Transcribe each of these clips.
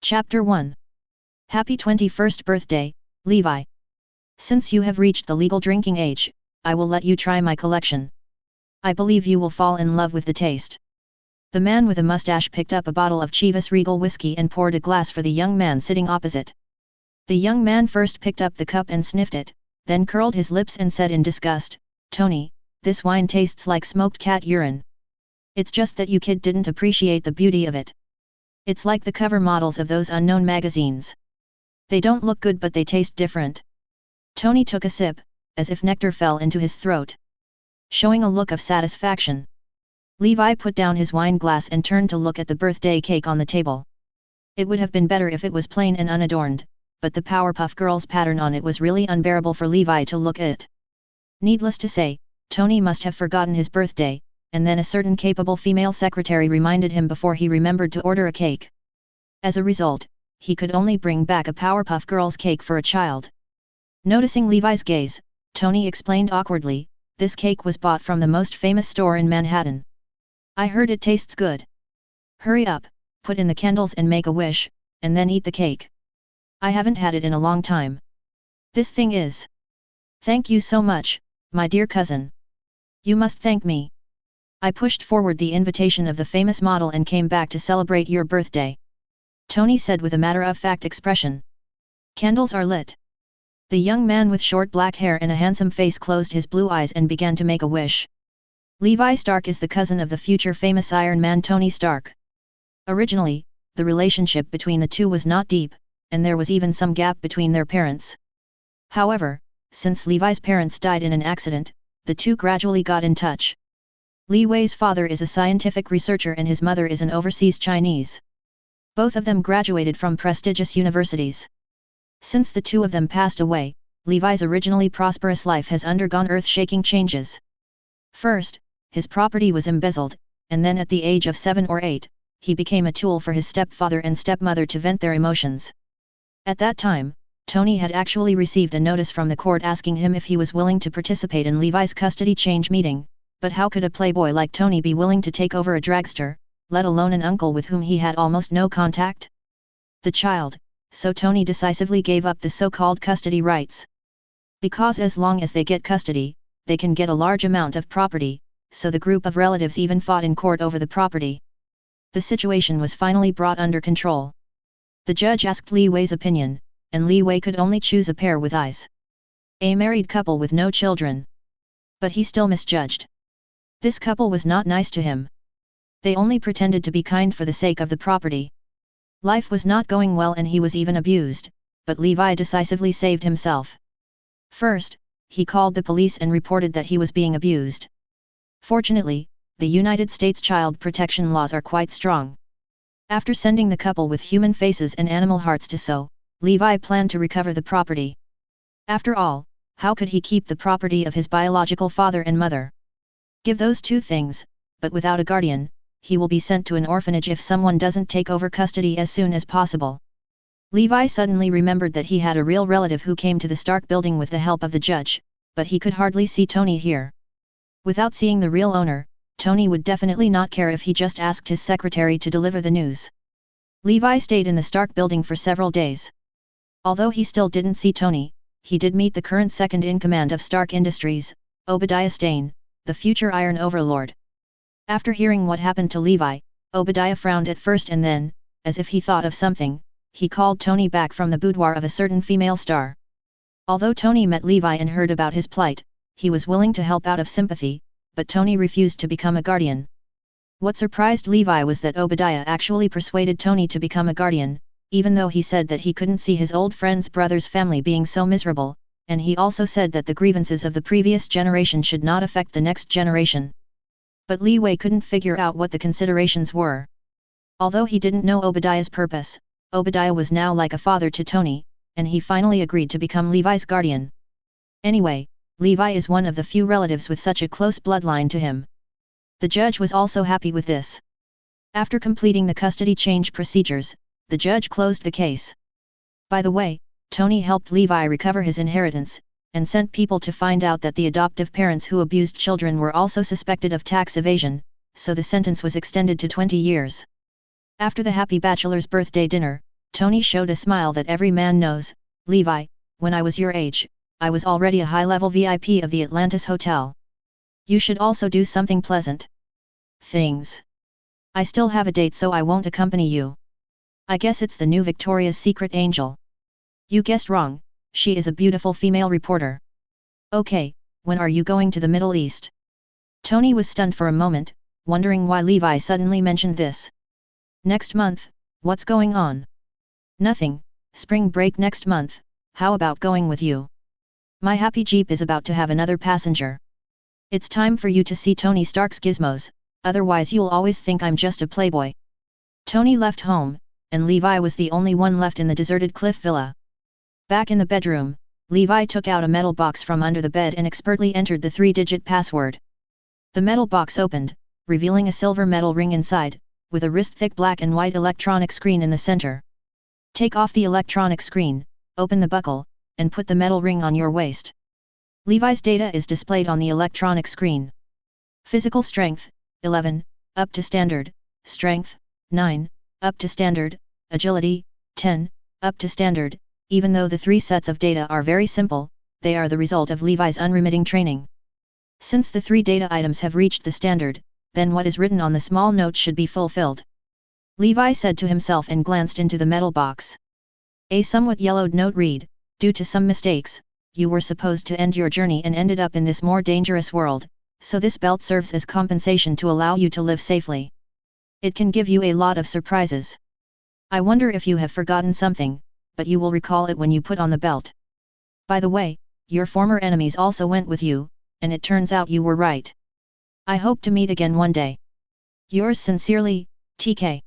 Chapter 1. Happy 21st birthday, Levi. Since you have reached the legal drinking age, I will let you try my collection. I believe you will fall in love with the taste. The man with a mustache picked up a bottle of Chivas Regal whiskey and poured a glass for the young man sitting opposite. The young man first picked up the cup and sniffed it, then curled his lips and said in disgust, "Tony, this wine tastes like smoked cat urine. It's just that you kid didn't appreciate the beauty of it. It's like the cover models of those unknown magazines. They don't look good but they taste different." Tony took a sip, as if nectar fell into his throat. Showing a look of satisfaction, Levi put down his wine glass and turned to look at the birthday cake on the table. It would have been better if it was plain and unadorned, but the Powerpuff Girls pattern on it was really unbearable for Levi to look at. Needless to say, Tony must have forgotten his birthday, and then a certain capable female secretary reminded him before he remembered to order a cake. As a result, he could only bring back a Powerpuff Girls cake for a child. Noticing Levi's gaze, Tony explained awkwardly, "This cake was bought from the most famous store in Manhattan. I heard it tastes good. Hurry up, put in the candles and make a wish, and then eat the cake. I haven't had it in a long time. This thing is..." "Thank you so much, my dear cousin. You must thank me. I pushed forward the invitation of the famous model and came back to celebrate your birthday," Tony said with a matter-of-fact expression. Candles are lit. The young man with short black hair and a handsome face closed his blue eyes and began to make a wish. Levi Stark is the cousin of the future famous Iron Man Tony Stark. Originally, the relationship between the two was not deep, and there was even some gap between their parents. However, since Levi's parents died in an accident, the two gradually got in touch. Levi's father is a scientific researcher and his mother is an overseas Chinese. Both of them graduated from prestigious universities. Since the two of them passed away, Levi's originally prosperous life has undergone earth-shaking changes. First, his property was embezzled, and then at the age of 7 or 8, he became a tool for his stepfather and stepmother to vent their emotions. At that time, Tony had actually received a notice from the court asking him if he was willing to participate in Levi's custody change meeting, but how could a playboy like Tony be willing to take over a dragster, let alone an uncle with whom he had almost no contact? The child, so Tony decisively gave up the so-called custody rights. Because as long as they get custody, they can get a large amount of property, so the group of relatives even fought in court over the property. The situation was finally brought under control. The judge asked Li Wei's opinion, and Li Wei could only choose a pair with eyes. A married couple with no children. But he still misjudged. This couple was not nice to him. They only pretended to be kind for the sake of the property. Life was not going well and he was even abused, but Levi decisively saved himself. First, he called the police and reported that he was being abused. Fortunately, the United States child protection laws are quite strong. After sending the couple with human faces and animal hearts to sew, Levi planned to recover the property. After all, how could he keep the property of his biological father and mother? Give those two things, but without a guardian, he will be sent to an orphanage if someone doesn't take over custody as soon as possible. Levi suddenly remembered that he had a real relative who came to the Stark building with the help of the judge, but he could hardly see Tony here. Without seeing the real owner, Tony would definitely not care if he just asked his secretary to deliver the news. Levi stayed in the Stark building for several days. Although he still didn't see Tony, he did meet the current second-in-command of Stark Industries, Obadiah Stane, the future Iron Overlord. After hearing what happened to Levi, Obadiah frowned at first and then, as if he thought of something, he called Tony back from the boudoir of a certain female star. Although Tony met Levi and heard about his plight, he was willing to help out of sympathy, but Tony refused to become a guardian. What surprised Levi was that Obadiah actually persuaded Tony to become a guardian, even though he said that he couldn't see his old friend's brother's family being so miserable, and he also said that the grievances of the previous generation should not affect the next generation. But Li Wei couldn't figure out what the considerations were. Although he didn't know Obadiah's purpose, Obadiah was now like a father to Tony, and he finally agreed to become Levi's guardian. Anyway, Levi is one of the few relatives with such a close bloodline to him. The judge was also happy with this. After completing the custody change procedures, the judge closed the case. By the way, Tony helped Levi recover his inheritance, and sent people to find out that the adoptive parents who abused children were also suspected of tax evasion, so the sentence was extended to 20 years. After the happy bachelor's birthday dinner, Tony showed a smile that every man knows. Levi, when I was your age, I was already a high-level VIP of the Atlantis Hotel. You should also do something pleasant. Things. I still have a date, so I won't accompany you. I guess it's the new Victoria's Secret angel. You guessed wrong, she is a beautiful female reporter. Okay, when are you going to the Middle East? Tony was stunned for a moment, wondering why Levi suddenly mentioned this. Next month, what's going on? Nothing, spring break next month, how about going with you? My happy Jeep is about to have another passenger. It's time for you to see Tony Stark's gizmos, otherwise you'll always think I'm just a playboy. Tony left home, and Levi was the only one left in the deserted cliff villa. Back in the bedroom, Levi took out a metal box from under the bed and expertly entered the 3-digit password. The metal box opened, revealing a silver metal ring inside, with a wrist-thick black and white electronic screen in the center. Take off the electronic screen, open the buckle, and put the metal ring on your waist. Levi's data is displayed on the electronic screen. Physical strength, 11, up to standard, strength, 9, up to standard, agility, 10, up to standard. Even though the 3 sets of data are very simple, they are the result of Levi's unremitting training. Since the 3 data items have reached the standard, then what is written on the small note should be fulfilled. Levi said to himself and glanced into the metal box. A somewhat yellowed note read, due to some mistakes, you were supposed to end your journey and ended up in this more dangerous world, so this belt serves as compensation to allow you to live safely. It can give you a lot of surprises. I wonder if you have forgotten something, but you will recall it when you put on the belt. By the way, your former enemies also went with you, and it turns out you were right. I hope to meet again one day. Yours sincerely, TK.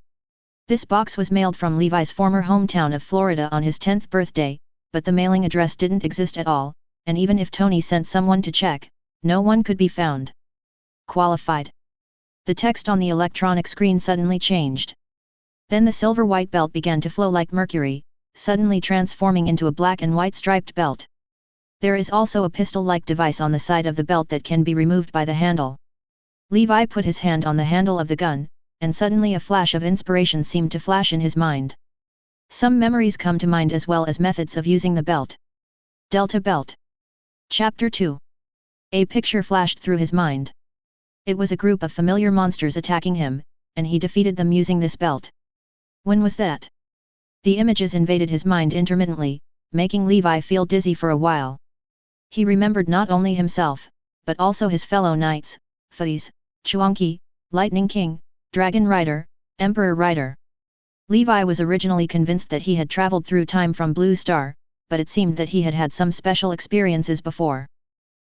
This box was mailed from Levi's former hometown of Florida on his 10th birthday, but the mailing address didn't exist at all, and even if Tony sent someone to check, no one could be found. Qualified. The text on the electronic screen suddenly changed. Then the silver-white belt began to flow like mercury, suddenly transforming into a black and white striped belt. There is also a pistol-like device on the side of the belt that can be removed by the handle. Levi put his hand on the handle of the gun, and suddenly a flash of inspiration seemed to flash in his mind. Some memories come to mind as well as methods of using the belt. Delta Belt. Chapter 2. A picture flashed through his mind. It was a group of familiar monsters attacking him, and he defeated them using this belt. When was that? The images invaded his mind intermittently, making Levi feel dizzy for a while. He remembered not only himself, but also his fellow knights, Faiz, Chuanqi, Lightning King, Dragon Rider, Emperor Rider. Levi was originally convinced that he had traveled through time from Blue Star, but it seemed that he had had some special experiences before.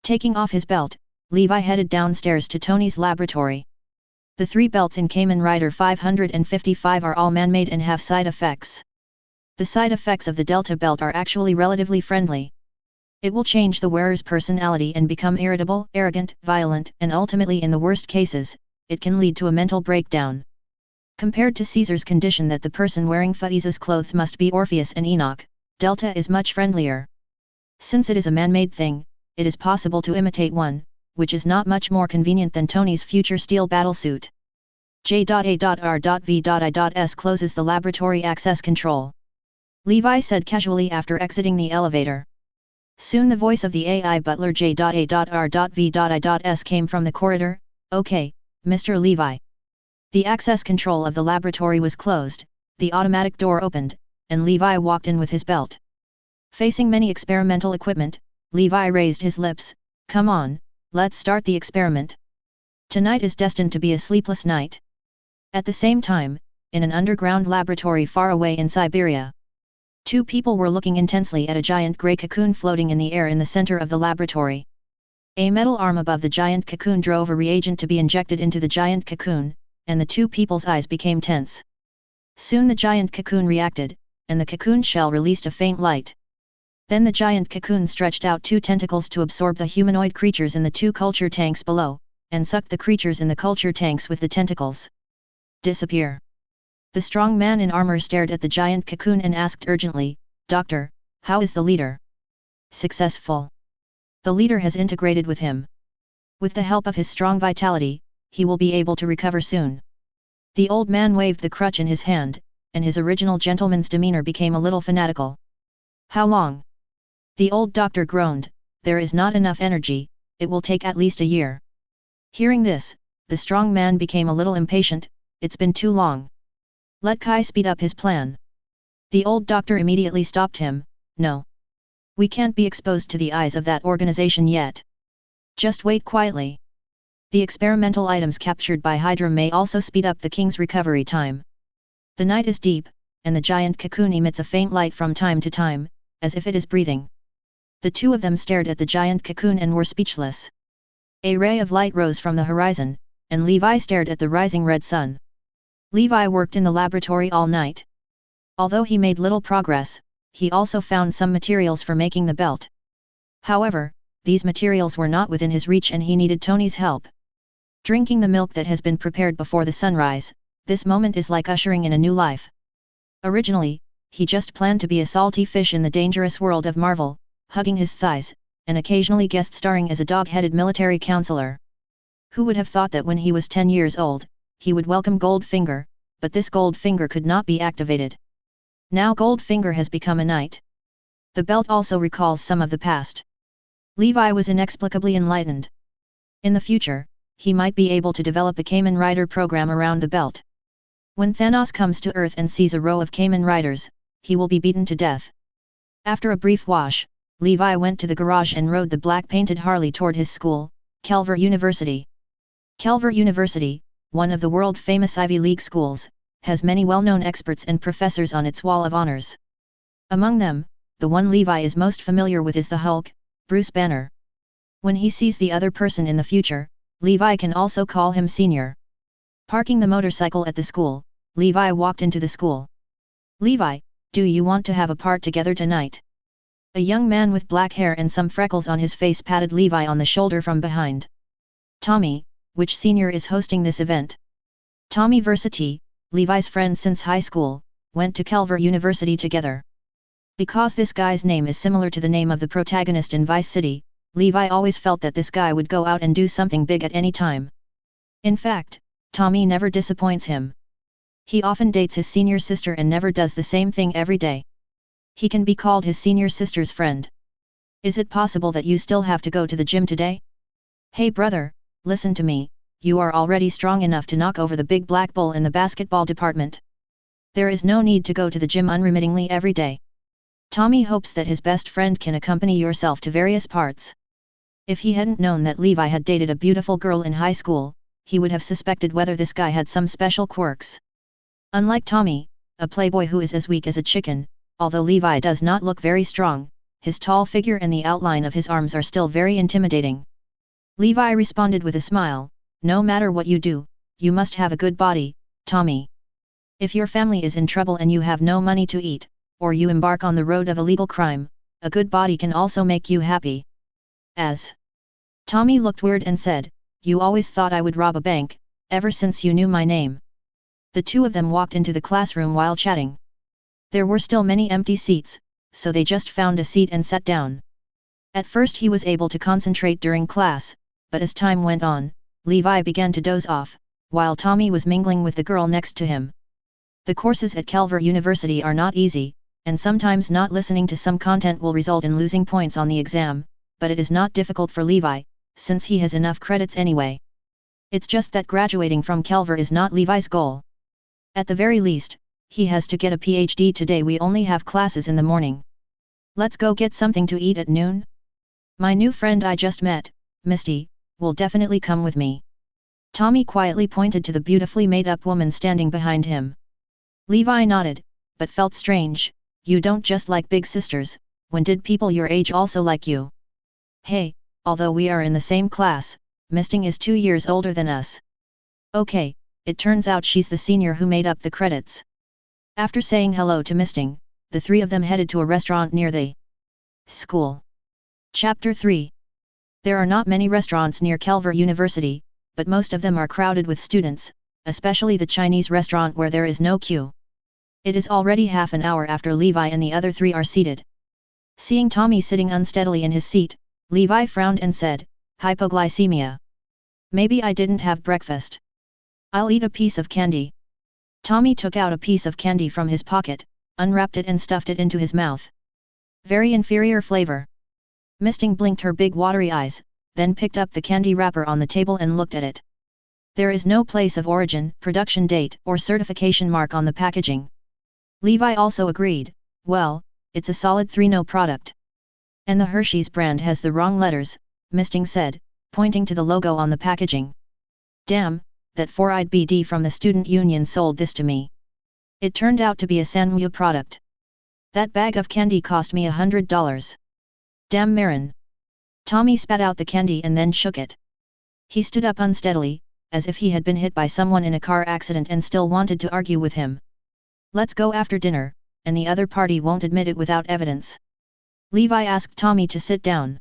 Taking off his belt, Levi headed downstairs to Tony's laboratory. The 3 belts in Kamen Rider 555 are all man-made and have side effects. The side effects of the Delta Belt are actually relatively friendly. It will change the wearer's personality and become irritable, arrogant, violent, and ultimately in the worst cases, it can lead to a mental breakdown. Compared to Caesar's condition that the person wearing Faiz's clothes must be Orpheus and Enoch, Delta is much friendlier. Since it is a man-made thing, it is possible to imitate one, which is not much more convenient than Tony's future steel battlesuit. J.A.R.V.I.S closes the laboratory access control. Levi said casually after exiting the elevator. Soon the voice of the AI butler J.A.R.V.I.S came from the corridor. Okay, Mr. Levi. The access control of the laboratory was closed, the automatic door opened, and Levi walked in with his belt. Facing many experimental equipment, Levi raised his lips. Come on, let's start the experiment. Tonight is destined to be a sleepless night. At the same time, in an underground laboratory far away in Siberia, 2 people were looking intensely at a giant grey cocoon floating in the air in the center of the laboratory. A metal arm above the giant cocoon drove a reagent to be injected into the giant cocoon, and the 2 people's eyes became tense. Soon the giant cocoon reacted, and the cocoon shell released a faint light. Then the giant cocoon stretched out 2 tentacles to absorb the humanoid creatures in the 2 culture tanks below, and sucked the creatures in the culture tanks with the tentacles. Disappear. The strong man in armor stared at the giant cocoon and asked urgently, Doctor, how is the leader? Successful. The leader has integrated with him. With the help of his strong vitality, he will be able to recover soon. The old man waved the crutch in his hand, and his original gentleman's demeanor became a little fanatical. How long? The old doctor groaned, there is not enough energy, it will take at least a year. Hearing this, the strong man became a little impatient, it's been too long. Let Kai speed up his plan. The old doctor immediately stopped him, no. We can't be exposed to the eyes of that organization yet. Just wait quietly. The experimental items captured by HYDRA may also speed up the king's recovery time. The night is deep, and the giant cocoon emits a faint light from time to time, as if it is breathing. The two of them stared at the giant cocoon and were speechless. A ray of light rose from the horizon, and Levi stared at the rising red sun. Levi worked in the laboratory all night. Although he made little progress, he also found some materials for making the belt. However, these materials were not within his reach and he needed Tony's help. Drinking the milk that has been prepared before the sunrise, this moment is like ushering in a new life. Originally, he just planned to be a salty fish in the dangerous world of Marvel, hugging his thighs, and occasionally guest starring as a dog-headed military counselor. Who would have thought that when he was 10 years old, he would welcome Goldfinger, but this Goldfinger could not be activated. Now Goldfinger has become a knight. The belt also recalls some of the past. Levi was inexplicably enlightened. In the future, he might be able to develop a Kamen Rider program around the belt. When Thanos comes to Earth and sees a row of Kamen Riders, he will be beaten to death. After a brief wash, Levi went to the garage and rode the black-painted Harley toward his school, Kelver University. Kelver University, one of the world-famous Ivy League schools, has many well-known experts and professors on its wall of honors. Among them, the one Levi is most familiar with is the Hulk, Bruce Banner. When he sees the other person in the future, Levi can also call him senior. Parking the motorcycle at the school, Levi walked into the school. Levi, do you want to have a part together tonight? A young man with black hair and some freckles on his face patted Levi on the shoulder from behind. Tommy, which senior is hosting this event? Tommy Versity, Levi's friend since high school, went to Kelver University together. Because this guy's name is similar to the name of the protagonist in Vice City, Levi always felt that this guy would go out and do something big at any time. In fact, Tommy never disappoints him. He often dates his senior sister and never does the same thing every day. He can be called his senior sister's friend. Is it possible that you still have to go to the gym today? Hey brother, listen to me, you are already strong enough to knock over the big black bull in the basketball department. There is no need to go to the gym unremittingly every day. Tommy hopes that his best friend can accompany yourself to various parts. If he hadn't known that Levi had dated a beautiful girl in high school, he would have suspected whether this guy had some special quirks. Unlike Tommy, a playboy who is as weak as a chicken, although Levi does not look very strong, his tall figure and the outline of his arms are still very intimidating. Levi responded with a smile, no matter what you do, you must have a good body, Tommy. If your family is in trouble and you have no money to eat, or you embark on the road of illegal crime, a good body can also make you happy. As Tommy looked weird and said, you always thought I would rob a bank, ever since you knew my name. The two of them walked into the classroom while chatting. There were still many empty seats, so they just found a seat and sat down. At first he was able to concentrate during class, but as time went on, Levi began to doze off, while Tommy was mingling with the girl next to him. The courses at Kelver University are not easy, and sometimes not listening to some content will result in losing points on the exam, but it is not difficult for Levi, since he has enough credits anyway. It's just that graduating from Kelver is not Levi's goal. At the very least, he has to get a PhD today. We only have classes in the morning. Let's go get something to eat at noon? My new friend I just met, Misty, will definitely come with me. Tommy quietly pointed to the beautifully made-up woman standing behind him. Levi nodded, but felt strange. You don't just like big sisters, when did people your age also like you? Hey, although we are in the same class, Misting is 2 years older than us. Okay, it turns out she's the senior who made up the credits. After saying hello to Misting, the three of them headed to a restaurant near the school. Chapter 3. There are not many restaurants near Kelver University, but most of them are crowded with students, especially the Chinese restaurant where there is no queue. It is already half an hour after Levi and the other three are seated. Seeing Tommy sitting unsteadily in his seat, Levi frowned and said, hypoglycemia. Maybe I didn't have breakfast. I'll eat a piece of candy. Tommy took out a piece of candy from his pocket, unwrapped it and stuffed it into his mouth. Very inferior flavor. Misting blinked her big watery eyes, then picked up the candy wrapper on the table and looked at it. There is no place of origin, production date, or certification mark on the packaging. Levi also agreed, well, it's a solid 3-no product. And the Hershey's brand has the wrong letters, Misting said, pointing to the logo on the packaging. Damn, that four-eyed BD from the student union sold this to me. It turned out to be a manhwa product. That bag of candy cost me $100. Damn Marin. Tommy spat out the candy and then shook it. He stood up unsteadily, as if he had been hit by someone in a car accident and still wanted to argue with him. Let's go after dinner, and the other party won't admit it without evidence. Levi asked Tommy to sit down.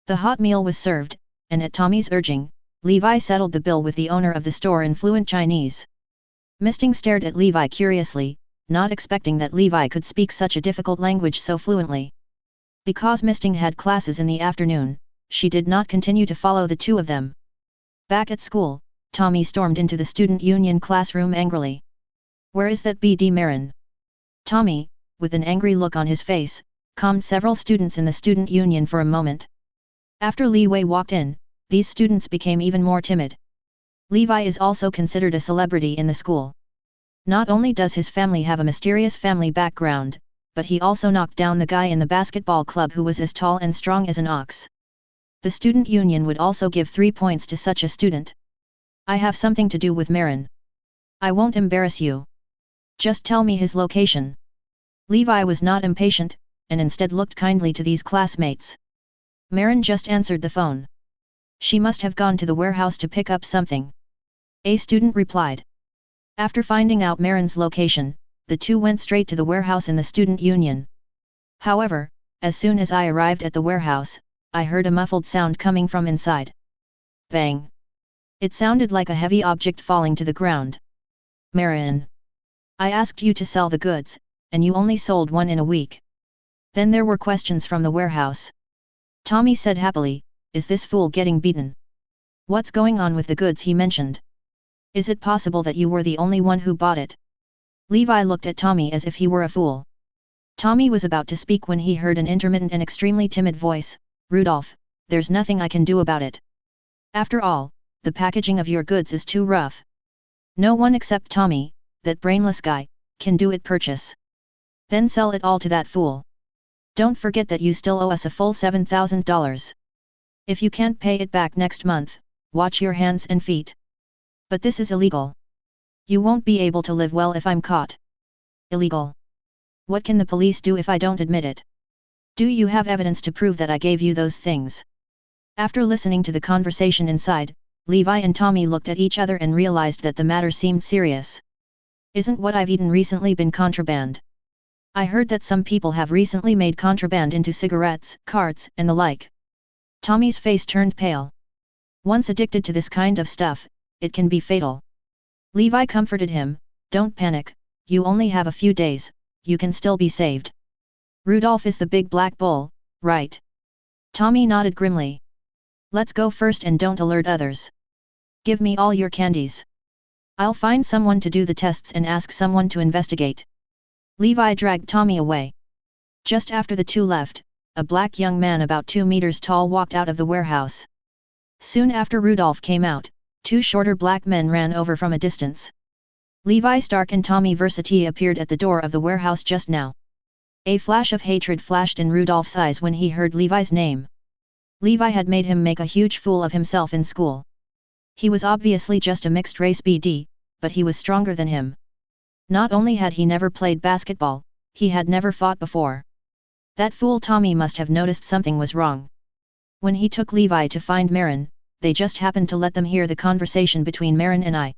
The hot meal was served, and at Tommy's urging, Levi settled the bill with the owner of the store in fluent Chinese. Misting stared at Levi curiously, not expecting that Levi could speak such a difficult language so fluently. Because Misting had classes in the afternoon, she did not continue to follow the two of them. Back at school, Tommy stormed into the student union classroom angrily. Where is that BD Marin? Tommy, with an angry look on his face, calmed several students in the student union for a moment. After Li Wei walked in, these students became even more timid. Levi is also considered a celebrity in the school. Not only does his family have a mysterious family background, but he also knocked down the guy in the basketball club who was as tall and strong as an ox. The student union would also give 3 points to such a student. I have something to do with Marin. I won't embarrass you. Just tell me his location. Levi was not impatient, and instead looked kindly to these classmates. Marin just answered the phone. She must have gone to the warehouse to pick up something. A student replied. After finding out Marin's location, the two went straight to the warehouse in the student union. However, as soon as I arrived at the warehouse, I heard a muffled sound coming from inside. Bang! It sounded like a heavy object falling to the ground. Marin! I asked you to sell the goods, and you only sold one in a week. Then there were questions from the warehouse. Tommy said happily, is this fool getting beaten? What's going on with the goods he mentioned? Is it possible that you were the only one who bought it? Levi looked at Tommy as if he were a fool. Tommy was about to speak when he heard an intermittent and extremely timid voice, Rudolph, there's nothing I can do about it. After all, the packaging of your goods is too rough. No one except Tommy, that brainless guy, can do it purchase. Then sell it all to that fool. Don't forget that you still owe us a full $7,000. If you can't pay it back next month, watch your hands and feet. But this is illegal. You won't be able to live well if I'm caught. Illegal. What can the police do if I don't admit it? Do you have evidence to prove that I gave you those things? After listening to the conversation inside, Levi and Tommy looked at each other and realized that the matter seemed serious. Isn't what I've eaten recently been contraband? I heard that some people have recently made contraband into cigarettes, cards, and the like. Tommy's face turned pale. Once addicted to this kind of stuff, it can be fatal. Levi comforted him, don't panic, you only have a few days, you can still be saved. Rudolph is the big black bull, right? Tommy nodded grimly. Let's go first and don't alert others. Give me all your candies. I'll find someone to do the tests and ask someone to investigate. Levi dragged Tommy away. Just after the two left, a black young man about 2 meters tall walked out of the warehouse. Soon after Rudolph came out, 2 shorter black men ran over from a distance. Levi Stark and Tommy Versity appeared at the door of the warehouse just now. A flash of hatred flashed in Rudolph's eyes when he heard Levi's name. Levi had made him make a huge fool of himself in school. He was obviously just a mixed-race BD, but he was stronger than him. Not only had he never played basketball, he had never fought before. That fool Tommy must have noticed something was wrong. When he took Levi to find Marin, they just happened to let them hear the conversation between Marin and I.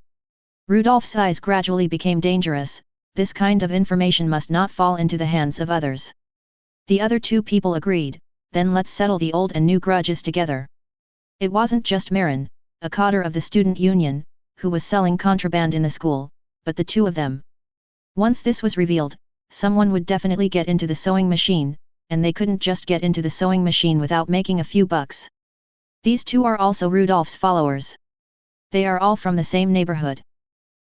Rudolph's eyes gradually became dangerous, this kind of information must not fall into the hands of others. The other 2 people agreed, then let's settle the old and new grudges together. It wasn't just Marin, a cadre of the student union, who was selling contraband in the school, but the 2 of them. Once this was revealed, someone would definitely get into the sewing machine, and they couldn't just get into the sewing machine without making a few bucks. These 2 are also Rudolph's followers. They are all from the same neighborhood.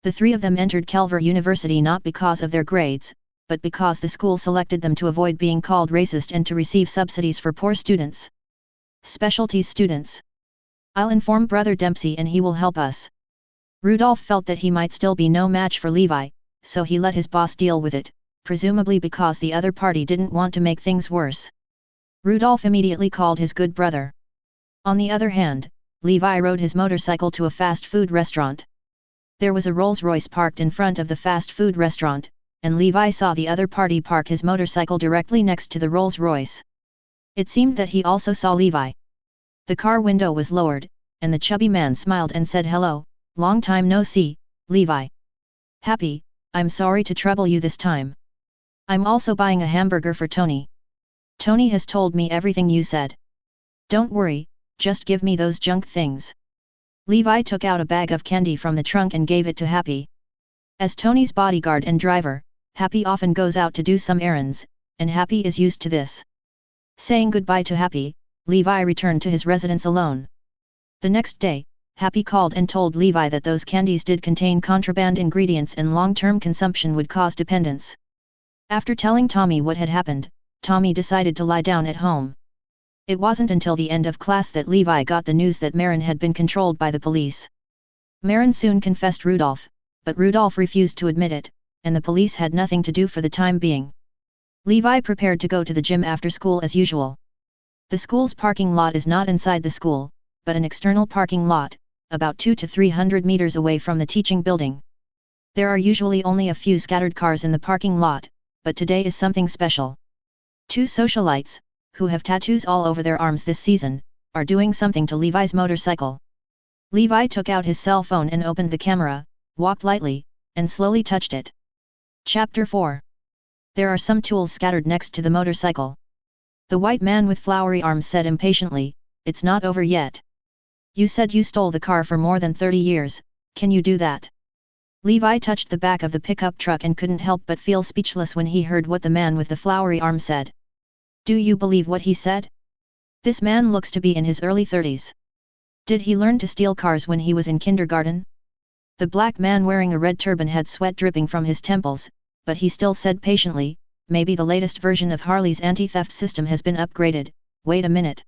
The three of them entered Kelver University not because of their grades, but because the school selected them to avoid being called racist and to receive subsidies for poor students. Specialties students. I'll inform Brother Dempsey and he will help us. Rudolph felt that he might still be no match for Levi, so he let his boss deal with it, presumably because the other party didn't want to make things worse. Rudolph immediately called his good brother. On the other hand, Levi rode his motorcycle to a fast food restaurant. There was a Rolls-Royce parked in front of the fast food restaurant, and Levi saw the other party park his motorcycle directly next to the Rolls-Royce. It seemed that he also saw Levi. The car window was lowered, and the chubby man smiled and said, "Hello, long time no see, Levi." "Happy, I'm sorry to trouble you this time. I'm also buying a hamburger for Tony. Tony has told me everything you said. Don't worry, just give me those junk things." Levi took out a bag of candy from the trunk and gave it to Happy. As Tony's bodyguard and driver, Happy often goes out to do some errands, and Happy is used to this. Saying goodbye to Happy, Levi returned to his residence alone. The next day, Happy called and told Levi that those candies did contain contraband ingredients and long-term consumption would cause dependence. After telling Tommy what had happened, Tommy decided to lie down at home. It wasn't until the end of class that Levi got the news that Marin had been controlled by the police. Marin soon confessed Rudolph, but Rudolph refused to admit it, and the police had nothing to do for the time being. Levi prepared to go to the gym after school as usual. The school's parking lot is not inside the school, but an external parking lot, about 200 to 300 meters away from the teaching building. There are usually only a few scattered cars in the parking lot, but today is something special. Two socialites, who have tattoos all over their arms this season, are doing something to Levi's motorcycle. Levi took out his cell phone and opened the camera, walked lightly, and slowly touched it. Chapter 4. There are some tools scattered next to the motorcycle. The white man with flowery arms said impatiently, "It's not over yet. You said you stole the car for more than 30 years, can you do that?" Levi touched the back of the pickup truck and couldn't help but feel speechless when he heard what the man with the flowery arms said. Do you believe what he said? This man looks to be in his early 30s. Did he learn to steal cars when he was in kindergarten? The black man wearing a red turban had sweat dripping from his temples, but he still said patiently, "Maybe the latest version of Harley's anti-theft system has been upgraded, wait a minute."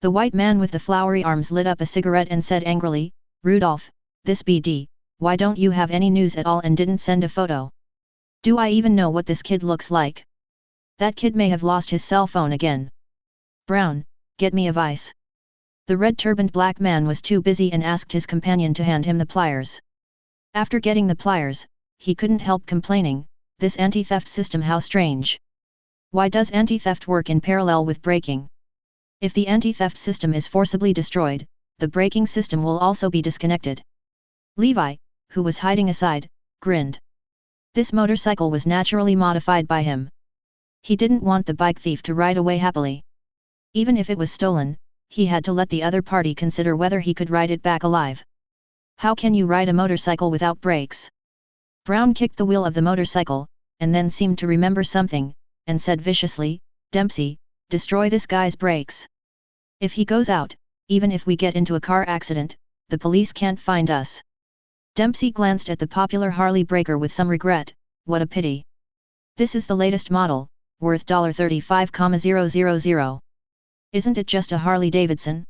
The white man with the flowery arms lit up a cigarette and said angrily, "Rudolph, this BD, why don't you have any news at all and didn't send a photo? Do I even know what this kid looks like? That kid may have lost his cell phone again. Brown, get me a vice." The red-turbaned black man was too busy and asked his companion to hand him the pliers. After getting the pliers, he couldn't help complaining, "This anti-theft system, how strange. Why does anti-theft work in parallel with braking? If the anti-theft system is forcibly destroyed, the braking system will also be disconnected." Levi, who was hiding aside, grinned. This motorcycle was naturally modified by him. He didn't want the bike thief to ride away happily. Even if it was stolen, he had to let the other party consider whether he could ride it back alive. How can you ride a motorcycle without brakes? Brown kicked the wheel of the motorcycle, and then seemed to remember something, and said viciously, "Dempsey, destroy this guy's brakes. If he goes out, even if we get into a car accident, the police can't find us." Dempsey glanced at the popular Harley breaker with some regret, "What a pity. This is the latest model, worth $35,000. Isn't it just a Harley Davidson?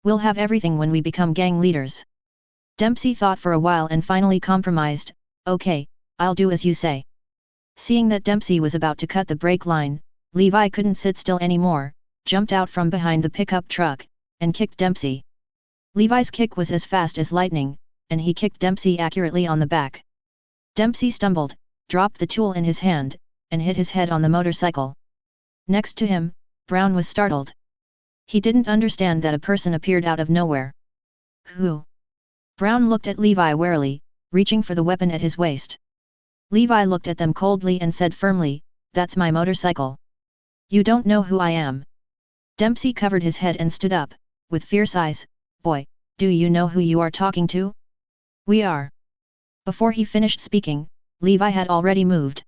We'll have everything when we become gang leaders." Dempsey thought for a while and finally compromised, "Okay, I'll do as you say." Seeing that Dempsey was about to cut the brake line, Levi couldn't sit still anymore, jumped out from behind the pickup truck, and kicked Dempsey. Levi's kick was as fast as lightning, and he kicked Dempsey accurately on the back. Dempsey stumbled, dropped the tool in his hand, and hit his head on the motorcycle. Next to him, Brown was startled. He didn't understand that a person appeared out of nowhere. Who? Brown looked at Levi warily, reaching for the weapon at his waist. Levi looked at them coldly and said firmly, "That's my motorcycle. You don't know who I am." Dempsey covered his head and stood up, with fierce eyes, "Boy, do you know who you are talking to? We are." Before he finished speaking, Levi had already moved.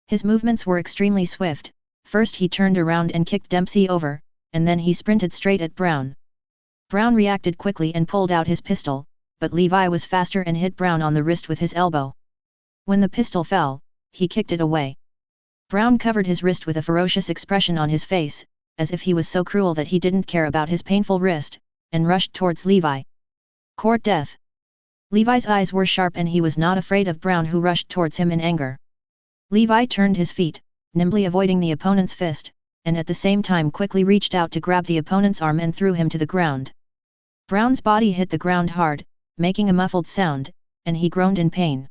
His movements were extremely swift. First he turned around and kicked Dempsey over, and then he sprinted straight at Brown. Brown reacted quickly and pulled out his pistol, but Levi was faster and hit Brown on the wrist with his elbow. When the pistol fell, he kicked it away. Brown covered his wrist with a ferocious expression on his face, as if he was so cruel that he didn't care about his painful wrist, and rushed towards Levi. Court death. Levi's eyes were sharp and he was not afraid of Brown, who rushed towards him in anger. Levi turned his feet, nimbly avoiding the opponent's fist, and at the same time quickly reached out to grab the opponent's arm and threw him to the ground. Brown's body hit the ground hard, making a muffled sound, and he groaned in pain.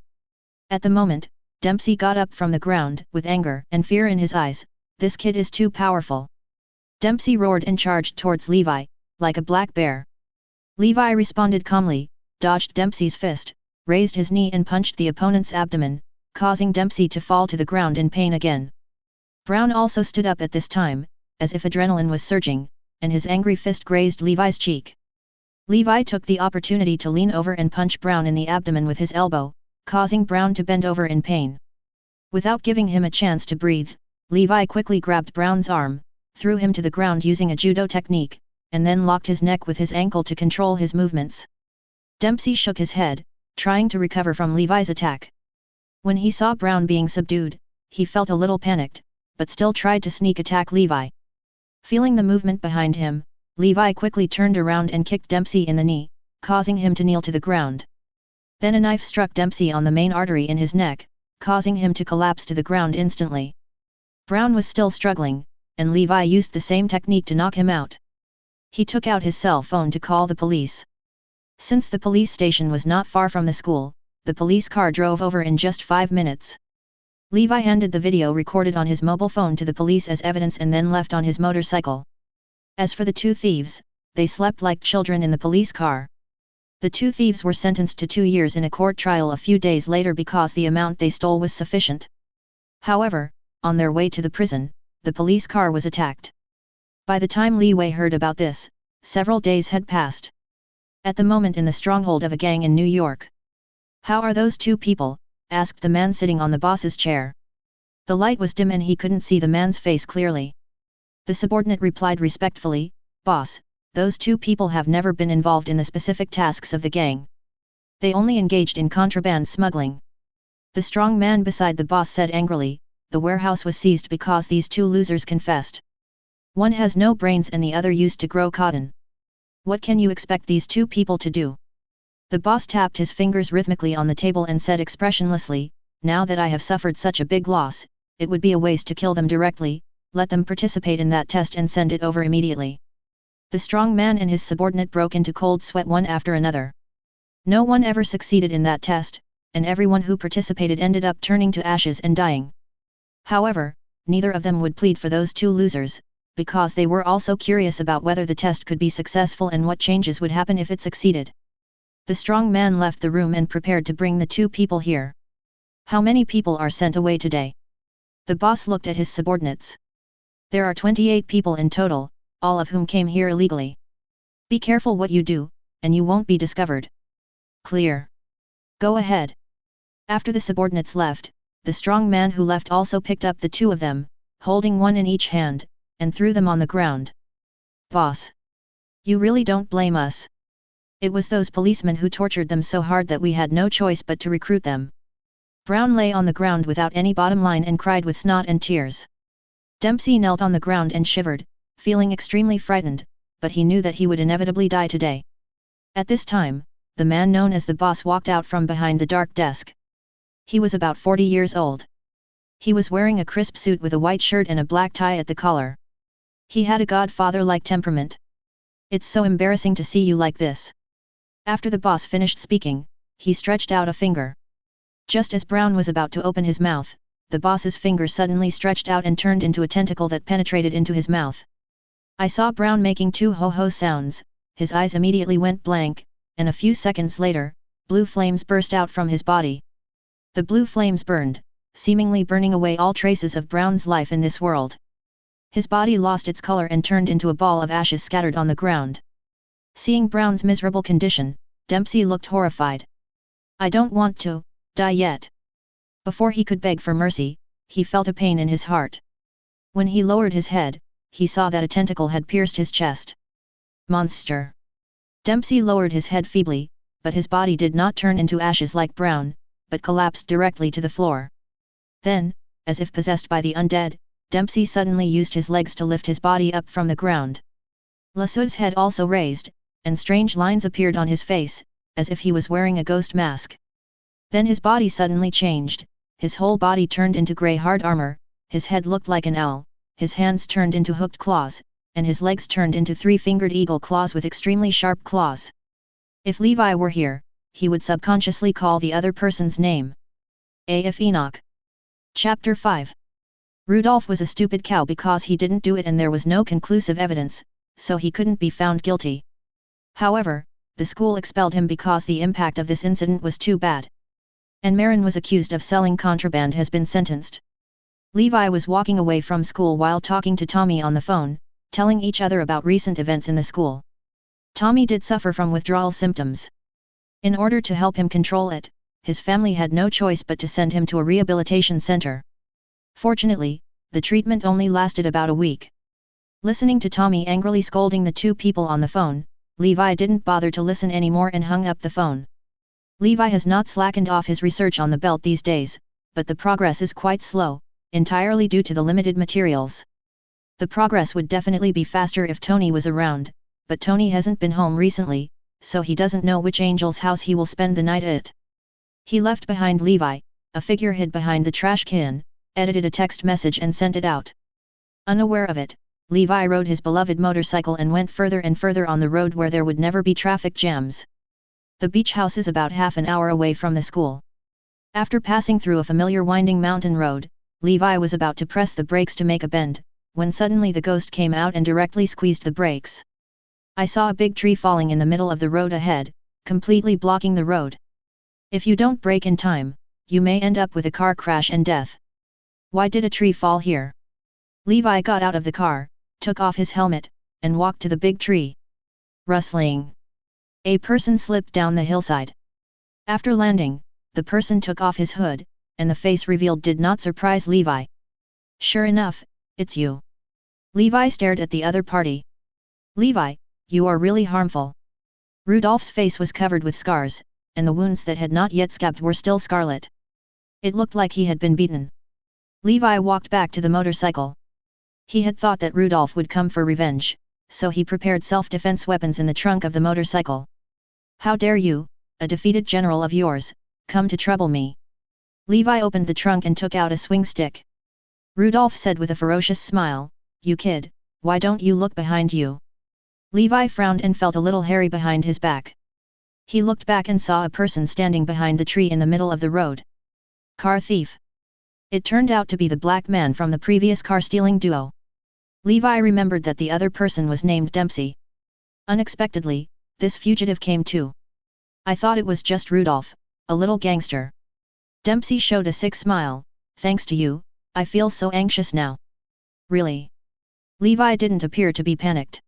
At the moment, Dempsey got up from the ground, with anger and fear in his eyes. This kid is too powerful. Dempsey roared and charged towards Levi, like a black bear. Levi responded calmly, dodged Dempsey's fist, raised his knee and punched the opponent's abdomen, causing Dempsey to fall to the ground in pain again. Brown also stood up at this time, as if adrenaline was surging, and his angry fist grazed Levi's cheek. Levi took the opportunity to lean over and punch Brown in the abdomen with his elbow, causing Brown to bend over in pain. Without giving him a chance to breathe, Levi quickly grabbed Brown's arm, threw him to the ground using a judo technique, and then locked his neck with his ankle to control his movements. Dempsey shook his head, trying to recover from Levi's attack. When he saw Brown being subdued, he felt a little panicked, but still tried to sneak attack Levi. Feeling the movement behind him, Levi quickly turned around and kicked Dempsey in the knee, causing him to kneel to the ground. Then a knife struck Dempsey on the main artery in his neck, causing him to collapse to the ground instantly. Brown was still struggling, and Levi used the same technique to knock him out. He took out his cell phone to call the police. Since the police station was not far from the school, the police car drove over in just 5 minutes. Levi handed the video recorded on his mobile phone to the police as evidence and then left on his motorcycle. As for the two thieves, they slept like children in the police car. The two thieves were sentenced to 2 years in a court trial a few days later because the amount they stole was sufficient. However, on their way to the prison, the police car was attacked. By the time Levi heard about this, several days had passed. At the moment in the stronghold of a gang in New York. "How are those two people?" asked the man sitting on the boss's chair. The light was dim and he couldn't see the man's face clearly. The subordinate replied respectfully, "Boss, those two people have never been involved in the specific tasks of the gang. They only engaged in contraband smuggling." The strong man beside the boss said angrily, "The warehouse was seized because these two losers confessed. One has no brains and the other used to grow cotton. What can you expect these two people to do?" The boss tapped his fingers rhythmically on the table and said expressionlessly, "Now that I have suffered such a big loss, it would be a waste to kill them directly. Let them participate in that test and send it over immediately." The strong man and his subordinate broke into cold sweat one after another. No one ever succeeded in that test, and everyone who participated ended up turning to ashes and dying. However, neither of them would plead for those two losers, because they were also curious about whether the test could be successful and what changes would happen if it succeeded. The strong man left the room and prepared to bring the two people here. "How many people are sent away today?" The boss looked at his subordinates. "There are 28 people in total, all of whom came here illegally. Be careful what you do, and you won't be discovered." "Clear. Go ahead." After the subordinates left, the strong man who left also picked up the two of them, holding one in each hand, and threw them on the ground. "Boss. You really don't blame us. It was those policemen who tortured them so hard that we had no choice but to recruit them." Brown lay on the ground without any bottom line and cried with snot and tears. Dempsey knelt on the ground and shivered, feeling extremely frightened, but he knew that he would inevitably die today. At this time, the man known as the boss walked out from behind the dark desk. He was about 40 years old. He was wearing a crisp suit with a white shirt and a black tie at the collar. He had a godfather-like temperament. "It's so embarrassing to see you like this." After the boss finished speaking, he stretched out a finger. Just as Brown was about to open his mouth, the boss's finger suddenly stretched out and turned into a tentacle that penetrated into his mouth. I saw Brown making two ho-ho sounds, his eyes immediately went blank, and a few seconds later, blue flames burst out from his body. The blue flames burned, seemingly burning away all traces of Brown's life in this world. His body lost its color and turned into a ball of ashes scattered on the ground. Seeing Brown's miserable condition, Dempsey looked horrified. "I don't want to die yet." Before he could beg for mercy, he felt a pain in his heart. When he lowered his head, he saw that a tentacle had pierced his chest. "Monster!" Dempsey lowered his head feebly, but his body did not turn into ashes like brown, but collapsed directly to the floor. Then, as if possessed by the undead, Dempsey suddenly used his legs to lift his body up from the ground. Lasud's head also raised, and strange lines appeared on his face, as if he was wearing a ghost mask. Then his body suddenly changed, his whole body turned into grey hard armor, his head looked like an owl, his hands turned into hooked claws, and his legs turned into three-fingered eagle claws with extremely sharp claws. If Levi were here, he would subconsciously call the other person's name. A.F. Enoch. Chapter 5. Rudolph was a stupid cow because he didn't do it and there was no conclusive evidence, so he couldn't be found guilty. However, the school expelled him because the impact of this incident was too bad. And Marin was accused of selling contraband has been sentenced. Levi was walking away from school while talking to Tommy on the phone, telling each other about recent events in the school. Tommy did suffer from withdrawal symptoms. In order to help him control it, his family had no choice but to send him to a rehabilitation center. Fortunately, the treatment only lasted about a week. Listening to Tommy angrily scolding the two people on the phone, Levi didn't bother to listen anymore and hung up the phone. Levi has not slackened off his research on the belt these days, but the progress is quite slow, entirely due to the limited materials. The progress would definitely be faster if Tony was around, but Tony hasn't been home recently, so he doesn't know which angel's house he will spend the night at. He left behind Levi, a figure hid behind the trash can, edited a text message and sent it out. Unaware of it, Levi rode his beloved motorcycle and went further and further on the road where there would never be traffic jams. The beach house is about half an hour away from the school. After passing through a familiar winding mountain road, Levi was about to press the brakes to make a bend, when suddenly the ghost came out and directly squeezed the brakes. I saw a big tree falling in the middle of the road ahead, completely blocking the road. If you don't brake in time, you may end up with a car crash and death. Why did a tree fall here? Levi got out of the car, took off his helmet, and walked to the big tree. Rustling. A person slipped down the hillside. After landing, the person took off his hood, and the face revealed did not surprise Levi. Sure enough, it's you. Levi stared at the other party. Levi, you are really harmful. Rudolph's face was covered with scars, and the wounds that had not yet scabbed were still scarlet. It looked like he had been beaten. Levi walked back to the motorcycle. He had thought that Rudolph would come for revenge, so he prepared self-defense weapons in the trunk of the motorcycle. How dare you, a defeated general of yours, come to trouble me? Levi opened the trunk and took out a swing stick. Rudolph said with a ferocious smile, You kid, why don't you look behind you? Levi frowned and felt a little hairy behind his back. He looked back and saw a person standing behind the tree in the middle of the road. Car thief. It turned out to be the black man from the previous car-stealing duo. Levi remembered that the other person was named Dempsey. Unexpectedly, this fugitive came too. I thought it was just Rudolph, a little gangster. Dempsey showed a sick smile. Thanks to you, I feel so anxious now. Really? Levi didn't appear to be panicked.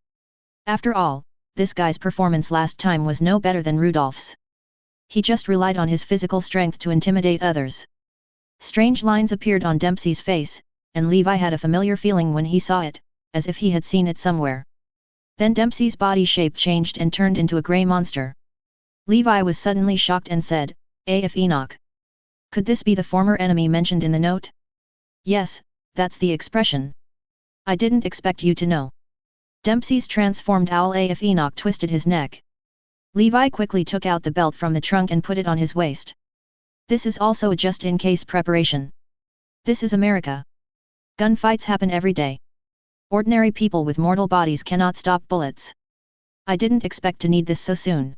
After all, this guy's performance last time was no better than Rudolph's. He just relied on his physical strength to intimidate others. Strange lines appeared on Dempsey's face, and Levi had a familiar feeling when he saw it, as if he had seen it somewhere. Then Dempsey's body shape changed and turned into a grey monster. Levi was suddenly shocked and said, A.F. Enoch. Could this be the former enemy mentioned in the note? Yes, that's the expression. I didn't expect you to know. Dempsey's transformed owl A.F. Enoch twisted his neck. Levi quickly took out the belt from the trunk and put it on his waist. This is also a just-in-case preparation. This is America. Gunfights happen every day. Ordinary people with mortal bodies cannot stop bullets. I didn't expect to need this so soon.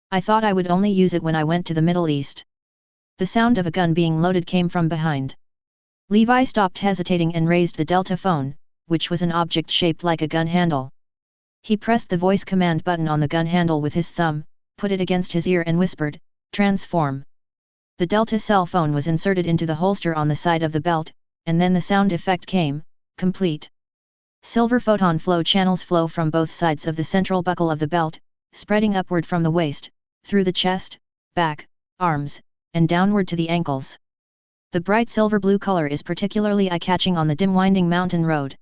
I thought I would only use it when I went to the Middle East. The sound of a gun being loaded came from behind. Levi stopped hesitating and raised the Delta phone, which was an object shaped like a gun handle. He pressed the voice command button on the gun handle with his thumb, put it against his ear and whispered, Transform. The Delta cell phone was inserted into the holster on the side of the belt, and then the sound effect came, complete. Silver photon flow channels flow from both sides of the central buckle of the belt, spreading upward from the waist, through the chest, back, arms, and downward to the ankles. The bright silver-blue color is particularly eye-catching on the dim winding mountain road.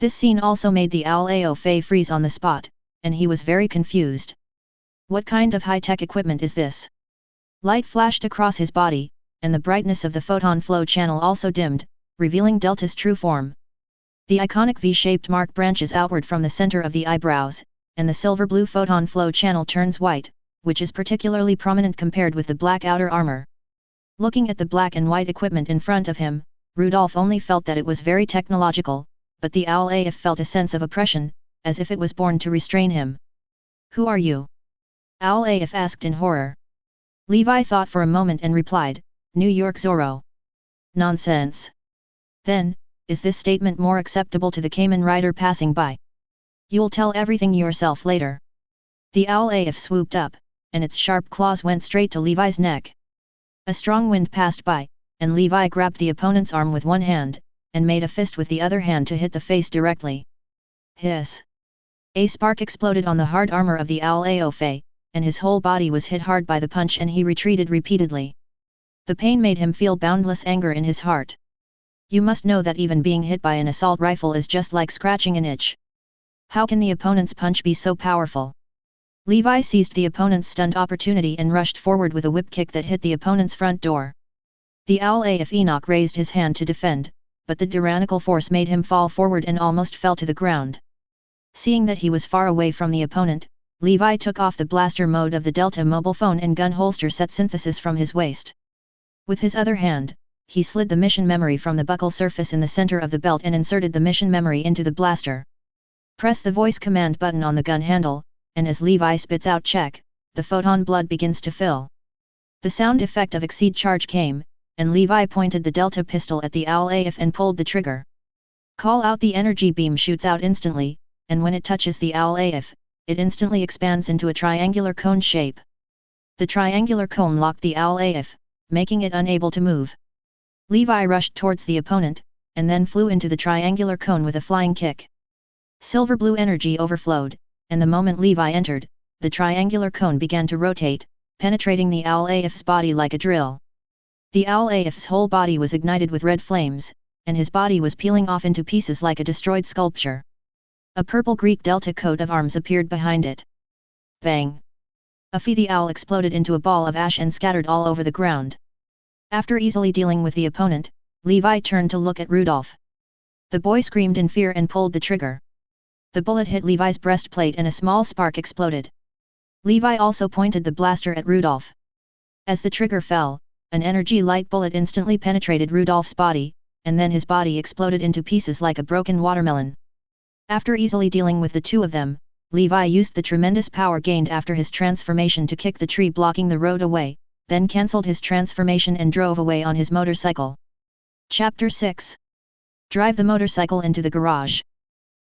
This scene also made the owl Ao Fei freeze on the spot, and he was very confused. What kind of high-tech equipment is this? Light flashed across his body, and the brightness of the photon flow channel also dimmed, revealing Delta's true form. The iconic V-shaped mark branches outward from the center of the eyebrows, and the silver-blue photon flow channel turns white, which is particularly prominent compared with the black outer armor. Looking at the black and white equipment in front of him, Rudolph only felt that it was very technological, but the owl AF felt a sense of oppression, as if it was born to restrain him. Who are you? Owl AF asked in horror. Levi thought for a moment and replied, New York Zorro. Nonsense. Then, is this statement more acceptable to the Kamen Rider passing by? You'll tell everything yourself later. The owl AF swooped up, and its sharp claws went straight to Levi's neck. A strong wind passed by, and Levi grabbed the opponent's arm with one hand, and made a fist with the other hand to hit the face directly. Hiss! A spark exploded on the hard armor of the owl AF, and his whole body was hit hard by the punch and he retreated repeatedly. The pain made him feel boundless anger in his heart. You must know that even being hit by an assault rifle is just like scratching an itch. How can the opponent's punch be so powerful? Levi seized the opponent's stunned opportunity and rushed forward with a whip kick that hit the opponent's front door. The owl AF Enoch raised his hand to defend, but the tyrannical force made him fall forward and almost fell to the ground. Seeing that he was far away from the opponent, Levi took off the blaster mode of the Delta mobile phone and gun holster set synthesis from his waist. With his other hand, he slid the mission memory from the buckle surface in the center of the belt and inserted the mission memory into the blaster. Press the voice command button on the gun handle, and as Levi spits out check, the photon blood begins to fill. The sound effect of exceed charge came, and Levi pointed the Delta pistol at the owl AF and pulled the trigger. Call out the energy beam shoots out instantly, and when it touches the owl AF, it instantly expands into a triangular cone shape. The triangular cone locked the owl AF, making it unable to move. Levi rushed towards the opponent, and then flew into the triangular cone with a flying kick. Silver blue energy overflowed, and the moment Levi entered, the triangular cone began to rotate, penetrating the owl AF's body like a drill. The owl AF's whole body was ignited with red flames, and his body was peeling off into pieces like a destroyed sculpture. A purple Greek Delta coat of arms appeared behind it. Bang! The owl exploded into a ball of ash and scattered all over the ground. After easily dealing with the opponent, Levi turned to look at Rudolph. The boy screamed in fear and pulled the trigger. The bullet hit Levi's breastplate and a small spark exploded. Levi also pointed the blaster at Rudolph. As the trigger fell, an energy light bullet instantly penetrated Rudolph's body, and then his body exploded into pieces like a broken watermelon. After easily dealing with the two of them, Levi used the tremendous power gained after his transformation to kick the tree blocking the road away, then cancelled his transformation and drove away on his motorcycle. Chapter 6. Drive the motorcycle into the garage.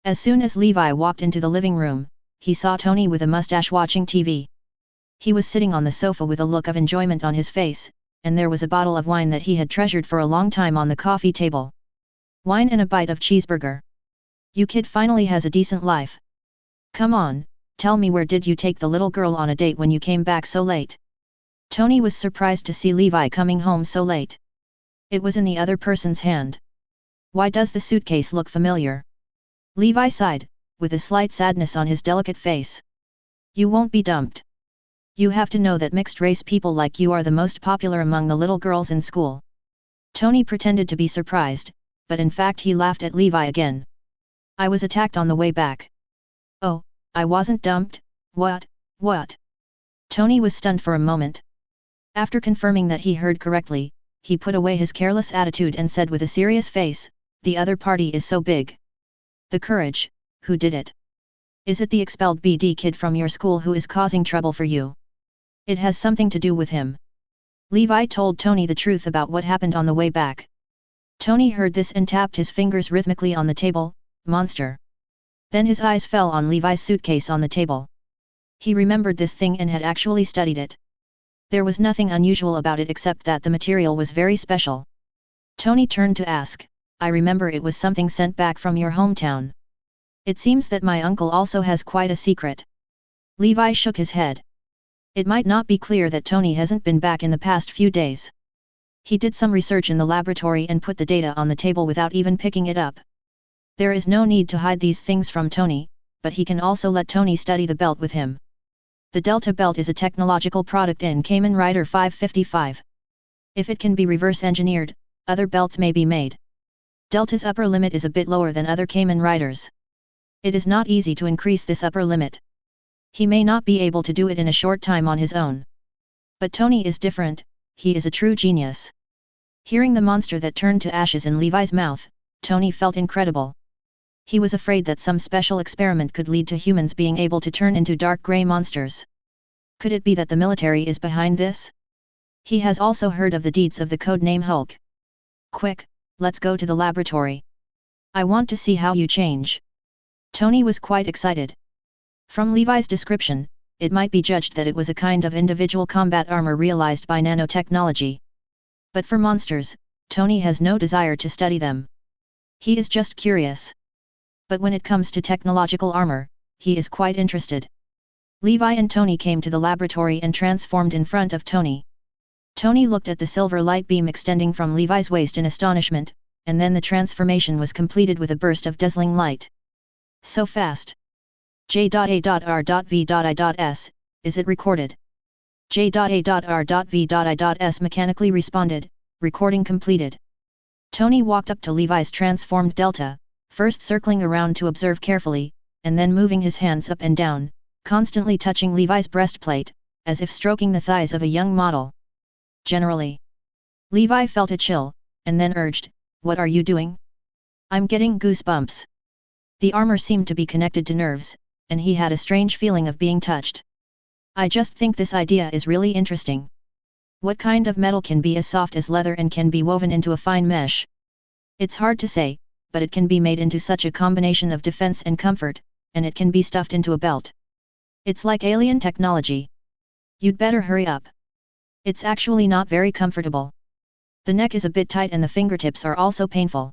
As soon as Levi walked into the living room, he saw Tony with a mustache watching TV. He was sitting on the sofa with a look of enjoyment on his face, and there was a bottle of wine that he had treasured for a long time on the coffee table. Wine and a bite of cheeseburger. You kid finally has a decent life. Come on, tell me, where did you take the little girl on a date when you came back so late? Tony was surprised to see Levi coming home so late. It was in the other person's hand. Why does the suitcase look familiar? Levi sighed, with a slight sadness on his delicate face. You won't be dumped. You have to know that mixed-race people like you are the most popular among the little girls in school. Tony pretended to be surprised, but in fact he laughed at Levi again. I was attacked on the way back. Oh, I wasn't dumped, what? Tony was stunned for a moment. After confirming that he heard correctly, he put away his careless attitude and said with a serious face, the other party is so big. The courage, who did it? Is it the expelled BD kid from your school who is causing trouble for you? It has something to do with him. Levi told Tony the truth about what happened on the way back. Tony heard this and tapped his fingers rhythmically on the table. Monster. Then his eyes fell on Levi's suitcase on the table. He remembered this thing and had actually studied it. There was nothing unusual about it except that the material was very special. Tony turned to ask, I remember it was something sent back from your hometown. It seems that my uncle also has quite a secret. Levi shook his head. It might not be clear that Tony hasn't been back in the past few days. He did some research in the laboratory and put the data on the table without even picking it up. There is no need to hide these things from Tony, but he can also let Tony study the belt with him. The Delta belt is a technological product in Kamen Rider 555. If it can be reverse engineered, other belts may be made. Delta's upper limit is a bit lower than other Kamen Riders. It is not easy to increase this upper limit. He may not be able to do it in a short time on his own. But Tony is different, he is a true genius. Hearing the monster that turned to ashes in Levi's mouth, Tony felt incredible. He was afraid that some special experiment could lead to humans being able to turn into dark grey monsters. Could it be that the military is behind this? He has also heard of the deeds of the codename Hulk. Quick, let's go to the laboratory. I want to see how you change. Tony was quite excited. From Levi's description, it might be judged that it was a kind of individual combat armor realized by nanotechnology. But for monsters, Tony has no desire to study them. He is just curious. But when it comes to technological armor, he is quite interested. Levi and Tony came to the laboratory and transformed in front of Tony. Tony looked at the silver light beam extending from Levi's waist in astonishment, and then the transformation was completed with a burst of dazzling light. So fast. J.A.R.V.I.S, is it recorded? J.A.R.V.I.S mechanically responded, recording completed. Tony walked up to Levi's transformed Delta, first circling around to observe carefully, and then moving his hands up and down, constantly touching Levi's breastplate, as if stroking the thighs of a young model. Generally. Levi felt a chill, and then urged, "What are you doing? I'm getting goosebumps." The armor seemed to be connected to nerves, and he had a strange feeling of being touched. "I just think this idea is really interesting. What kind of metal can be as soft as leather and can be woven into a fine mesh? It's hard to say, but it can be made into such a combination of defense and comfort, and it can be stuffed into a belt. It's like alien technology. You'd better hurry up. It's actually not very comfortable. The neck is a bit tight and the fingertips are also painful."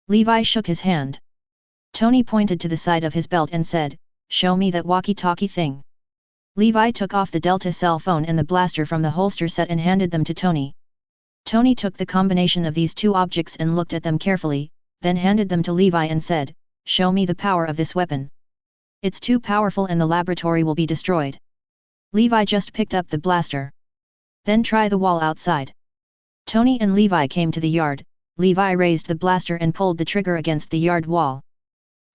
Levi shook his hand. Tony pointed to the side of his belt and said, "Show me that walkie-talkie thing." Levi took off the Delta cell phone and the blaster from the holster set and handed them to Tony. Tony took the combination of these two objects and looked at them carefully, then handed them to Levi and said, "Show me the power of this weapon. It's too powerful and the laboratory will be destroyed." Levi just picked up the blaster. "Then try the wall outside." Tony and Levi came to the yard. Levi raised the blaster and pulled the trigger against the yard wall.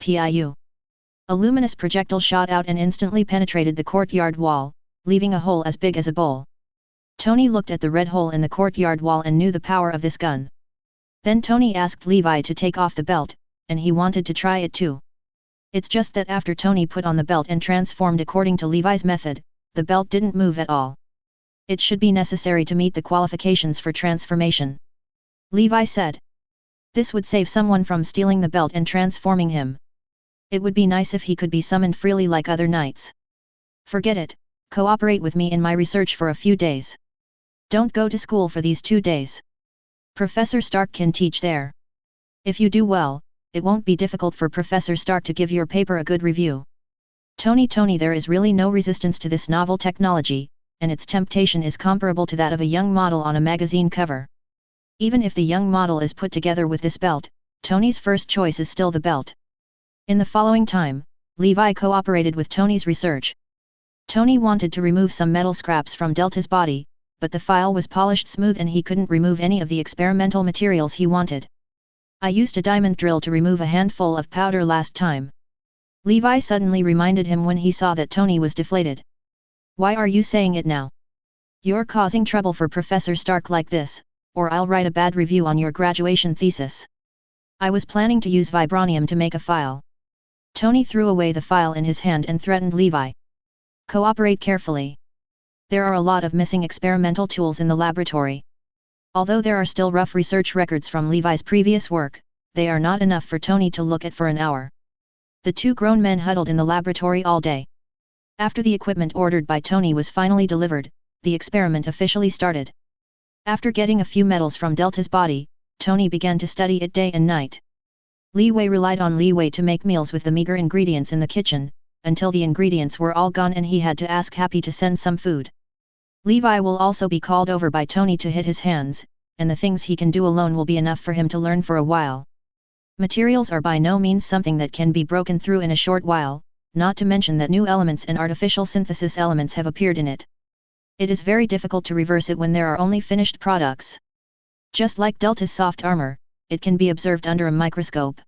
Piu! A luminous projectile shot out and instantly penetrated the courtyard wall, leaving a hole as big as a bowl. Tony looked at the red hole in the courtyard wall and knew the power of this gun. Then Tony asked Levi to take off the belt, and he wanted to try it too. It's just that after Tony put on the belt and transformed according to Levi's method, the belt didn't move at all. It should be necessary to meet the qualifications for transformation. Levi said. This would save someone from stealing the belt and transforming him. It would be nice if he could be summoned freely like other knights. Forget it, cooperate with me in my research for a few days. Don't go to school for these 2 days. Professor Stark can teach there. If you do well, it won't be difficult for Professor Stark to give your paper a good review. Tony, there is really no resistance to this novel technology, and its temptation is comparable to that of a young model on a magazine cover. Even if the young model is put together with this belt, Tony's first choice is still the belt. In the following time, Levi cooperated with Tony's research. Tony wanted to remove some metal scraps from Delta's body, but the file was polished smooth and he couldn't remove any of the experimental materials he wanted. "I used a diamond drill to remove a handful of powder last time." Levi suddenly reminded him when he saw that Tony was deflated. "Why are you saying it now? You're causing trouble for Professor Stark like this, or I'll write a bad review on your graduation thesis." "I was planning to use vibranium to make a file." Tony threw away the file in his hand and threatened Levi. "Cooperate carefully. There are a lot of missing experimental tools in the laboratory. Although there are still rough research records from Levi's previous work, they are not enough for Tony to look at for an hour." The two grown men huddled in the laboratory all day. After the equipment ordered by Tony was finally delivered, the experiment officially started. After getting a few metals from Delta's body, Tony began to study it day and night. Leeway relied on Leeway to make meals with the meager ingredients in the kitchen, until the ingredients were all gone and he had to ask Happy to send some food. Levi will also be called over by Tony to hit his hands, and the things he can do alone will be enough for him to learn for a while. Materials are by no means something that can be broken through in a short while, not to mention that new elements and artificial synthesis elements have appeared in it. It is very difficult to reverse it when there are only finished products. Just like Delta's soft armor, it can be observed under a microscope.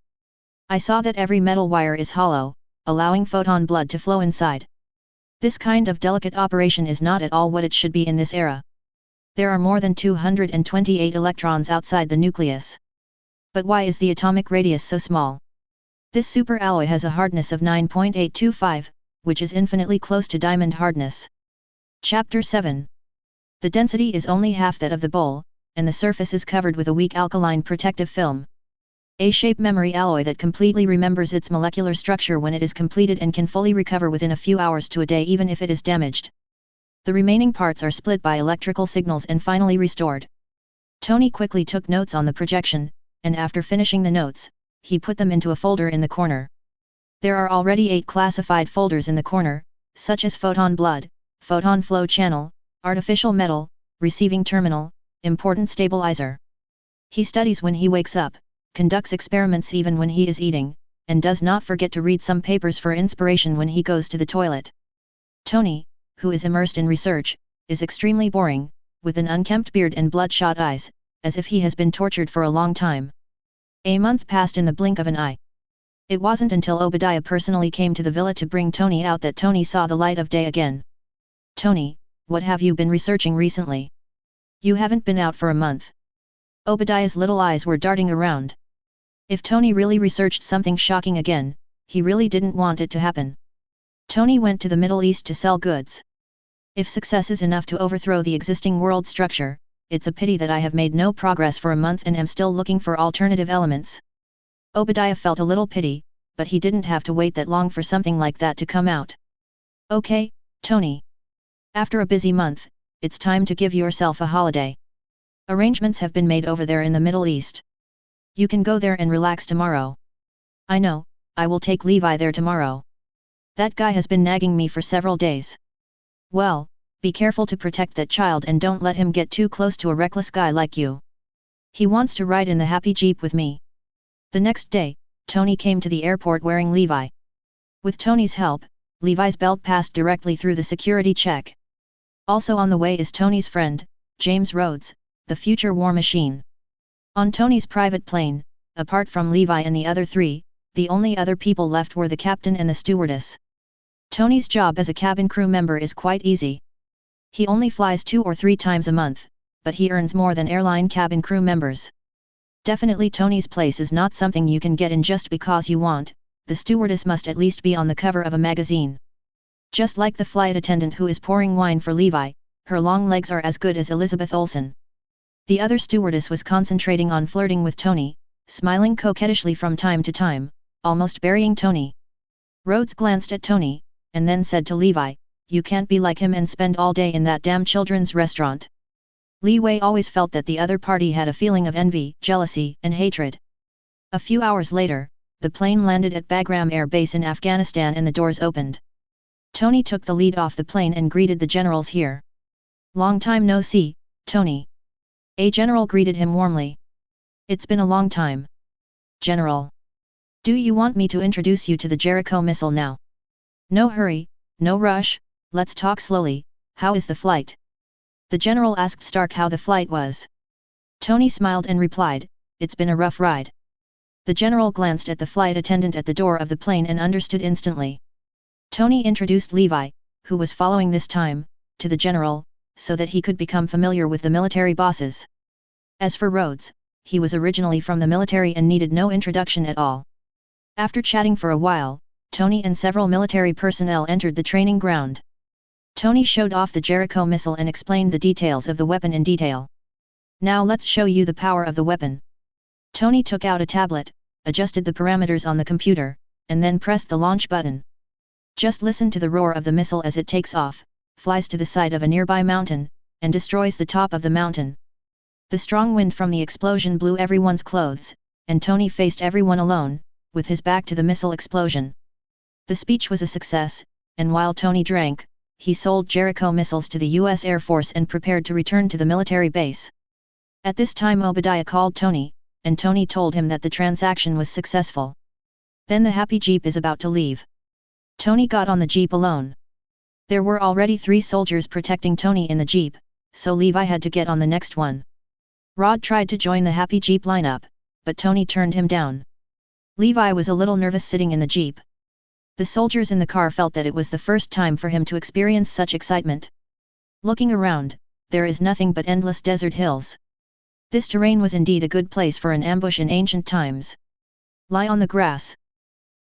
I saw that every metal wire is hollow, allowing photon blood to flow inside. This kind of delicate operation is not at all what it should be in this era. There are more than 228 electrons outside the nucleus. But why is the atomic radius so small? This superalloy has a hardness of 9.825, which is infinitely close to diamond hardness. Chapter 7. The density is only half that of the bowl, and the surface is covered with a weak alkaline protective film. A-shape memory alloy that completely remembers its molecular structure when it is completed and can fully recover within a few hours to a day even if it is damaged. The remaining parts are split by electrical signals and finally restored. Tony quickly took notes on the projection, and after finishing the notes, he put them into a folder in the corner. There are already 8 classified folders in the corner, such as photon blood, photon flow channel, artificial metal, receiving terminal, important stabilizer. He studies when he wakes up, conducts experiments even when he is eating, and does not forget to read some papers for inspiration when he goes to the toilet. Tony, who is immersed in research, is extremely boring, with an unkempt beard and bloodshot eyes, as if he has been tortured for a long time. A month passed in the blink of an eye. It wasn't until Obadiah personally came to the villa to bring Tony out that Tony saw the light of day again. Tony, what have you been researching recently? You haven't been out for a month. Obadiah's little eyes were darting around. If Tony really researched something shocking again, he really didn't want it to happen. Tony went to the Middle East to sell goods. If success is enough to overthrow the existing world structure, it's a pity that I have made no progress for a month and am still looking for alternative elements. Obadiah felt a little pity, but he didn't have to wait that long for something like that to come out. Okay, Tony. After a busy month, it's time to give yourself a holiday. Arrangements have been made over there in the Middle East. You can go there and relax tomorrow. I know, I will take Levi there tomorrow. That guy has been nagging me for several days. Well, be careful to protect that child and don't let him get too close to a reckless guy like you. He wants to ride in the happy jeep with me. The next day, Tony came to the airport wearing Levi. With Tony's help, Levi's belt passed directly through the security check. Also on the way is Tony's friend, James Rhodes, the future war machine. On Tony's private plane, apart from Levi and the other 3, the only other people left were the captain and the stewardess. Tony's job as a cabin crew member is quite easy. He only flies 2 or 3 times a month, but he earns more than airline cabin crew members. Definitely Tony's place is not something you can get in just because you want, the stewardess must at least be on the cover of a magazine. Just like the flight attendant who is pouring wine for Levi, her long legs are as good as Elizabeth Olsen. The other stewardess was concentrating on flirting with Tony, smiling coquettishly from time to time, almost burying Tony. Rhodes glanced at Tony, and then said to Levi, "You can't be like him and spend all day in that damn children's restaurant." Levi always felt that the other party had a feeling of envy, jealousy, and hatred. A few hours later, the plane landed at Bagram Air Base in Afghanistan and the doors opened. Tony took the lead off the plane and greeted the generals here. "Long time no see, Tony." A general greeted him warmly. "It's been a long time. General. Do you want me to introduce you to the Jericho missile now?" "No hurry, no rush, let's talk slowly. How is the flight?" The general asked Stark how the flight was. Tony smiled and replied, "It's been a rough ride." The general glanced at the flight attendant at the door of the plane and understood instantly. Tony introduced Levi, who was following this time, to the general, so that he could become familiar with the military bosses. As for Rhodes, he was originally from the military and needed no introduction at all. After chatting for a while, Tony and several military personnel entered the training ground. Tony showed off the Jericho missile and explained the details of the weapon in detail. "Now let's show you the power of the weapon." Tony took out a tablet, adjusted the parameters on the computer, and then pressed the launch button. Just listen to the roar of the missile as it takes off, flies to the side of a nearby mountain, and destroys the top of the mountain. The strong wind from the explosion blew everyone's clothes, and Tony faced everyone alone, with his back to the missile explosion. The speech was a success, and while Tony drank, he sold Jericho missiles to the U.S. Air Force and prepared to return to the military base. At this time Obadiah called Tony, and Tony told him that the transaction was successful. Then the happy jeep is about to leave. Tony got on the jeep alone. There were already 3 soldiers protecting Tony in the jeep, so Levi had to get on the next one. Rod tried to join the happy jeep lineup, but Tony turned him down. Levi was a little nervous sitting in the jeep. The soldiers in the car felt that it was the first time for him to experience such excitement. Looking around, there is nothing but endless desert hills. This terrain was indeed a good place for an ambush in ancient times. Lie on the grass.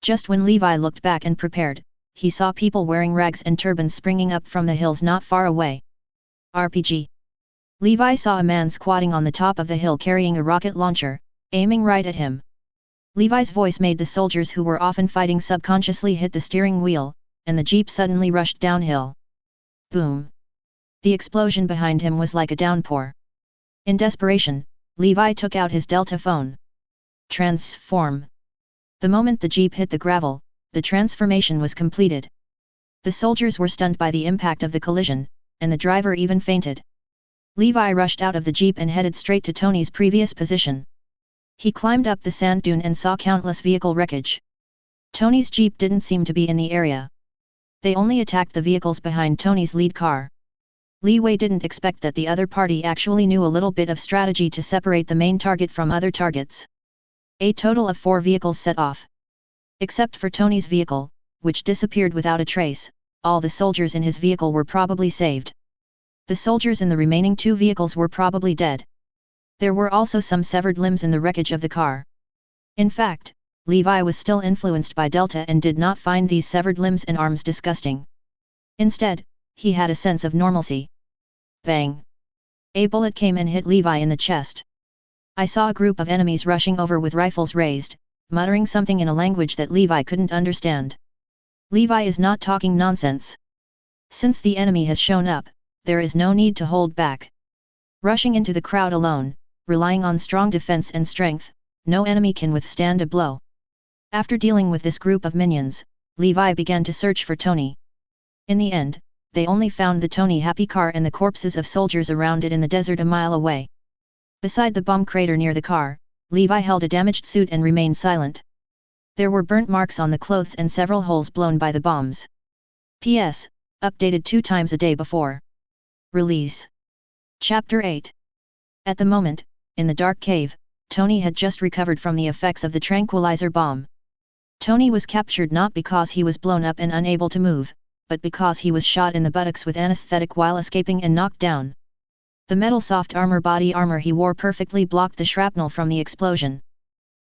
Just when Levi looked back and prepared, he saw people wearing rags and turbans springing up from the hills not far away. RPG. Levi saw a man squatting on the top of the hill carrying a rocket launcher, aiming right at him. Levi's voice made the soldiers who were often fighting subconsciously hit the steering wheel, and the jeep suddenly rushed downhill. Boom! The explosion behind him was like a downpour. In desperation, Levi took out his Delta phone. Transform. The moment the jeep hit the gravel, the transformation was completed. The soldiers were stunned by the impact of the collision, and the driver even fainted. Levi rushed out of the jeep and headed straight to Tony's previous position. He climbed up the sand dune and saw countless vehicle wreckage. Tony's jeep didn't seem to be in the area. They only attacked the vehicles behind Tony's lead car. Levi didn't expect that the other party actually knew a little bit of strategy to separate the main target from other targets. A total of 4 vehicles set off. Except for Tony's vehicle, which disappeared without a trace, all the soldiers in his vehicle were probably saved. The soldiers in the remaining 2 vehicles were probably dead. There were also some severed limbs in the wreckage of the car. In fact, Levi was still influenced by Delta and did not find these severed limbs and arms disgusting. Instead, he had a sense of normalcy. Bang! A bullet came and hit Levi in the chest. I saw a group of enemies rushing over with rifles raised, muttering something in a language that Levi couldn't understand. Levi is not talking nonsense. Since the enemy has shown up, there is no need to hold back. Rushing into the crowd alone, relying on strong defense and strength, no enemy can withstand a blow. After dealing with this group of minions, Levi began to search for Tony. In the end, they only found the Tony Happy car and the corpses of soldiers around it in the desert a mile away. Beside the bomb crater near the car, Levi held a damaged suit and remained silent. There were burnt marks on the clothes and several holes blown by the bombs. P.S. Updated 2 times a day before release. Chapter 8. At the moment, in the dark cave, Tony had just recovered from the effects of the tranquilizer bomb. Tony was captured not because he was blown up and unable to move, but because he was shot in the buttocks with anesthetic while escaping and knocked down. The metal soft armor body armor he wore perfectly blocked the shrapnel from the explosion.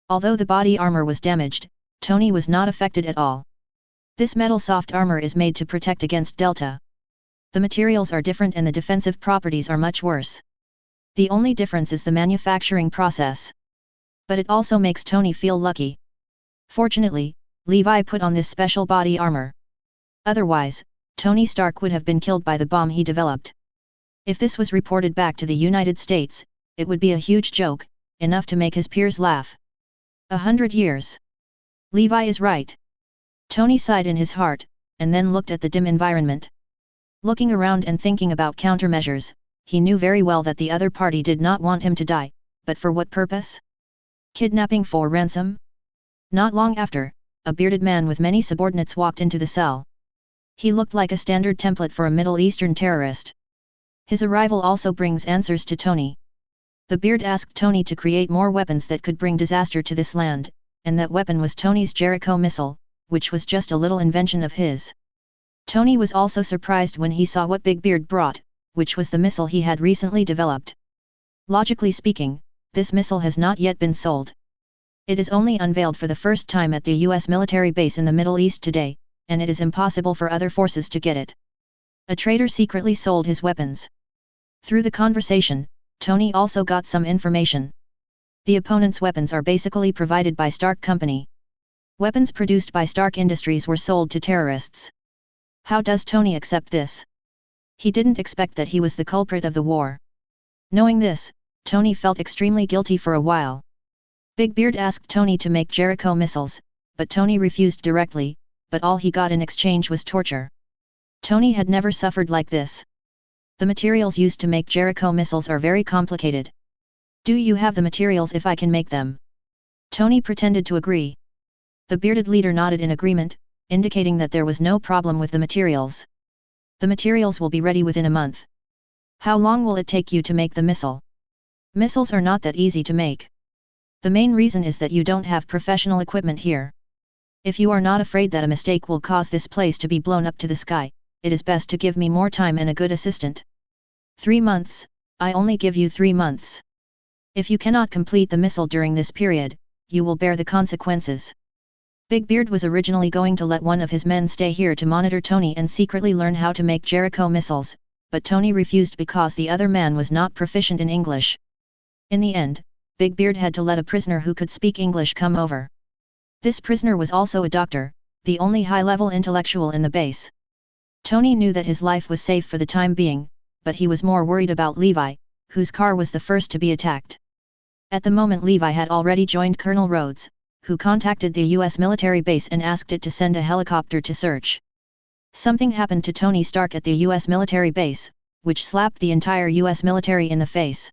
Although the body armor was damaged, Tony was not affected at all. This metal soft armor is made to protect against Delta. The materials are different and the defensive properties are much worse. The only difference is the manufacturing process. But it also makes Tony feel lucky. Fortunately, Levi put on this special body armor. Otherwise, Tony Stark would have been killed by the bomb he developed. If this was reported back to the United States, it would be a huge joke, enough to make his peers laugh. 100 years. Levi is right. Tony sighed in his heart, and then looked at the dim environment. Looking around and thinking about countermeasures, he knew very well that the other party did not want him to die, but for what purpose? Kidnapping for ransom? Not long after, a bearded man with many subordinates walked into the cell. He looked like a standard template for a Middle Eastern terrorist. His arrival also brings answers to Tony. The beard asked Tony to create more weapons that could bring disaster to this land, and that weapon was Tony's Jericho missile, which was just a little invention of his. Tony was also surprised when he saw what Big Beard brought, which was the missile he had recently developed. Logically speaking, this missile has not yet been sold. It is only unveiled for the first time at the US military base in the Middle East today, and it is impossible for other forces to get it. A traitor secretly sold his weapons. Through the conversation, Tony also got some information. The opponent's weapons are basically provided by Stark Company. Weapons produced by Stark Industries were sold to terrorists. How does Tony accept this? He didn't expect that he was the culprit of the war. Knowing this, Tony felt extremely guilty for a while. Big Beard asked Tony to make Jericho missiles, but Tony refused directly, but all he got in exchange was torture. Tony had never suffered like this. The materials used to make Jericho missiles are very complicated. Do you have the materials if I can make them? Tony pretended to agree. The bearded leader nodded in agreement, indicating that there was no problem with the materials. The materials will be ready within a month. How long will it take you to make the missile? Missiles are not that easy to make. The main reason is that you don't have professional equipment here. If you are not afraid that a mistake will cause this place to be blown up to the sky, it is best to give me more time and a good assistant. 3 months, I only give you 3 months. If you cannot complete the missile during this period, you will bear the consequences. Big Beard was originally going to let one of his men stay here to monitor Tony and secretly learn how to make Jericho missiles, but Tony refused because the other man was not proficient in English. In the end, Big Beard had to let a prisoner who could speak English come over. This prisoner was also a doctor, the only high-level intellectual in the base. Tony knew that his life was safe for the time being, but he was more worried about Levi, whose car was the first to be attacked. At the moment Levi had already joined Colonel Rhodes, who contacted the US military base and asked it to send a helicopter to search. Something happened to Tony Stark at the US military base, which slapped the entire US military in the face.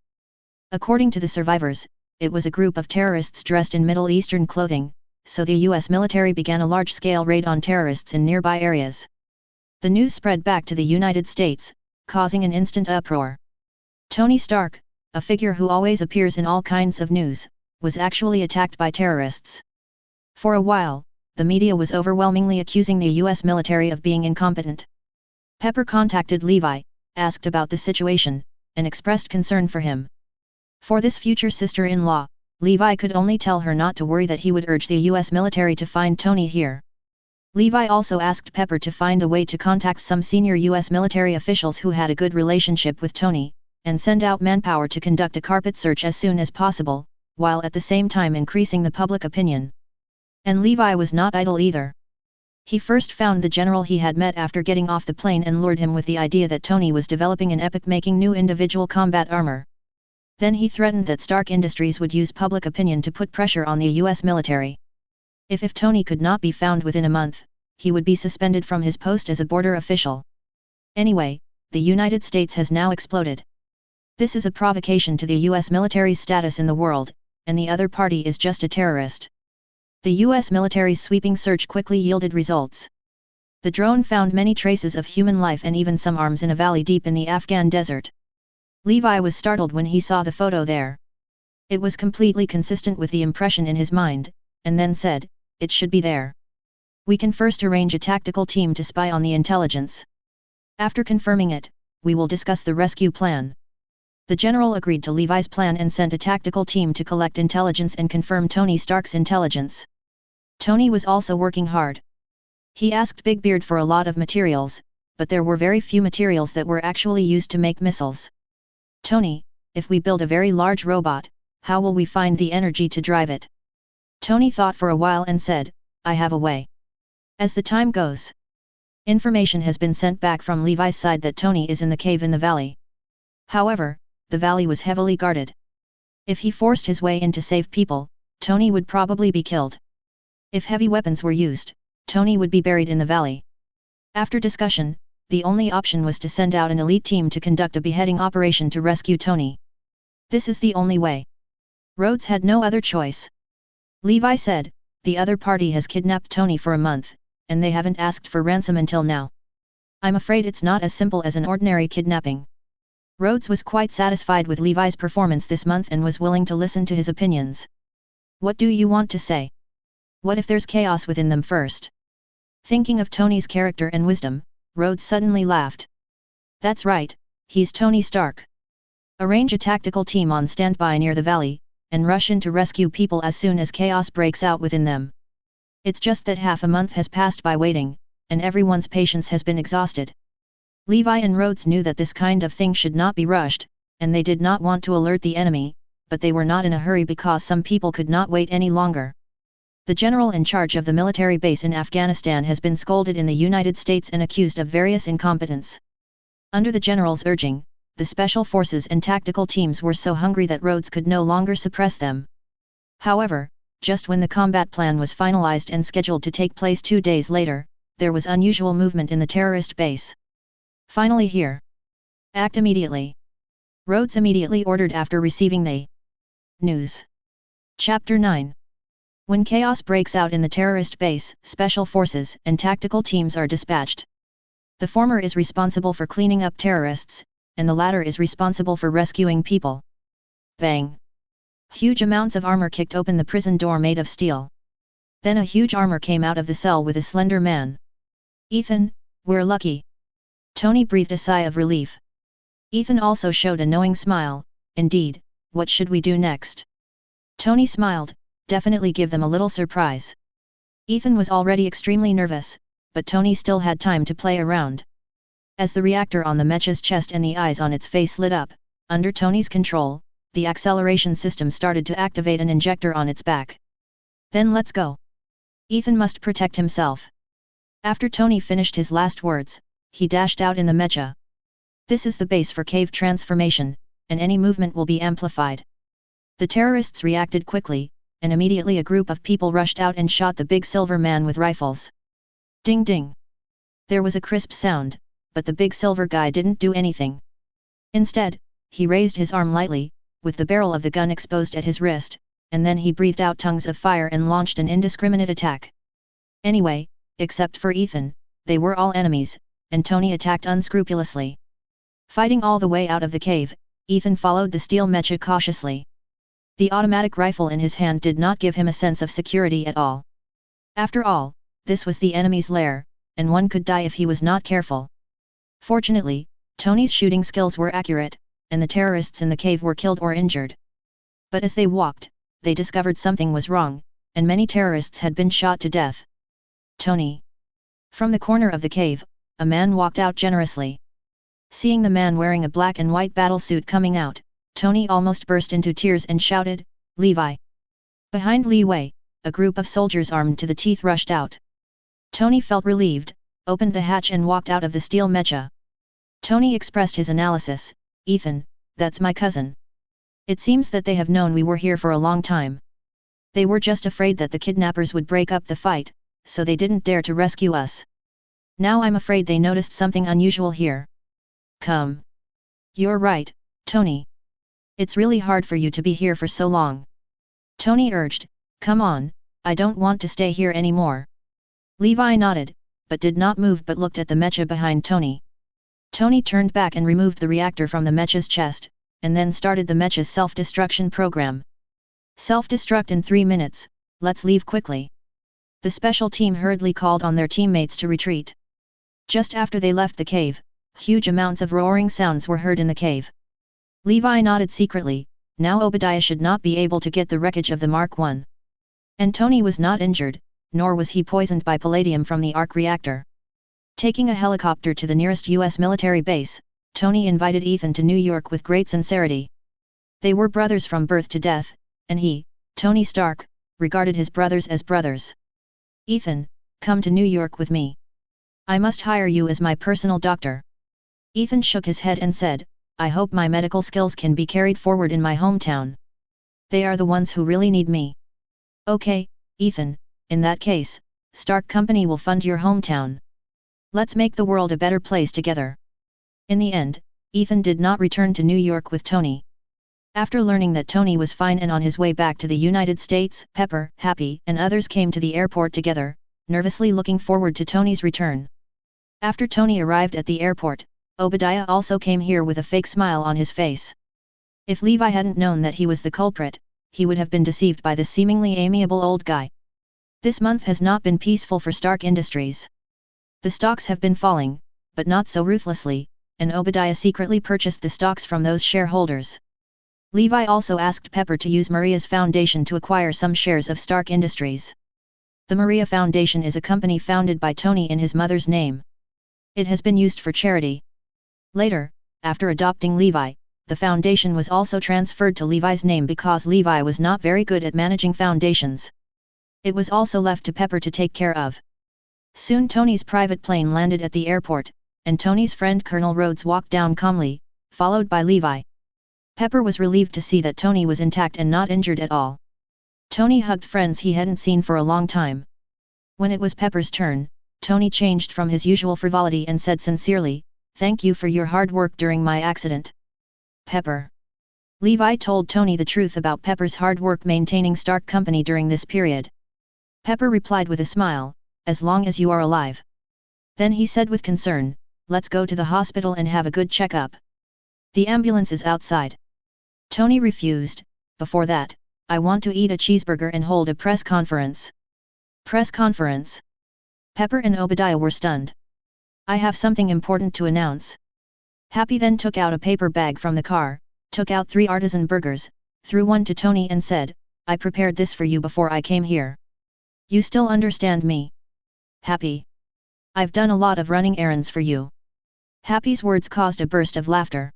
According to the survivors, it was a group of terrorists dressed in Middle Eastern clothing, so the US military began a large-scale raid on terrorists in nearby areas. The news spread back to the United States, causing an instant uproar. Tony Stark, a figure who always appears in all kinds of news, was actually attacked by terrorists. For a while, the media was overwhelmingly accusing the US military of being incompetent. Pepper contacted Levi, asked about the situation, and expressed concern for him. For this future sister-in-law, Levi could only tell her not to worry, that he would urge the US military to find Tony here. Levi also asked Pepper to find a way to contact some senior US military officials who had a good relationship with Tony, and send out manpower to conduct a carpet search as soon as possible, while at the same time increasing the public opinion. And Levi was not idle either. He first found the general he had met after getting off the plane and lured him with the idea that Tony was developing an epic-making new individual combat armor. Then he threatened that Stark Industries would use public opinion to put pressure on the US military. If Tony could not be found within a month, he would be suspended from his post as a border official. Anyway, the United States has now exploded. This is a provocation to the US military's status in the world, and the other party is just a terrorist. The US military's sweeping search quickly yielded results. The drone found many traces of human life and even some arms in a valley deep in the Afghan desert. Levi was startled when he saw the photo there. It was completely consistent with the impression in his mind, and then said, "It should be there. We can first arrange a tactical team to spy on the intelligence. After confirming it, we will discuss the rescue plan." The general agreed to Levi's plan and sent a tactical team to collect intelligence and confirm Tony Stark's intelligence. Tony was also working hard. He asked Big Beard for a lot of materials, but there were very few materials that were actually used to make missiles. "Tony, if we build a very large robot, how will we find the energy to drive it?" Tony thought for a while and said, "I have a way." As the time goes, information has been sent back from Levi's side that Tony is in the cave in the valley. However, the valley was heavily guarded. If he forced his way in to save people, Tony would probably be killed. If heavy weapons were used, Tony would be buried in the valley. After discussion, the only option was to send out an elite team to conduct a beheading operation to rescue Tony. This is the only way. Rhodes had no other choice. Levi said, "The other party has kidnapped Tony for a month, and they haven't asked for ransom until now. I'm afraid it's not as simple as an ordinary kidnapping." Rhodes was quite satisfied with Levi's performance this month and was willing to listen to his opinions. "What do you want to say? What if there's chaos within them first?" Thinking of Tony's character and wisdom, Rhodes suddenly laughed. "That's right, he's Tony Stark. Arrange a tactical team on standby near the valley, and rush in to rescue people as soon as chaos breaks out within them. It's just that half a month has passed by waiting, and everyone's patience has been exhausted." Levi and Rhodes knew that this kind of thing should not be rushed, and they did not want to alert the enemy, but they were not in a hurry because some people could not wait any longer. The general in charge of the military base in Afghanistan has been scolded in the United States and accused of various incompetence. Under the general's urging, the special forces and tactical teams were so hungry that Rhodes could no longer suppress them. However, just when the combat plan was finalized and scheduled to take place 2 days later, there was unusual movement in the terrorist base. "Finally here. Act immediately." Rhodes immediately ordered after receiving the news. Chapter 9. When chaos breaks out in the terrorist base, special forces and tactical teams are dispatched. The former is responsible for cleaning up terrorists, and the latter is responsible for rescuing people. Bang! Huge amounts of armor kicked open the prison door made of steel. Then a huge armor came out of the cell with a slender man. Ethan, we're lucky. Tony breathed a sigh of relief. Ethan also showed a knowing smile. Indeed, what should we do next? Tony smiled, definitely give them a little surprise. Ethan was already extremely nervous, but Tony still had time to play around. As the reactor on the mecha's chest and the eyes on its face lit up, under Tony's control, the acceleration system started to activate an injector on its back. Then let's go. Ethan must protect himself. After Tony finished his last words, he dashed out in the mecha. This is the base for cave transformation, and any movement will be amplified. The terrorists reacted quickly, and immediately a group of people rushed out and shot the big silver man with rifles. Ding ding! There was a crisp sound, but the big silver guy didn't do anything. Instead, he raised his arm lightly, with the barrel of the gun exposed at his wrist, and then he breathed out tongues of fire and launched an indiscriminate attack. Anyway, except for Ethan, they were all enemies, and Tony attacked unscrupulously. Fighting all the way out of the cave, Ethan followed the steel mecha cautiously. The automatic rifle in his hand did not give him a sense of security at all. After all, this was the enemy's lair, and one could die if he was not careful. Fortunately, Tony's shooting skills were accurate, and the terrorists in the cave were killed or injured. But as they walked, they discovered something was wrong, and many terrorists had been shot to death. Tony! From the corner of the cave, a man walked out generously. Seeing the man wearing a black and white battlesuit coming out, Tony almost burst into tears and shouted, "Levi!" Behind Levi, a group of soldiers armed to the teeth rushed out. Tony felt relieved, opened the hatch and walked out of the steel mecha. Tony expressed his analysis, "Ethan, that's my cousin. It seems that they have known we were here for a long time. They were just afraid that the kidnappers would break up the fight, so they didn't dare to rescue us. Now I'm afraid they noticed something unusual here. Come. You're right, Tony. It's really hard for you to be here for so long." Tony urged, "Come on, I don't want to stay here anymore." Levi nodded, but did not move but looked at the mecha behind Tony. Tony turned back and removed the reactor from the mecha's chest, and then started the mecha's self-destruction program. "Self-destruct in 3 minutes, let's leave quickly." The special team hurriedly called on their teammates to retreat. Just after they left the cave, huge amounts of roaring sounds were heard in the cave. Levi nodded secretly, now Obadiah should not be able to get the wreckage of the Mark I. And Tony was not injured, nor was he poisoned by palladium from the arc reactor. Taking a helicopter to the nearest US military base, Tony invited Ethan to New York with great sincerity. They were brothers from birth to death, and he, Tony Stark, regarded his brothers as brothers. "Ethan, come to New York with me. I must hire you as my personal doctor." Ethan shook his head and said, "I hope my medical skills can be carried forward in my hometown. They are the ones who really need me." "Okay, Ethan, in that case, Stark Company will fund your hometown. Let's make the world a better place together." In the end, Ethan did not return to New York with Tony. After learning that Tony was fine and on his way back to the United States, Pepper, Happy and others came to the airport together, nervously looking forward to Tony's return. After Tony arrived at the airport, Obadiah also came here with a fake smile on his face. If Levi hadn't known that he was the culprit, he would have been deceived by this seemingly amiable old guy. This month has not been peaceful for Stark Industries. The stocks have been falling, but not so ruthlessly, and Obadiah secretly purchased the stocks from those shareholders. Levi also asked Pepper to use Maria's foundation to acquire some shares of Stark Industries. The Maria Foundation is a company founded by Tony in his mother's name. It has been used for charity. Later, after adopting Levi, the foundation was also transferred to Levi's name because Levi was not very good at managing foundations. It was also left to Pepper to take care of. Soon Tony's private plane landed at the airport, and Tony's friend Colonel Rhodes walked down calmly, followed by Levi. Pepper was relieved to see that Tony was intact and not injured at all. Tony hugged friends he hadn't seen for a long time. When it was Pepper's turn, Tony changed from his usual frivolity and said sincerely, "Thank you for your hard work during my accident." Pepper. Levi told Tony the truth about Pepper's hard work maintaining Stark Company during this period. Pepper replied with a smile, as long as you are alive. Then he said with concern, let's go to the hospital and have a good checkup. The ambulance is outside. Tony refused, before that, I want to eat a cheeseburger and hold a press conference. Press conference? Pepper and Obadiah were stunned. I have something important to announce. Happy then took out a paper bag from the car, took out 3 artisan burgers, threw one to Tony and said, I prepared this for you before I came here. You still understand me? Happy. I've done a lot of running errands for you. Happy's words caused a burst of laughter.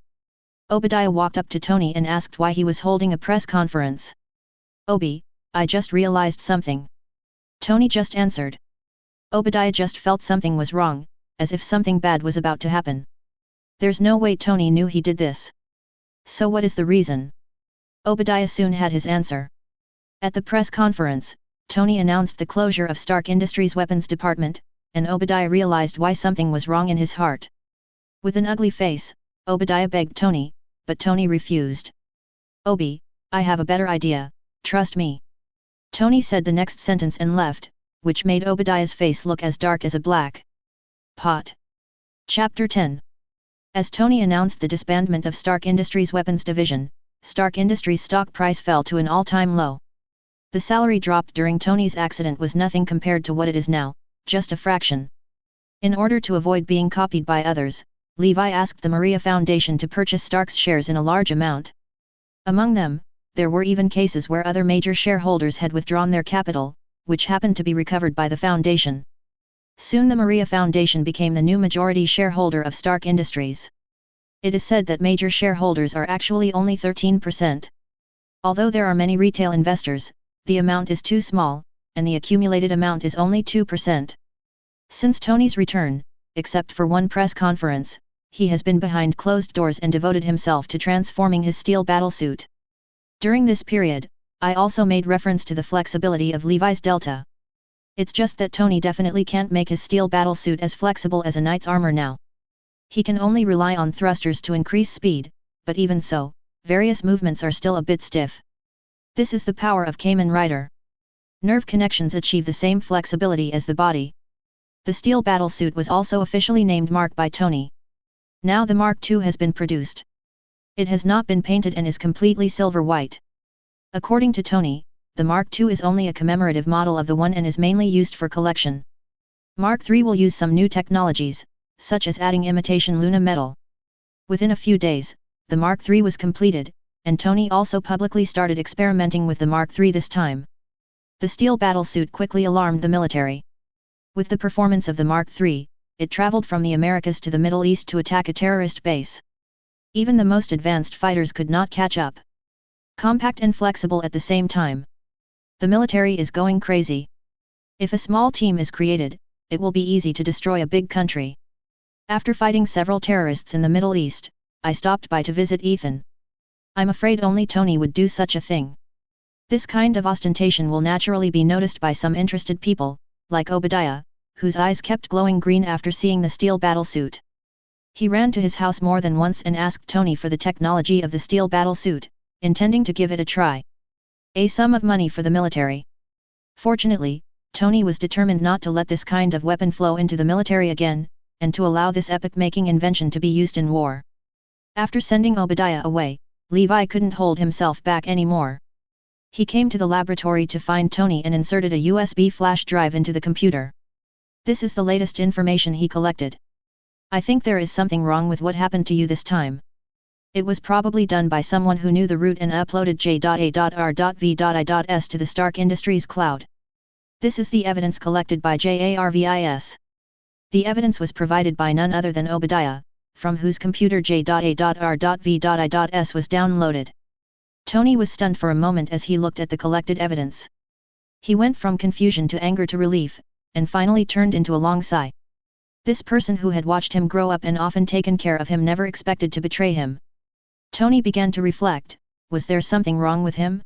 Obadiah walked up to Tony and asked why he was holding a press conference. Obi, I just realized something. Tony just answered. Obadiah just felt something was wrong, as if something bad was about to happen. There's no way Tony knew he did this. So what is the reason? Obadiah soon had his answer. At the press conference, Tony announced the closure of Stark Industries' weapons department, and Obadiah realized why something was wrong in his heart. With an ugly face, Obadiah begged Tony, but Tony refused. Obi, I have a better idea, trust me. Tony said the next sentence and left, which made Obadiah's face look as dark as a black pot. Chapter 10. As Tony announced the disbandment of Stark Industries' weapons division, Stark Industries' stock price fell to an all-time low. The salary dropped during Tony's accident was nothing compared to what it is now, just a fraction. In order to avoid being copied by others, Levi asked the Maria Foundation to purchase Stark's shares in a large amount. Among them, there were even cases where other major shareholders had withdrawn their capital, which happened to be recovered by the foundation. Soon the Maria Foundation became the new majority shareholder of Stark Industries. It is said that major shareholders are actually only 13%. Although there are many retail investors, the amount is too small, and the accumulated amount is only 2%. Since Tony's return, except for one press conference, he has been behind closed doors and devoted himself to transforming his steel battlesuit. During this period, I also made reference to the flexibility of Levi's Delta. It's just that Tony definitely can't make his steel battlesuit as flexible as a knight's armor now. He can only rely on thrusters to increase speed, but even so, various movements are still a bit stiff. This is the power of Kamen Rider. Nerve connections achieve the same flexibility as the body. The steel battlesuit was also officially named Mark by Tony. Now the Mark II has been produced. It has not been painted and is completely silver-white. According to Tony, the Mark II is only a commemorative model of the one and is mainly used for collection. Mark III will use some new technologies, such as adding imitation Luna metal. Within a few days, the Mark III was completed, and Tony also publicly started experimenting with the Mark III this time. The steel battlesuit quickly alarmed the military. With the performance of the Mark III, it traveled from the Americas to the Middle East to attack a terrorist base. Even the most advanced fighters could not catch up. Compact and flexible at the same time. The military is going crazy. If a small team is created, it will be easy to destroy a big country. After fighting several terrorists in the Middle East, I stopped by to visit Ethan. I'm afraid only Tony would do such a thing. This kind of ostentation will naturally be noticed by some interested people, like Obadiah, whose eyes kept glowing green after seeing the steel battlesuit. He ran to his house more than once and asked Tony for the technology of the steel battlesuit, intending to give it a try. A sum of money for the military. Fortunately, Tony was determined not to let this kind of weapon flow into the military again, and to allow this epoch-making invention to be used in war. After sending Obadiah away, Levi couldn't hold himself back anymore. He came to the laboratory to find Tony and inserted a USB flash drive into the computer. This is the latest information he collected. I think there is something wrong with what happened to you this time. It was probably done by someone who knew the root and uploaded J.A.R.V.I.S to the Stark Industries cloud. This is the evidence collected by JARVIS. The evidence was provided by none other than Obadiah, from whose computer J.A.R.V.I.S was downloaded. Tony was stunned for a moment as he looked at the collected evidence. He went from confusion to anger to relief, and finally turned into a long sigh. This person who had watched him grow up and often taken care of him never expected to betray him. Tony began to reflect, was there something wrong with him?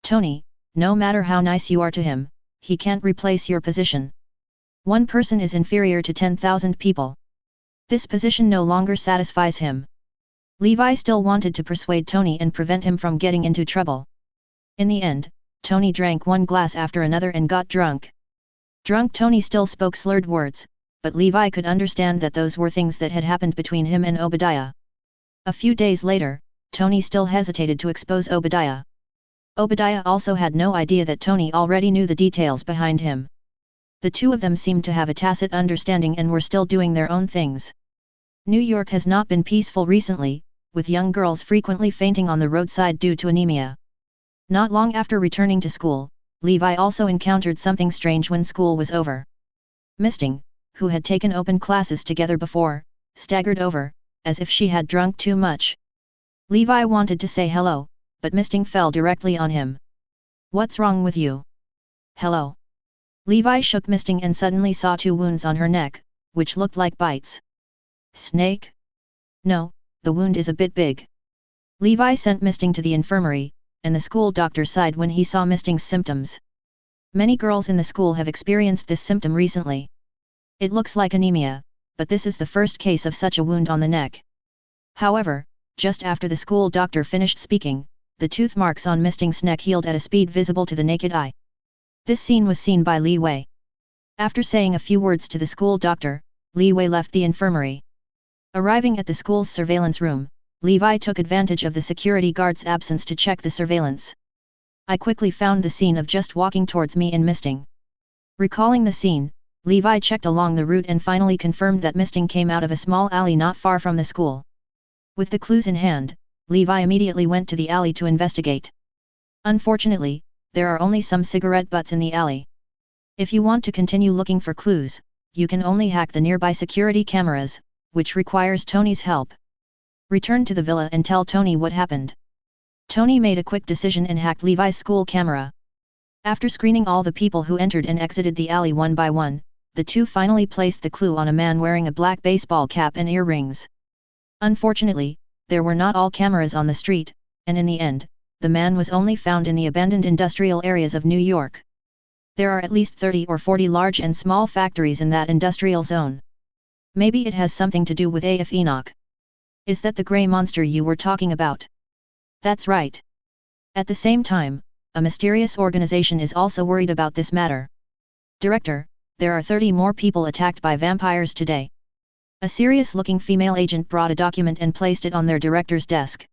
Tony, no matter how nice you are to him, he can't replace your position. One person is inferior to 10,000 people. This position no longer satisfies him. Levi still wanted to persuade Tony and prevent him from getting into trouble. In the end, Tony drank one glass after another and got drunk. Drunk Tony still spoke slurred words, but Levi could understand that those were things that had happened between him and Obadiah. A few days later, Tony still hesitated to expose Obadiah. Obadiah also had no idea that Tony already knew the details behind him. The two of them seemed to have a tacit understanding and were still doing their own things. New York has not been peaceful recently, with young girls frequently fainting on the roadside due to anemia. Not long after returning to school, Levi also encountered something strange when school was over. Misting, who had taken open classes together before, staggered over, as if she had drunk too much. Levi wanted to say hello, but Misting fell directly on him. "What's wrong with you?" "Hello." Levi shook Misting and suddenly saw two wounds on her neck, which looked like bites. "Snake?" "No, the wound is a bit big." Levi sent Misting to the infirmary, and the school doctor sighed when he saw Misting's symptoms. Many girls in the school have experienced this symptom recently. It looks like anemia, but this is the first case of such a wound on the neck. However, just after the school doctor finished speaking, the tooth marks on Misting's neck healed at a speed visible to the naked eye. This scene was seen by Li Wei. After saying a few words to the school doctor, Li Wei left the infirmary. Arriving at the school's surveillance room, Levi took advantage of the security guard's absence to check the surveillance. "I quickly found the scene of just walking towards me and Misting." Recalling the scene, Levi checked along the route and finally confirmed that Misting came out of a small alley not far from the school. With the clues in hand, Levi immediately went to the alley to investigate. Unfortunately, there are only some cigarette butts in the alley. If you want to continue looking for clues, you can only hack the nearby security cameras, which requires Tony's help. Return to the villa and tell Tony what happened. Tony made a quick decision and hacked Levi's school camera. After screening all the people who entered and exited the alley one by one, the two finally placed the clue on a man wearing a black baseball cap and earrings. Unfortunately, there were not all cameras on the street, and in the end, the man was only found in the abandoned industrial areas of New York. There are at least 30 or 40 large and small factories in that industrial zone. Maybe it has something to do with A.F. Enoch. Is that the grey monster you were talking about? That's right. At the same time, a mysterious organization is also worried about this matter. Director, there are 30 more people attacked by vampires today. A serious-looking female agent brought a document and placed it on their director's desk.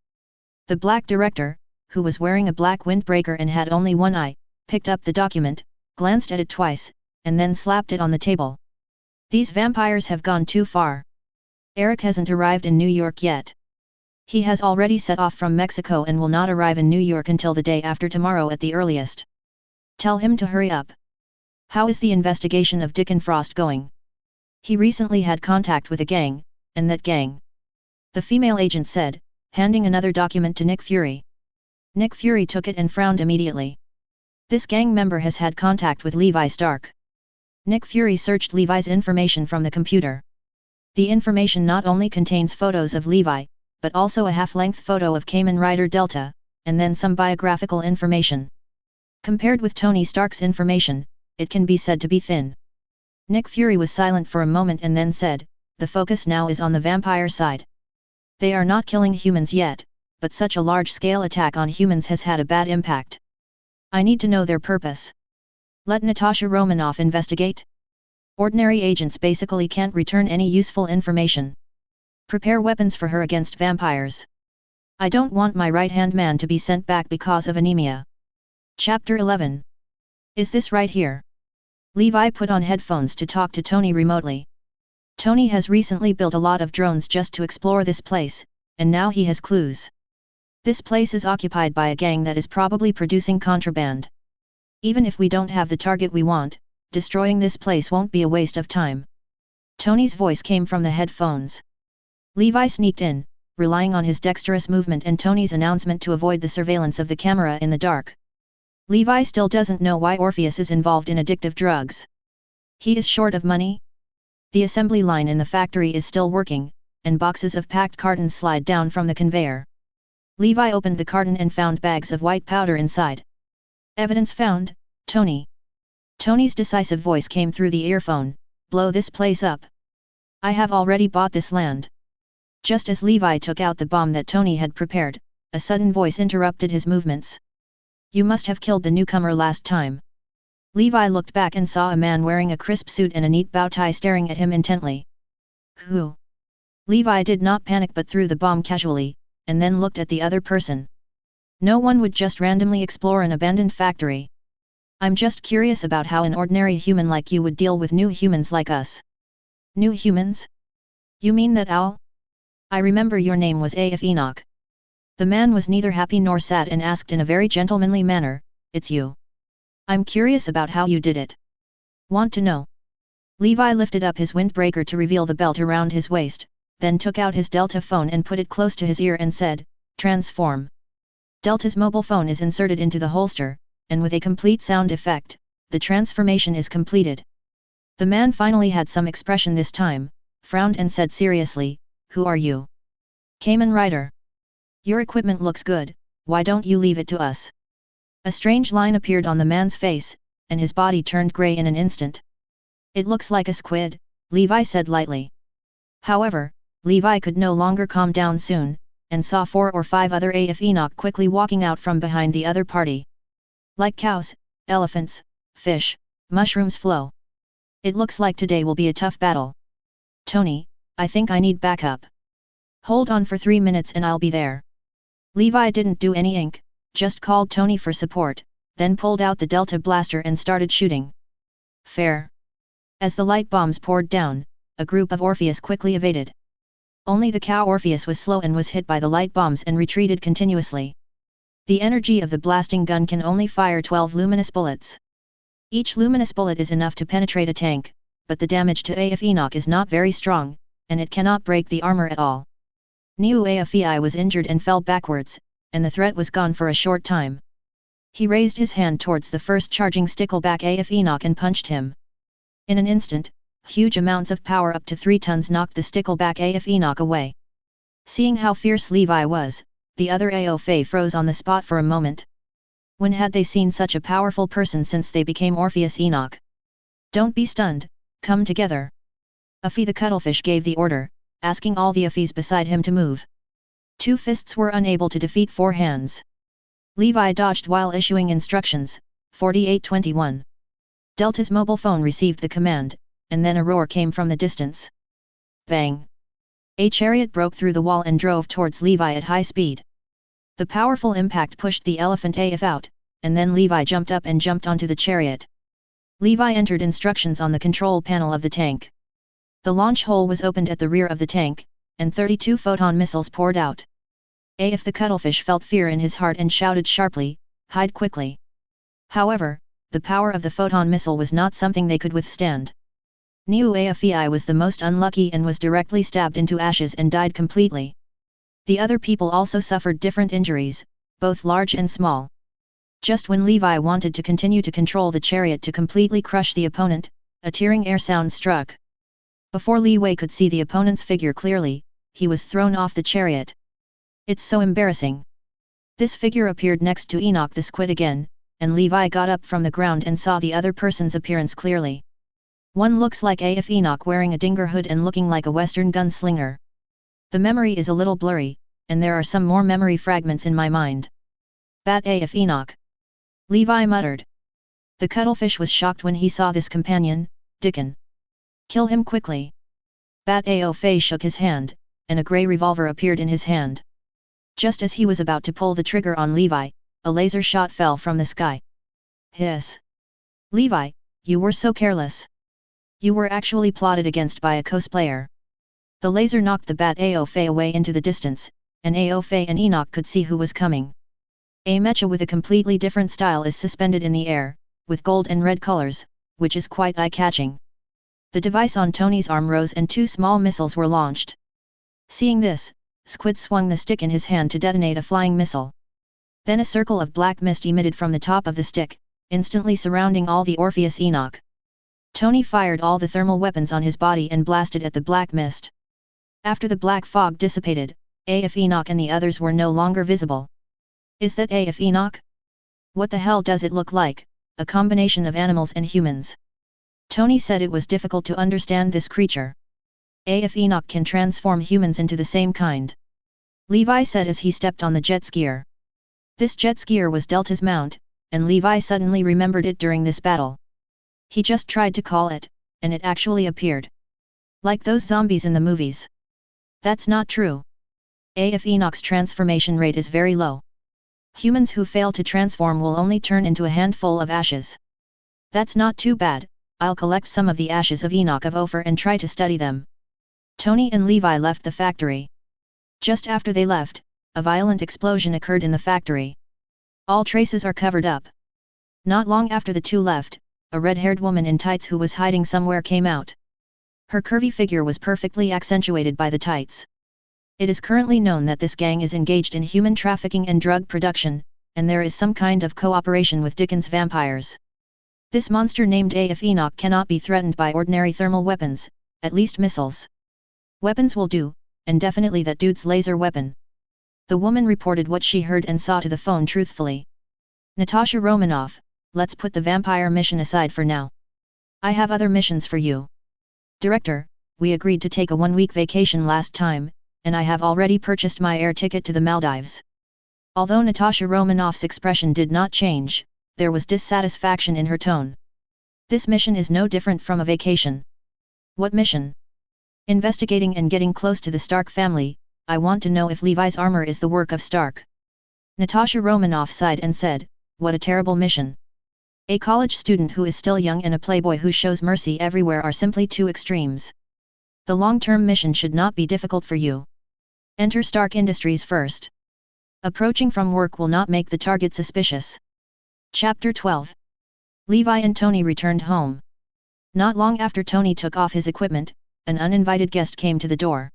The black director, who was wearing a black windbreaker and had only one eye, picked up the document, glanced at it twice, and then slapped it on the table. These vampires have gone too far. Eric hasn't arrived in New York yet. He has already set off from Mexico and will not arrive in New York until the day after tomorrow at the earliest. Tell him to hurry up. How is the investigation of Dickon Frost going? He recently had contact with a gang, and that gang. The female agent said, handing another document to Nick Fury. Nick Fury took it and frowned immediately. This gang member has had contact with Levi Stark. Nick Fury searched Levi's information from the computer. The information not only contains photos of Levi, but also a half-length photo of Kamen Rider Delta, and then some biographical information. Compared with Tony Stark's information, it can be said to be thin. Nick Fury was silent for a moment and then said, "The focus now is on the vampire side. They are not killing humans yet, but such a large-scale attack on humans has had a bad impact. I need to know their purpose. Let Natasha Romanoff investigate. Ordinary agents basically can't return any useful information. Prepare weapons for her against vampires. I don't want my right-hand man to be sent back because of anemia." Chapter 11. Is this right here? Levi put on headphones to talk to Tony remotely. Tony has recently built a lot of drones just to explore this place, and now he has clues. This place is occupied by a gang that is probably producing contraband. Even if we don't have the target we want, destroying this place won't be a waste of time. Tony's voice came from the headphones. Levi sneaked in, relying on his dexterous movement and Tony's announcement to avoid the surveillance of the camera in the dark. Levi still doesn't know why Orpheus is involved in addictive drugs. He is short of money? The assembly line in the factory is still working, and boxes of packed cartons slide down from the conveyor. Levi opened the carton and found bags of white powder inside. Evidence found, Tony. Tony's decisive voice came through the earphone, "Blow this place up. I have already bought this land." Just as Levi took out the bomb that Tony had prepared, a sudden voice interrupted his movements. You must have killed the newcomer last time. Levi looked back and saw a man wearing a crisp suit and a neat bow tie staring at him intently. Who? Levi did not panic but threw the bomb casually, and then looked at the other person. No one would just randomly explore an abandoned factory. I'm just curious about how an ordinary human like you would deal with new humans like us. New humans? You mean that owl? I remember your name was A.F. Enoch. The man was neither happy nor sad and asked in a very gentlemanly manner, It's you. I'm curious about how you did it. Want to know? Levi lifted up his windbreaker to reveal the belt around his waist, then took out his Delta phone and put it close to his ear and said, Transform. Delta's mobile phone is inserted into the holster, and with a complete sound effect, the transformation is completed. The man finally had some expression this time, frowned and said seriously, Who are you? Kamen Rider. Your equipment looks good, why don't you leave it to us? A strange line appeared on the man's face, and his body turned grey in an instant. It looks like a squid, Levi said lightly. However, Levi could no longer calm down soon, and saw 4 or 5 other A.F. Enoch quickly walking out from behind the other party. Like cows, elephants, fish, mushrooms flow. It looks like today will be a tough battle. Tony, I think I need backup. Hold on for 3 minutes and I'll be there. Levi didn't do any ink, just called Tony for support, then pulled out the Delta blaster and started shooting. Fair. As the light bombs poured down, a group of Orpheus quickly evaded. Only the cow Orpheus was slow and was hit by the light bombs and retreated continuously. The energy of the blasting gun can only fire 12 luminous bullets. Each luminous bullet is enough to penetrate a tank, but the damage to A.F. Enoch is not very strong, and it cannot break the armor at all. Neo A.F.E.I. was injured and fell backwards, and the threat was gone for a short time. He raised his hand towards the first charging stickleback A.F. Enoch and punched him. In an instant, huge amounts of power up to 3 tons knocked the stickleback A.F. Enoch away. Seeing how fierce Levi was, the other AOFA froze on the spot for a moment. When had they seen such a powerful person since they became Orpheus Enoch? Don't be stunned, come together. Afi the cuttlefish gave the order, asking all the Afis beside him to move. 2 fists were unable to defeat 4 hands. Levi dodged while issuing instructions, 4821. Delta's mobile phone received the command, and then a roar came from the distance. Bang! A chariot broke through the wall and drove towards Levi at high speed. The powerful impact pushed the elephant AF out, and then Levi jumped up and jumped onto the chariot. Levi entered instructions on the control panel of the tank. The launch hole was opened at the rear of the tank, and 32 photon missiles poured out. AF the cuttlefish felt fear in his heart and shouted sharply, hide quickly. However, the power of the photon missile was not something they could withstand. Neo AFEI was the most unlucky and was directly stabbed into ashes and died completely. The other people also suffered different injuries, both large and small. Just when Levi wanted to continue to control the chariot to completely crush the opponent, a tearing air sound struck. Before Levi could see the opponent's figure clearly, he was thrown off the chariot. It's so embarrassing. This figure appeared next to Enoch the squid again, and Levi got up from the ground and saw the other person's appearance clearly. One looks like AF Enoch wearing a dinger hood and looking like a Western gunslinger. The memory is a little blurry, and there are some more memory fragments in my mind. Bat AF Enoch. Levi muttered. The cuttlefish was shocked when he saw this companion, Dickon. Kill him quickly. Bat AOFA shook his hand, and a grey revolver appeared in his hand. Just as he was about to pull the trigger on Levi, a laser shot fell from the sky. Hiss! Levi, you were so careless. You were actually plotted against by a cosplayer. The laser knocked the Bat AOFA away into the distance, and AOFA and Enoch could see who was coming. A mecha with a completely different style is suspended in the air, with gold and red colors, which is quite eye-catching. The device on Tony's arm rose and 2 small missiles were launched. Seeing this, Squid swung the stick in his hand to detonate a flying missile. Then a circle of black mist emitted from the top of the stick, instantly surrounding all the Orpheus Enoch. Tony fired all the thermal weapons on his body and blasted at the black mist. After the black fog dissipated, AF Enoch and the others were no longer visible. Is that AF Enoch? What the hell does it look like, a combination of animals and humans? Tony said it was difficult to understand this creature. AF Enoch can transform humans into the same kind. Levi said as he stepped on the jet skier. This jet skier was Delta's mount, and Levi suddenly remembered it during this battle. He just tried to call it, and it actually appeared. Like those zombies in the movies. That's not true. If Enoch's transformation rate is very low. Humans who fail to transform will only turn into a handful of ashes. That's not too bad, I'll collect some of the ashes of Enoch of Ophir and try to study them. Tony and Levi left the factory. Just after they left, a violent explosion occurred in the factory. All traces are covered up. Not long after the two left, a red-haired woman in tights who was hiding somewhere came out. Her curvy figure was perfectly accentuated by the tights. It is currently known that this gang is engaged in human trafficking and drug production, and there is some kind of cooperation with Dickens' vampires. This monster named A.F. Enoch cannot be threatened by ordinary thermal weapons, at least missiles. Weapons will do, and definitely that dude's laser weapon. The woman reported what she heard and saw to the phone truthfully. Natasha Romanoff, let's put the vampire mission aside for now. I have other missions for you. Director, we agreed to take a 1-week vacation last time, and I have already purchased my air ticket to the Maldives. Although Natasha Romanoff's expression did not change, there was dissatisfaction in her tone. This mission is no different from a vacation. What mission? Investigating and getting close to the Stark family. I want to know if Levi's armor is the work of Stark. Natasha Romanoff sighed and said, what a terrible mission. A college student who is still young and a playboy who shows mercy everywhere are simply two extremes. The long-term mission should not be difficult for you. Enter Stark Industries first. Approaching from work will not make the target suspicious. Chapter 12. Levi and Tony returned home. Not long after Tony took off his equipment, an uninvited guest came to the door.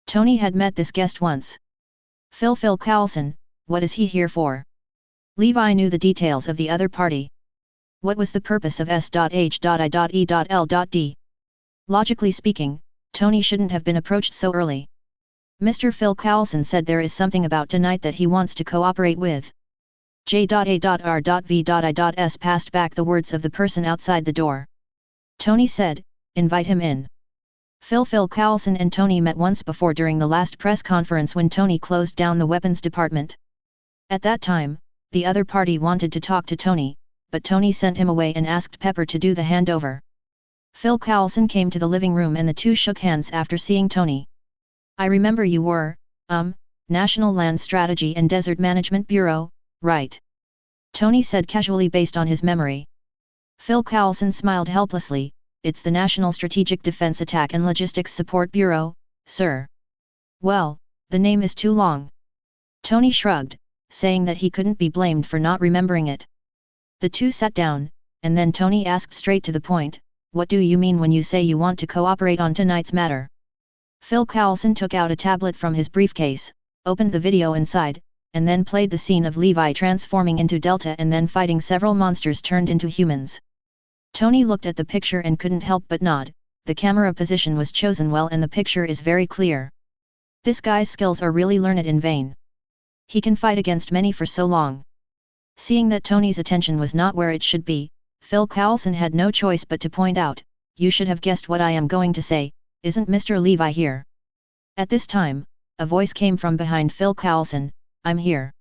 Tony had met this guest once. Phil Coulson, what is he here for? Levi knew the details of the other party. What was the purpose of S.H.I.E.L.D? Logically speaking, Tony shouldn't have been approached so early. Mr. Phil Coulson said there is something about tonight that he wants to cooperate with. J.A.R.V.I.S passed back the words of the person outside the door. Tony said, invite him in. Phil Coulson and Tony met once before during the last press conference when Tony closed down the weapons department. At that time, the other party wanted to talk to Tony, but Tony sent him away and asked Pepper to do the handover. Phil Coulson came to the living room and the two shook hands after seeing Tony. I remember you were, National Land Strategy and Desert Management Bureau, right? Tony said casually based on his memory. Phil Coulson smiled helplessly, it's the National Strategic Defense Attack and Logistics Support Bureau, sir. Well, the name is too long. Tony shrugged, saying that he couldn't be blamed for not remembering it. The two sat down, and then Tony asked straight to the point, what do you mean when you say you want to cooperate on tonight's matter? Phil Coulson took out a tablet from his briefcase, opened the video inside, and then played the scene of Levi transforming into Delta and then fighting several monsters turned into humans. Tony looked at the picture and couldn't help but nod, the camera position was chosen well and the picture is very clear. This guy's skills are really learned in vain. He can fight against many for so long. Seeing that Tony's attention was not where it should be, Phil Coulson had no choice but to point out, you should have guessed what I am going to say, isn't Mr. Levi here? At this time, a voice came from behind Phil Coulson, I'm here.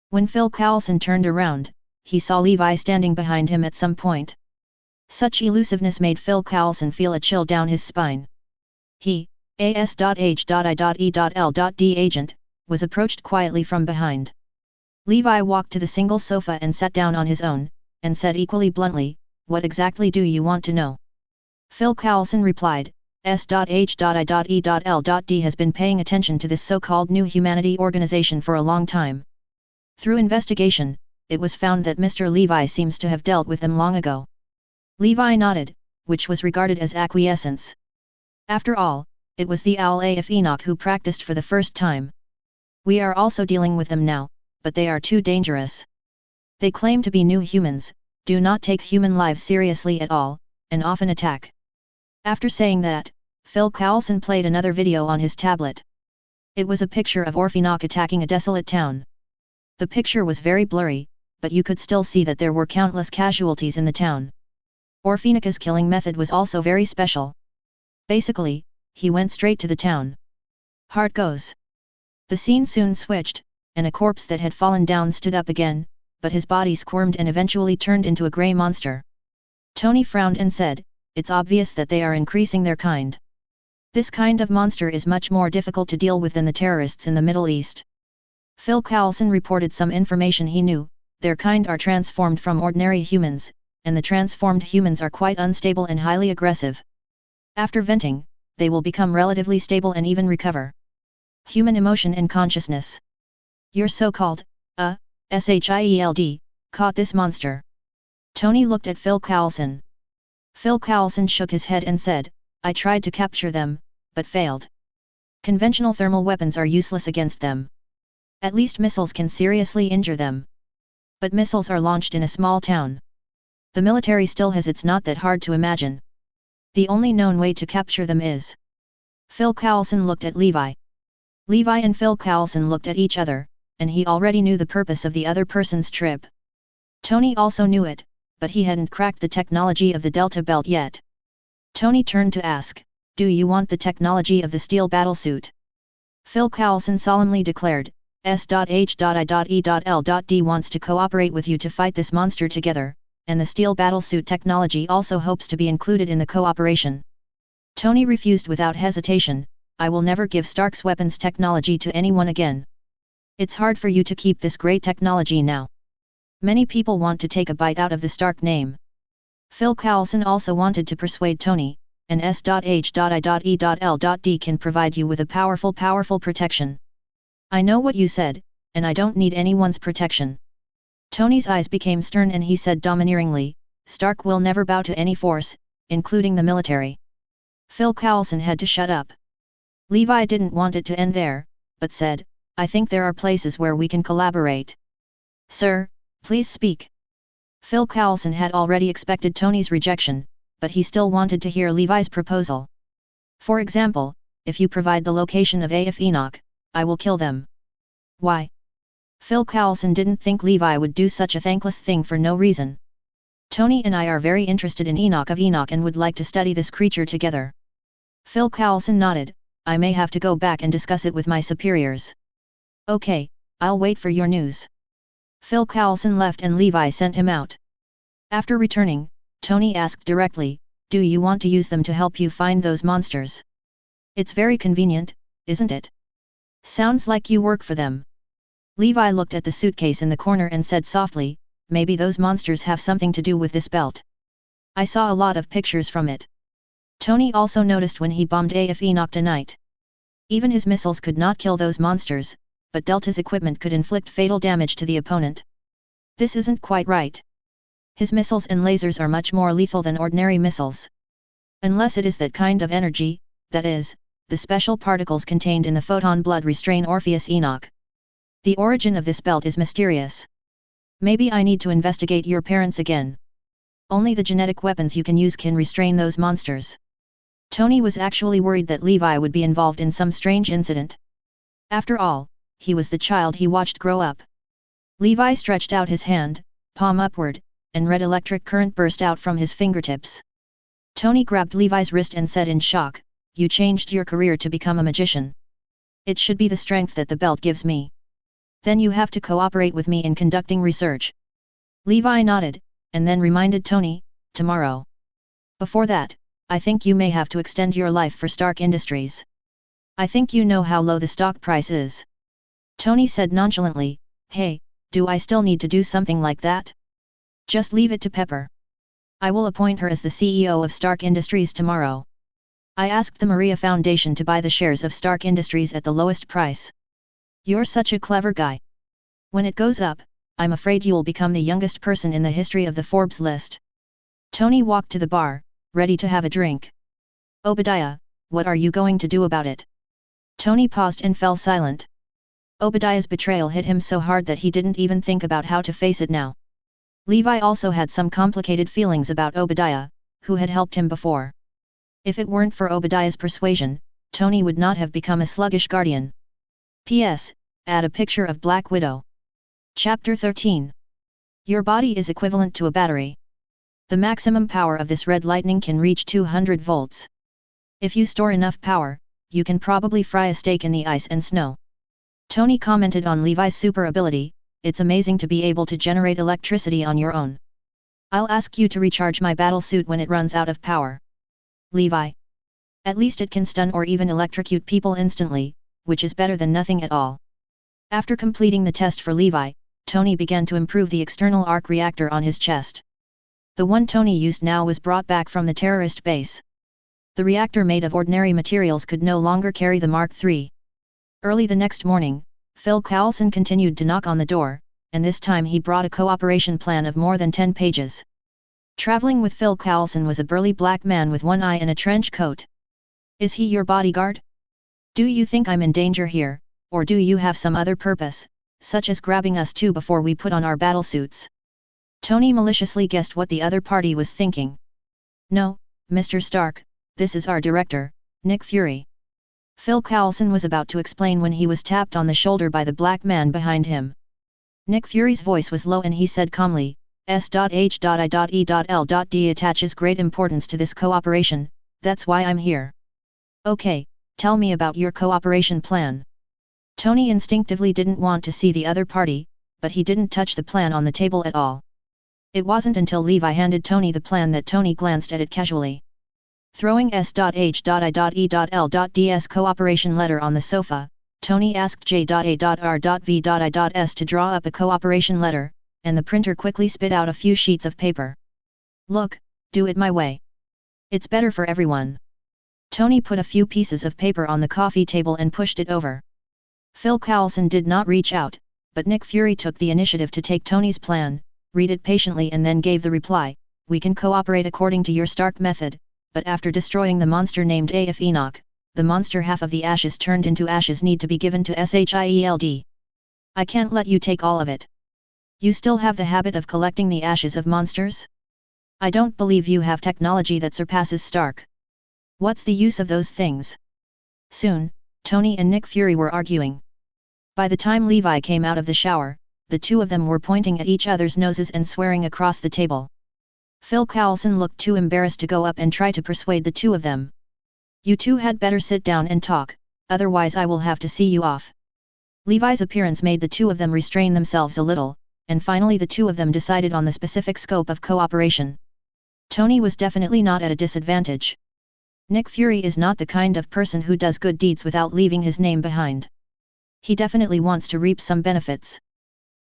When Phil Coulson turned around, he saw Levi standing behind him at some point. Such elusiveness made Phil Coulson feel a chill down his spine. He, AS.H.I.E.L.D agent, was approached quietly from behind. Levi walked to the single sofa and sat down on his own, and said equally bluntly, what exactly do you want to know? Phil Coulson replied, S.H.I.E.L.D has been paying attention to this so-called New Humanity organization for a long time. Through investigation, it was found that Mr. Levi seems to have dealt with them long ago. Levi nodded, which was regarded as acquiescence. After all, it was the owl A.F. Enoch who practiced for the first time. We are also dealing with them now, but they are too dangerous. They claim to be new humans, do not take human lives seriously at all, and often attack. After saying that, Phil Coulson played another video on his tablet. It was a picture of Enoch attacking a desolate town. The picture was very blurry, but you could still see that there were countless casualties in the town. Enoch's killing method was also very special. Basically, he went straight to the town. Hard goes. The scene soon switched, and a corpse that had fallen down stood up again, but his body squirmed and eventually turned into a grey monster. Tony frowned and said, "It's obvious that they are increasing their kind. This kind of monster is much more difficult to deal with than the terrorists in the Middle East." Phil Coulson reported some information he knew. Their kind are transformed from ordinary humans, and the transformed humans are quite unstable and highly aggressive. After venting, they will become relatively stable and even recover human emotion and consciousness. Your so-called, SHIELD, caught this monster. Tony looked at Phil Coulson. Phil Coulson shook his head and said, "I tried to capture them, but failed. Conventional thermal weapons are useless against them. At least missiles can seriously injure them. But missiles are launched in a small town. The military still has it's not that hard to imagine. The only known way to capture them is..." Phil Coulson looked at Levi. Levi and Phil Coulson looked at each other, and he already knew the purpose of the other person's trip. Tony also knew it, but he hadn't cracked the technology of the Delta Belt yet. Tony turned to ask, "Do you want the technology of the steel battlesuit?" Phil Coulson solemnly declared, S.H.I.E.L.D. wants to cooperate with you to fight this monster together, and the steel battlesuit technology also hopes to be included in the cooperation. Tony refused without hesitation, "I will never give Stark's weapons technology to anyone again. It's hard for you to keep this great technology now. Many people want to take a bite out of the Stark name." Phil Coulson also wanted to persuade Tony, and S.H.I.E.L.D. can provide you with a powerful protection. "I know what you said, and I don't need anyone's protection." Tony's eyes became stern and he said domineeringly, "Stark will never bow to any force, including the military." Phil Coulson had to shut up. Levi didn't want it to end there, but said, "I think there are places where we can collaborate." "Sir, please speak." Phil Coulson had already expected Tony's rejection, but he still wanted to hear Levi's proposal. "For example, if you provide the location of AF Enoch, I will kill them." "Why?" Phil Coulson didn't think Levi would do such a thankless thing for no reason. "Tony and I are very interested in Enoch of Enoch and would like to study this creature together." Phil Coulson nodded, "I may have to go back and discuss it with my superiors." "Okay, I'll wait for your news." Phil Coulson left and Levi sent him out. After returning, Tony asked directly, "Do you want to use them to help you find those monsters?" "It's very convenient, isn't it? Sounds like you work for them." Levi looked at the suitcase in the corner and said softly, "Maybe those monsters have something to do with this belt. I saw a lot of pictures from it." Tony also noticed when he bombed AF Enoch tonight. Even his missiles could not kill those monsters, but Delta's equipment could inflict fatal damage to the opponent. This isn't quite right. His missiles and lasers are much more lethal than ordinary missiles. Unless it is that kind of energy, that is, the special particles contained in the photon blood restrain Orpheus Enoch. The origin of this belt is mysterious. Maybe I need to investigate your parents again. Only the genetic weapons you can use can restrain those monsters. Tony was actually worried that Levi would be involved in some strange incident. After all, he was the child he watched grow up. Levi stretched out his hand, palm upward, and red electric current burst out from his fingertips. Tony grabbed Levi's wrist and said in shock, "You changed your career to become a magician. It should be the strength that the belt gives me. Then you have to cooperate with me in conducting research." Levi nodded, and then reminded Tony, "Tomorrow. Before that, I think you may have to extend your life for Stark Industries. I think you know how low the stock price is." Tony said nonchalantly, "Hey, do I still need to do something like that? Just leave it to Pepper. I will appoint her as the CEO of Stark Industries tomorrow. I asked the Maria Foundation to buy the shares of Stark Industries at the lowest price. You're such a clever guy. When it goes up, I'm afraid you'll become the youngest person in the history of the Forbes list." Tony walked to the bar, ready to have a drink. "Obadiah, what are you going to do about it?" Tony paused and fell silent. Obadiah's betrayal hit him so hard that he didn't even think about how to face it now. Levi also had some complicated feelings about Obadiah, who had helped him before. If it weren't for Obadiah's persuasion, Tony would not have become a sluggish guardian. P.S. Add a picture of Black Widow. Chapter 13. Your body is equivalent to a battery. The maximum power of this red lightning can reach 200 volts. If you store enough power, you can probably fry a steak in the ice and snow. Tony commented on Levi's super ability, "It's amazing to be able to generate electricity on your own. I'll ask you to recharge my battle suit when it runs out of power." Levi. "At least it can stun or even electrocute people instantly, which is better than nothing at all." After completing the test for Levi, Tony began to improve the external arc reactor on his chest. The one Tony used now was brought back from the terrorist base. The reactor made of ordinary materials could no longer carry the Mark III. Early the next morning, Phil Coulson continued to knock on the door, and this time he brought a cooperation plan of more than 10 pages. Traveling with Phil Coulson was a burly black man with one eye and a trench coat. "Is he your bodyguard? Do you think I'm in danger here, or do you have some other purpose, such as grabbing us too before we put on our battlesuits?" Tony maliciously guessed what the other party was thinking. "No, Mr. Stark, this is our director, Nick Fury." Phil Coulson was about to explain when he was tapped on the shoulder by the black man behind him. Nick Fury's voice was low and he said calmly, S.H.I.E.L.D. attaches great importance to this cooperation, that's why I'm here. "Okay, tell me about your cooperation plan." Tony instinctively didn't want to see the other party, but he didn't touch the plan on the table at all. It wasn't until Levi handed Tony the plan that Tony glanced at it casually. Throwing S.H.I.E.L.D's cooperation letter on the sofa, Tony asked J.A.R.V.I.S to draw up a cooperation letter, and the printer quickly spit out a few sheets of paper. "Look, do it my way. It's better for everyone." Tony put a few pieces of paper on the coffee table and pushed it over. Phil Coulson did not reach out, but Nick Fury took the initiative to take Tony's plan, read it patiently and then gave the reply, "We can cooperate according to your Stark method, but after destroying the monster named A.F. Enoch, the monster half of the ashes turned into ashes need to be given to SHIELD. I can't let you take all of it. You still have the habit of collecting the ashes of monsters? I don't believe you have technology that surpasses Stark. What's the use of those things?" Soon, Tony and Nick Fury were arguing. By the time Levi came out of the shower, the two of them were pointing at each other's noses and swearing across the table. Phil Coulson looked too embarrassed to go up and try to persuade the two of them. "You two had better sit down and talk, otherwise I will have to see you off." Levi's appearance made the two of them restrain themselves a little, and finally the two of them decided on the specific scope of cooperation. Tony was definitely not at a disadvantage. Nick Fury is not the kind of person who does good deeds without leaving his name behind. He definitely wants to reap some benefits.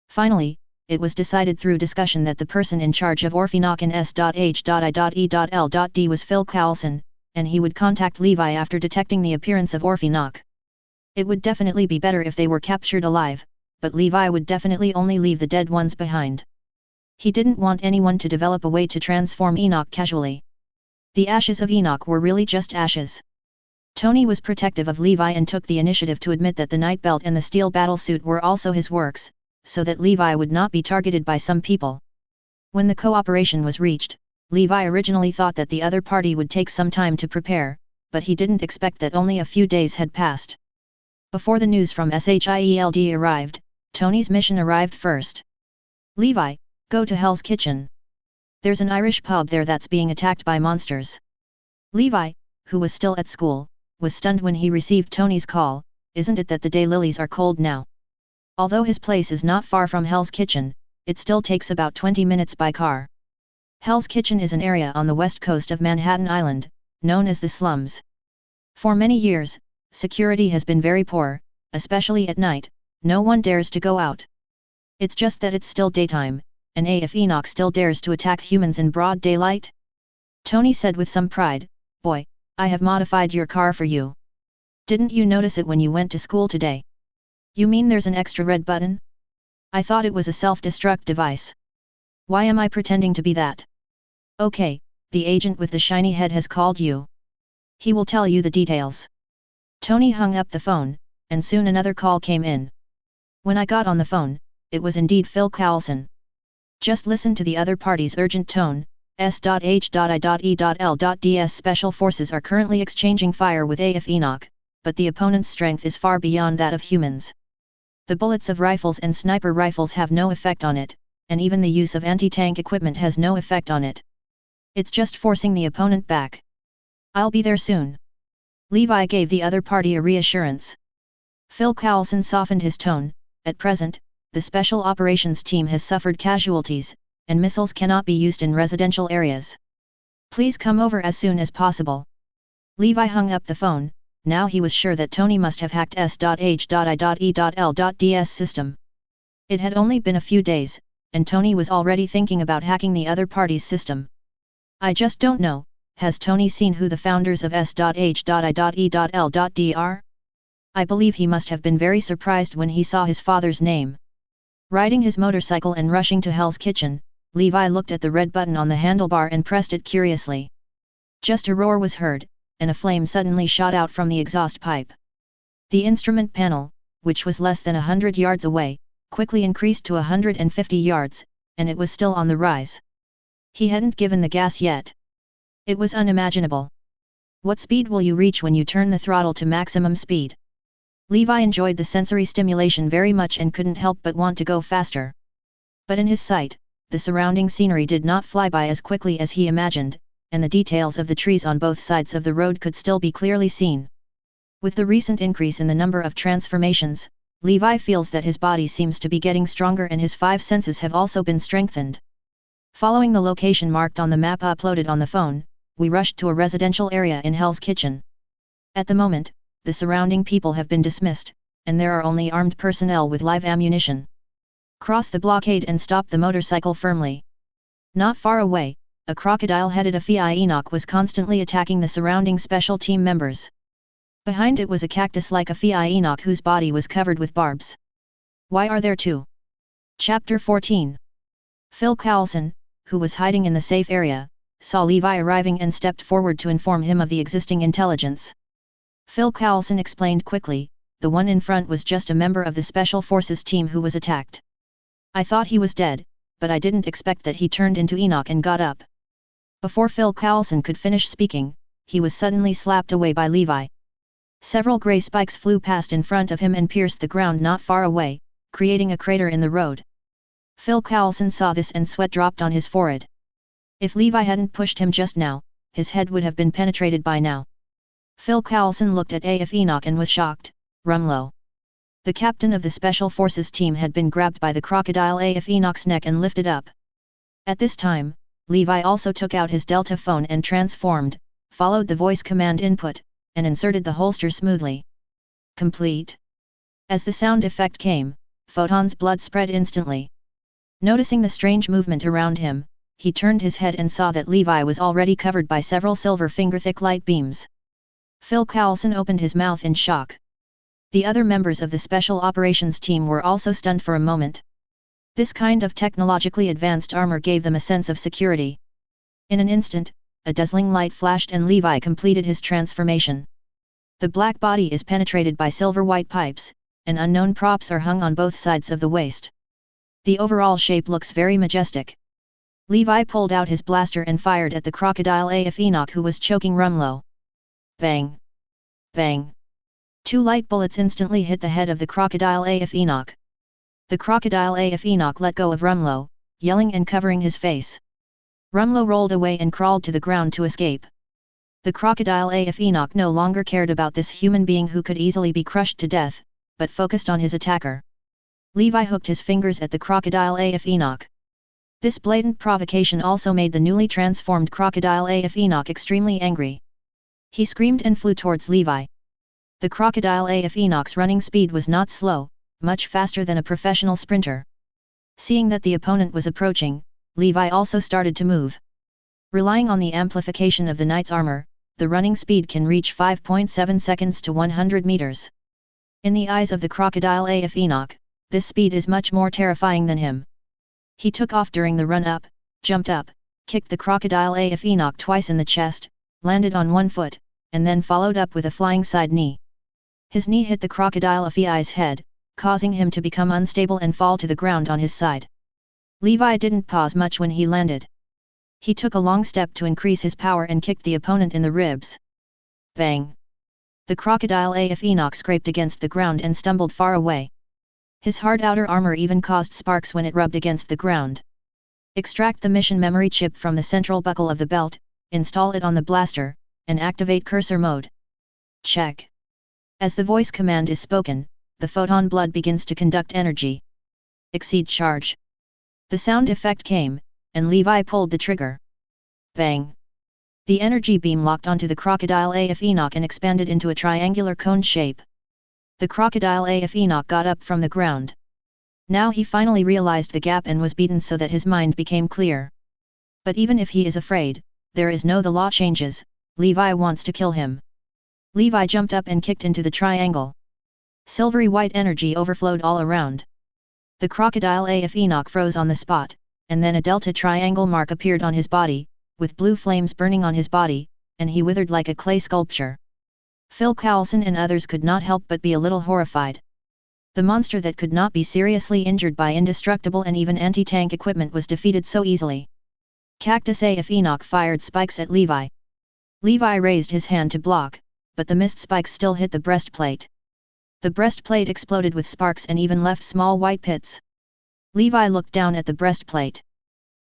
Finally, it was decided through discussion that the person in charge of Orphanok in S.H.I.E.L.D. was Phil Coulson, and he would contact Levi after detecting the appearance of Orphanok. It would definitely be better if they were captured alive, but Levi would definitely only leave the dead ones behind. He didn't want anyone to develop a way to transform Enoch casually. The ashes of Enoch were really just ashes. Tony was protective of Levi and took the initiative to admit that the night belt and the steel battlesuit were also his works, so that Levi would not be targeted by some people. When the cooperation was reached, Levi originally thought that the other party would take some time to prepare, but he didn't expect that only a few days had passed. Before the news from SHIELD arrived, Tony's mission arrived first. "Levi, go to Hell's Kitchen. There's an Irish pub there that's being attacked by monsters." Levi, who was still at school, was stunned when he received Tony's call. "Isn't it that the daylilies are cold now?" Although his place is not far from Hell's Kitchen, it still takes about 20 minutes by car. Hell's Kitchen is an area on the west coast of Manhattan Island, known as the slums. For many years, security has been very poor, especially at night. No one dares to go out. It's just that it's still daytime, and A.F. Enoch still dares to attack humans in broad daylight? Tony said with some pride, "Boy, I have modified your car for you. Didn't you notice it when you went to school today?" "You mean there's an extra red button? I thought it was a self-destruct device. Why am I pretending to be that?" "Okay, the agent with the shiny head has called you. He will tell you the details." Tony hung up the phone, and soon another call came in. When I got on the phone, it was indeed Phil Coulson. "Just listen to the other party's urgent tone. S.H.I.E.L.D's special forces are currently exchanging fire with A.F. Enoch, but the opponent's strength is far beyond that of humans. The bullets of rifles and sniper rifles have no effect on it, and even the use of anti-tank equipment has no effect on it. It's just forcing the opponent back. I'll be there soon." Levi gave the other party a reassurance. Phil Coulson softened his tone. At present, the Special Operations Team has suffered casualties, and missiles cannot be used in residential areas. Please come over as soon as possible. Levi hung up the phone. Now he was sure that Tony must have hacked S.H.I.E.L.'s system. It had only been a few days, and Tony was already thinking about hacking the other party's system. I just don't know, has Tony seen who the founders of S.H.I.E.L.'d I believe he must have been very surprised when he saw his father's name. Riding his motorcycle and rushing to Hell's Kitchen, Levi looked at the red button on the handlebar and pressed it curiously. Just a roar was heard, and a flame suddenly shot out from the exhaust pipe. The instrument panel, which was less than 100 yards away, quickly increased to 150 yards, and it was still on the rise. He hadn't given the gas yet. It was unimaginable. What speed will you reach when you turn the throttle to maximum speed? Levi enjoyed the sensory stimulation very much and couldn't help but want to go faster. But in his sight, the surrounding scenery did not fly by as quickly as he imagined, and the details of the trees on both sides of the road could still be clearly seen. With the recent increase in the number of transformations, Levi feels that his body seems to be getting stronger and his 5 senses have also been strengthened. Following the location marked on the map uploaded on the phone, we rushed to a residential area in Hell's Kitchen. At the moment, the surrounding people have been dismissed, and there are only armed personnel with live ammunition. Cross the blockade and stop the motorcycle firmly. Not far away, a crocodile-headed Enoch was constantly attacking the surrounding special team members. Behind it was a cactus-like Enoch whose body was covered with barbs. Why are there two? Chapter 14. Phil Coulson, who was hiding in the safe area, saw Levi arriving and stepped forward to inform him of the existing intelligence. Phil Coulson explained quickly, the one in front was just a member of the Special Forces team who was attacked. I thought he was dead, but I didn't expect that he turned into Enoch and got up. Before Phil Coulson could finish speaking, he was suddenly slapped away by Levi. Several grey spikes flew past in front of him and pierced the ground not far away, creating a crater in the road. Phil Coulson saw this and sweat dropped on his forehead. If Levi hadn't pushed him just now, his head would have been penetrated by now. Phil Coulson looked at Enoch and was shocked. Rumlow. The captain of the Special Forces team had been grabbed by the crocodile Enoch's neck and lifted up. At this time, Levi also took out his Delta phone and transformed, followed the voice command input, and inserted the holster smoothly. Complete. As the sound effect came, Photon's blood spread instantly. Noticing the strange movement around him, he turned his head and saw that Levi was already covered by several silver finger-thick light beams. Phil Coulson opened his mouth in shock. The other members of the Special Operations team were also stunned for a moment. This kind of technologically advanced armor gave them a sense of security. In an instant, a dazzling light flashed and Levi completed his transformation. The black body is penetrated by silver-white pipes, and unknown props are hung on both sides of the waist. The overall shape looks very majestic. Levi pulled out his blaster and fired at the crocodile Enoch who was choking Rumlow. Bang! Bang! 2 light bullets instantly hit the head of the crocodile Enoch. The crocodile Enoch let go of Rumlow, yelling and covering his face. Rumlow rolled away and crawled to the ground to escape. The crocodile Enoch no longer cared about this human being who could easily be crushed to death, but focused on his attacker. Levi hooked his fingers at the crocodile Enoch. This blatant provocation also made the newly transformed crocodile Enoch extremely angry. He screamed and flew towards Levi. The crocodile Enoch's running speed was not slow, much faster than a professional sprinter. Seeing that the opponent was approaching, Levi also started to move. Relying on the amplification of the knight's armor, the running speed can reach 5.7 seconds to 100 meters. In the eyes of the crocodile Enoch, this speed is much more terrifying than him. He took off during the run-up, jumped up, kicked the crocodile Enoch twice in the chest, landed on one foot, and then followed up with a flying side knee. His knee hit the crocodile Ephi's head, causing him to become unstable and fall to the ground on his side. Levi didn't pause much when he landed. He took a long step to increase his power and kicked the opponent in the ribs. Bang! The crocodile Enoch scraped against the ground and stumbled far away. His hard outer armor even caused sparks when it rubbed against the ground. Extract the mission memory chip from the central buckle of the belt, install it on the blaster, and activate cursor mode. Check. As the voice command is spoken, the photon blood begins to conduct energy. Exceed charge. The sound effect came, and Levi pulled the trigger. Bang! The energy beam locked onto the crocodile of Enoch and expanded into a triangular cone shape. The crocodile of Enoch got up from the ground. Now he finally realized the gap and was beaten so that his mind became clear. But even if he is afraid, there is no the law changes, Levi wants to kill him. Levi jumped up and kicked into the triangle. Silvery white energy overflowed all around. The crocodile of Enoch froze on the spot, and then a delta triangle mark appeared on his body, with blue flames burning on his body, and he withered like a clay sculpture. Phil Coulson and others could not help but be a little horrified. The monster that could not be seriously injured by indestructible and even anti-tank equipment was defeated so easily. Cactus of Enoch fired spikes at Levi. Levi raised his hand to block, but the missed spikes still hit the breastplate. The breastplate exploded with sparks and even left small white pits. Levi looked down at the breastplate.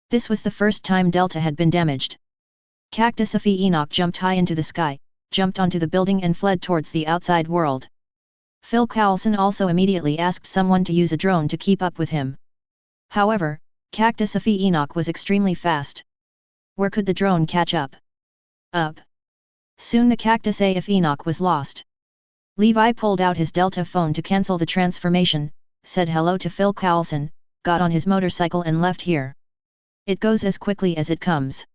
This was the first time Delta had been damaged. Cactus of Enoch jumped high into the sky, jumped onto the building and fled towards the outside world. Phil Coulson also immediately asked someone to use a drone to keep up with him. However, Cactus of Enoch was extremely fast. Where could the drone catch up? Up. Soon the Cactus of Enoch was lost. Levi pulled out his Delta phone to cancel the transformation, said hello to Phil Coulson, got on his motorcycle and left here. It goes as quickly as it comes.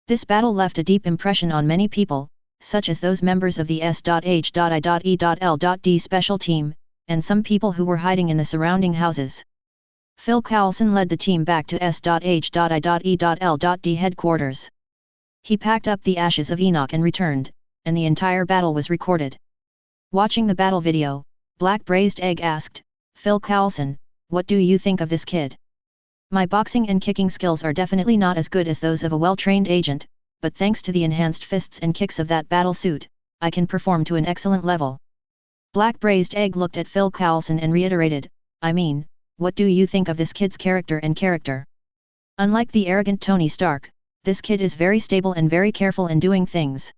This battle left a deep impression on many people, such as those members of the S.H.I.E.L.D. special team, and some people who were hiding in the surrounding houses. Phil Coulson led the team back to S.H.I.E.L.D. headquarters. He packed up the ashes of Enoch and returned, and the entire battle was recorded. Watching the battle video, Black Braised Egg asked, Phil Coulson, what do you think of this kid? My boxing and kicking skills are definitely not as good as those of a well-trained agent, but thanks to the enhanced fists and kicks of that battle suit, I can perform to an excellent level. Black Braised Egg looked at Phil Coulson and reiterated, I mean, what do you think of this kid's character and character? Unlike the arrogant Tony Stark, this kid is very stable and very careful in doing things.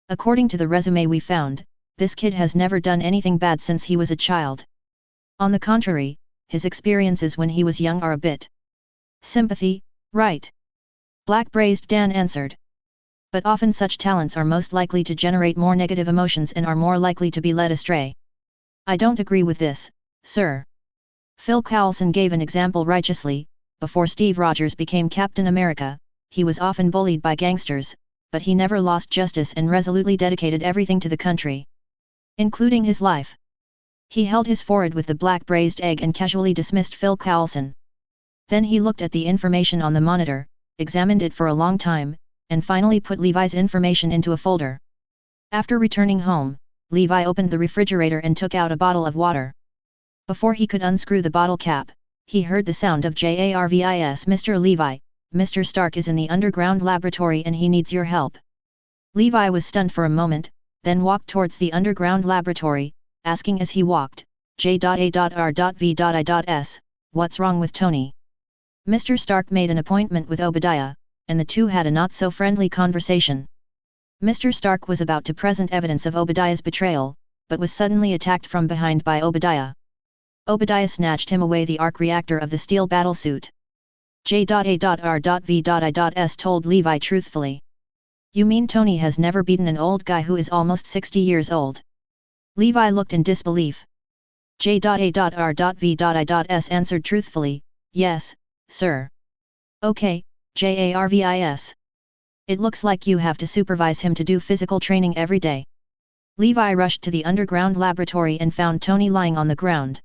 According to the resume we found, this kid has never done anything bad since he was a child. On the contrary, his experiences when he was young are a bit sympathy, right? Black Braised Dan answered. But often such talents are most likely to generate more negative emotions and are more likely to be led astray. I don't agree with this, sir. Phil Coulson gave an example righteously. Before Steve Rogers became Captain America, he was often bullied by gangsters, but he never lost justice and resolutely dedicated everything to the country, including his life. He held his forehead with the Black Braised Egg and casually dismissed Phil Coulson. Then he looked at the information on the monitor, examined it for a long time, and finally put Levi's information into a folder. After returning home, Levi opened the refrigerator and took out a bottle of water. Before he could unscrew the bottle cap, he heard the sound of JARVIS. Mr. Levi, Mr. Stark is in the underground laboratory and he needs your help. Levi was stunned for a moment, then walked towards the underground laboratory, asking as he walked, J.A.R.V.I.S., what's wrong with Tony? Mr. Stark made an appointment with Obadiah, and the two had a not-so-friendly conversation. Mr. Stark was about to present evidence of Obadiah's betrayal, but was suddenly attacked from behind by Obadiah. Obadiah snatched him away the arc reactor of the steel battlesuit. J.A.R.V.I.S. told Levi truthfully. You mean Tony has never beaten an old guy who is almost 60 years old? Levi looked in disbelief. J.A.R.V.I.S. answered truthfully, yes, sir. Okay, JARVIS. It looks like you have to supervise him to do physical training every day. Levi rushed to the underground laboratory and found Tony lying on the ground.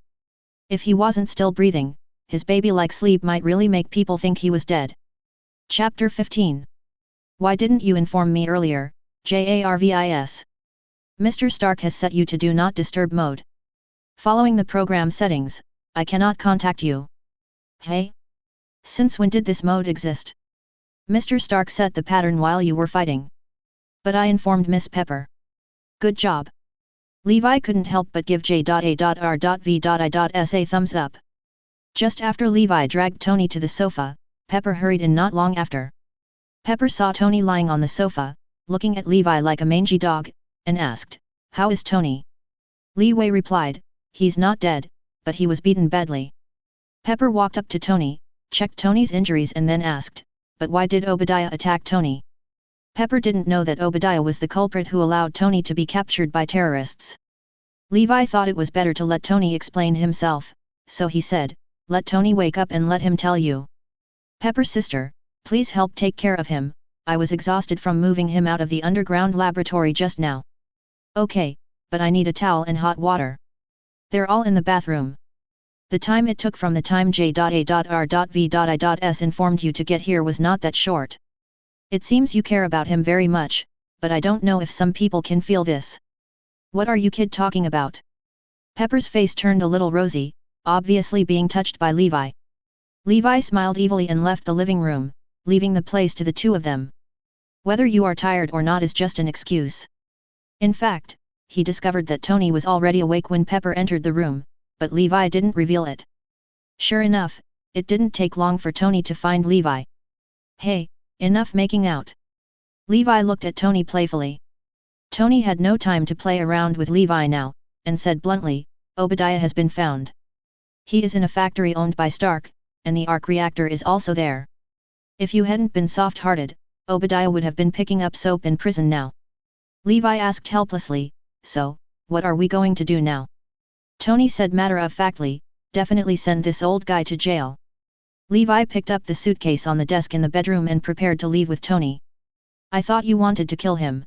If he wasn't still breathing, his baby-like sleep might really make people think he was dead. Chapter 15. Why didn't you inform me earlier, JARVIS? Mr. Stark has set you to Do Not Disturb mode. Following the program settings, I cannot contact you. Hey? Since when did this mode exist? Mr. Stark set the pattern while you were fighting. But I informed Miss Pepper. Good job. Levi couldn't help but give J.A.R.V.I.S a thumbs up. Just after Levi dragged Tony to the sofa, Pepper hurried in not long after. Pepper saw Tony lying on the sofa, looking at Levi like a mangy dog, and asked, How is Tony? Levi replied, he's not dead, but he was beaten badly. Pepper walked up to Tony, checked Tony's injuries and then asked, but why did Obadiah attack Tony? Pepper didn't know that Obadiah was the culprit who allowed Tony to be captured by terrorists. Levi thought it was better to let Tony explain himself, so he said, let Tony wake up and let him tell you. Pepper's sister, please help take care of him, I was exhausted from moving him out of the underground laboratory just now. Okay, but I need a towel and hot water. They're all in the bathroom. The time it took from the time J.A.R.V.I.S informed you to get here was not that short. It seems you care about him very much, but I don't know if some people can feel this. What are you kid talking about? Pepper's face turned a little rosy, obviously being touched by Levi. Levi smiled evilly and left the living room, leaving the place to the two of them. Whether you are tired or not is just an excuse. In fact, he discovered that Tony was already awake when Pepper entered the room, but Levi didn't reveal it. Sure enough, it didn't take long for Tony to find Levi. Hey, enough making out. Levi looked at Tony playfully. Tony had no time to play around with Levi now, and said bluntly, Obadiah has been found. He is in a factory owned by Stark, and the arc reactor is also there. If you hadn't been soft-hearted, Obadiah would have been picking up soap in prison now. Levi asked helplessly, so, what are we going to do now? Tony said matter-of-factly, definitely send this old guy to jail. Levi picked up the suitcase on the desk in the bedroom and prepared to leave with Tony. I thought you wanted to kill him.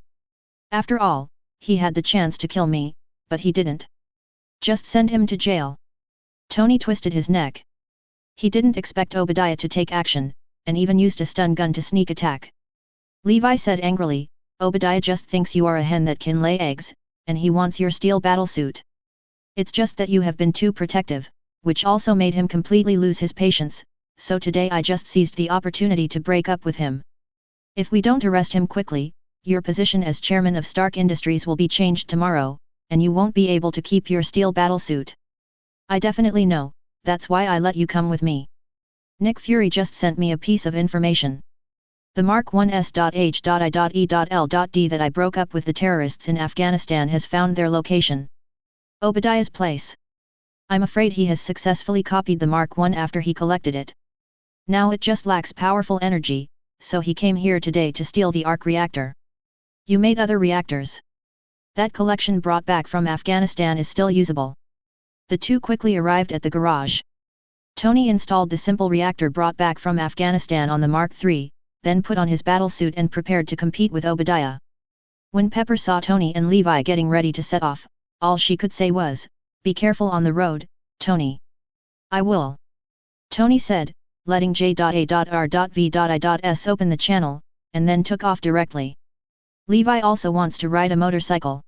After all, he had the chance to kill me, but he didn't. Just send him to jail. Tony twisted his neck. He didn't expect Obadiah to take action, and even used a stun gun to sneak attack. Levi said angrily, Obadiah just thinks you are a hen that can lay eggs, and he wants your steel battlesuit. It's just that you have been too protective, which also made him completely lose his patience, so today I just seized the opportunity to break up with him. If we don't arrest him quickly, your position as chairman of Stark Industries will be changed tomorrow, and you won't be able to keep your steel battlesuit. I definitely know, that's why I let you come with me. Nick Fury just sent me a piece of information. The Mark 1S.H.I.E.L.D that I broke up with the terrorists in Afghanistan has found their location. Obadiah's place. I'm afraid he has successfully copied the Mark 1 after he collected it. Now it just lacks powerful energy, so he came here today to steal the arc reactor. You made other reactors. That collection brought back from Afghanistan is still usable. The two quickly arrived at the garage. Tony installed the simple reactor brought back from Afghanistan on the Mark III, then put on his battlesuit and prepared to compete with Obadiah. When Pepper saw Tony and Levi getting ready to set off, all she could say was, be careful on the road, Tony. I will. Tony said, letting J.A.R.V.I.S open the channel, and then took off directly. Levi also wants to ride a motorcycle.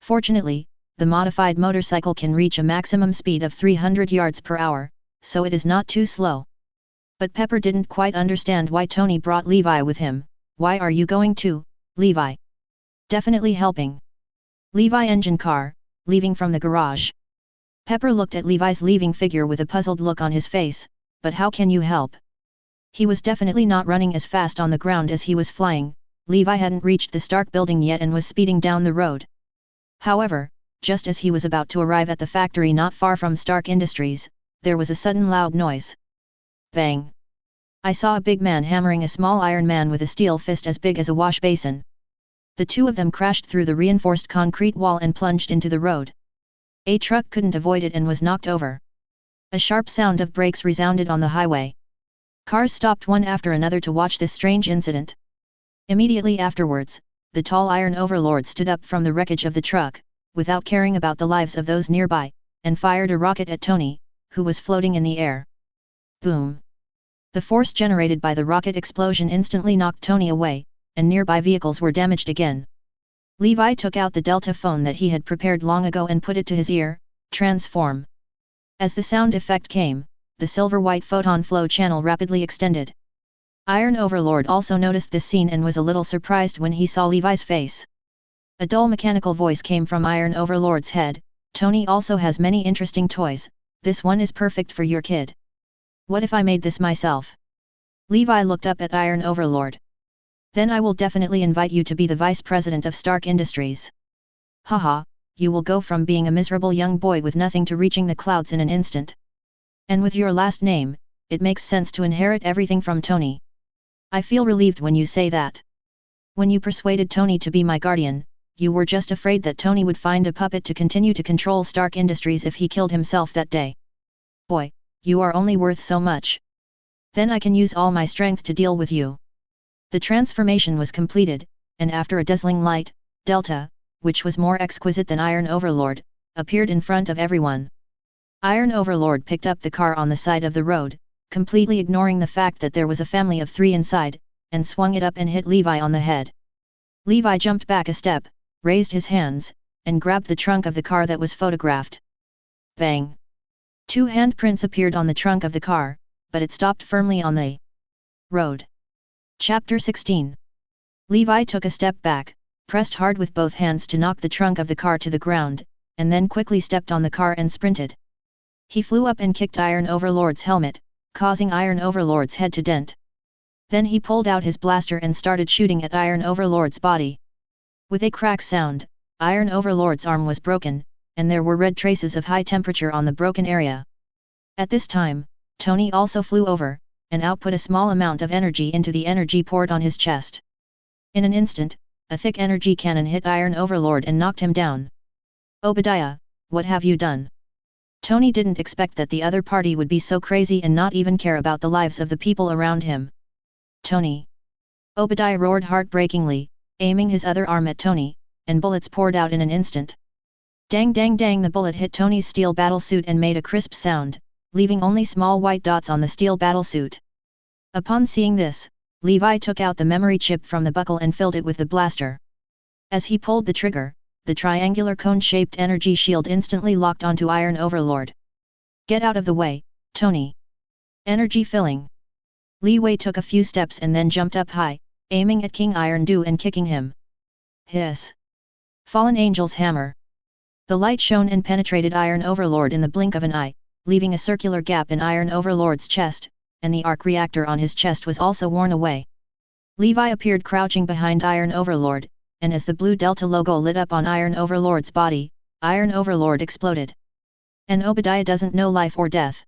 Fortunately, the modified motorcycle can reach a maximum speed of 300 yards per hour, so it is not too slow. But Pepper didn't quite understand why Tony brought Levi with him. Why are you going too, Levi? Definitely helping. Levi engine car, leaving from the garage. Pepper looked at Levi's leaving figure with a puzzled look on his face, but how can you help? He was definitely not running as fast on the ground as he was flying. Levi hadn't reached the Stark building yet and was speeding down the road. However, just as he was about to arrive at the factory not far from Stark Industries, there was a sudden loud noise. Bang! I saw a big man hammering a small iron man with a steel fist as big as a wash basin. The two of them crashed through the reinforced concrete wall and plunged into the road. A truck couldn't avoid it and was knocked over. A sharp sound of brakes resounded on the highway. Cars stopped one after another to watch this strange incident. Immediately afterwards, the tall Iron Overlord stood up from the wreckage of the truck, without caring about the lives of those nearby, and fired a rocket at Tony, who was floating in the air. Boom! The force generated by the rocket explosion instantly knocked Tony away, and nearby vehicles were damaged again. Levi took out the Delta phone that he had prepared long ago and put it to his ear. Transform. As the sound effect came, the silver-white photon flow channel rapidly extended. Iron Overlord also noticed this scene and was a little surprised when he saw Levi's face. A dull mechanical voice came from Iron Overlord's head, Tony also has many interesting toys, this one is perfect for your kid. What if I made this myself? Levi looked up at Iron Overlord. Then I will definitely invite you to be the vice president of Stark Industries. Haha, you will go from being a miserable young boy with nothing to reaching the clouds in an instant. And with your last name, it makes sense to inherit everything from Tony. I feel relieved when you say that. When you persuaded Tony to be my guardian, you were just afraid that Tony would find a puppet to continue to control Stark Industries if he killed himself that day. Boy, you are only worth so much. Then I can use all my strength to deal with you. The transformation was completed, and after a dazzling light, Delta, which was more exquisite than Iron Overlord, appeared in front of everyone. Iron Overlord picked up the car on the side of the road, completely ignoring the fact that there was a family of 3 inside, and swung it up and hit Levi on the head. Levi jumped back a step, raised his hands, and grabbed the trunk of the car that was photographed. Bang! 2 handprints appeared on the trunk of the car, but it stopped firmly on the road. Chapter 16. Levi took a step back, pressed hard with both hands to knock the trunk of the car to the ground, and then quickly stepped on the car and sprinted. He flew up and kicked Iron Overlord's helmet, causing Iron Overlord's head to dent. Then he pulled out his blaster and started shooting at Iron Overlord's body. With a crack sound, Iron Overlord's arm was broken, and there were red traces of high temperature on the broken area. At this time, Tony also flew over, and output a small amount of energy into the energy port on his chest. In an instant, a thick energy cannon hit Iron Overlord and knocked him down. Obadiah, what have you done? Tony didn't expect that the other party would be so crazy and not even care about the lives of the people around him. Tony! Obadiah roared heartbreakingly, aiming his other arm at Tony, and bullets poured out in an instant. Dang dang dang, the bullet hit Tony's steel battlesuit and made a crisp sound, leaving only small white dots on the steel battlesuit. Upon seeing this, Levi took out the memory chip from the buckle and filled it with the blaster. As he pulled the trigger, the triangular cone-shaped energy shield instantly locked onto Iron Overlord. Get out of the way, Tony! Energy filling. Li Wei took a few steps and then jumped up high, aiming at King Iron Du and kicking him. Hiss! Fallen Angel's hammer. The light shone and penetrated Iron Overlord in the blink of an eye, leaving a circular gap in Iron Overlord's chest, and the arc reactor on his chest was also worn away. Levi appeared crouching behind Iron Overlord, and as the blue Delta logo lit up on Iron Overlord's body, Iron Overlord exploded. And Obadiah doesn't know life or death.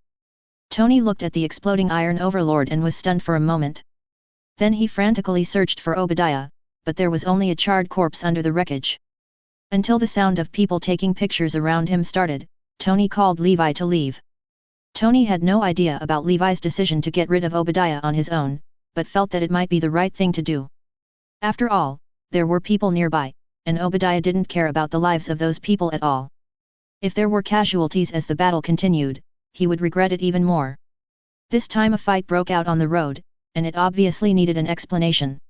Tony looked at the exploding Iron Overlord and was stunned for a moment. Then he frantically searched for Obadiah, but there was only a charred corpse under the wreckage. Until the sound of people taking pictures around him started, Tony called Levi to leave. Tony had no idea about Levi's decision to get rid of Obadiah on his own, but felt that it might be the right thing to do. After all, there were people nearby, and Obadiah didn't care about the lives of those people at all. If there were casualties as the battle continued, he would regret it even more. This time a fight broke out on the road, and it obviously needed an explanation.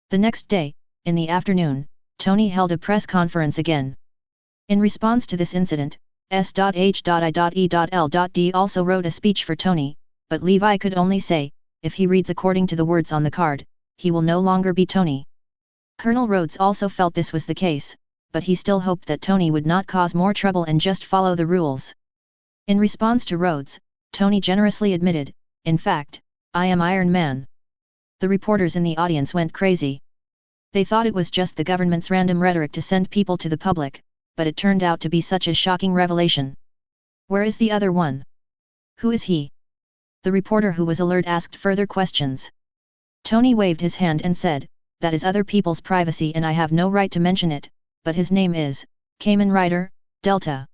The next day, in the afternoon, Tony held a press conference again. In response to this incident, S.H.I.E.L.D. also wrote a speech for Tony, but Levi could only say, if he reads according to the words on the card, he will no longer be Tony. Colonel Rhodes also felt this was the case, but he still hoped that Tony would not cause more trouble and just follow the rules. In response to Rhodes, Tony generously admitted, in fact, I am Iron Man. The reporters in the audience went crazy. They thought it was just the government's random rhetoric to send people to the public, but it turned out to be such a shocking revelation. Where is the other one? Who is he? The reporter who was alert asked further questions. Tony waved his hand and said, that is other people's privacy and I have no right to mention it, but his name is, Kamen Rider, Delta.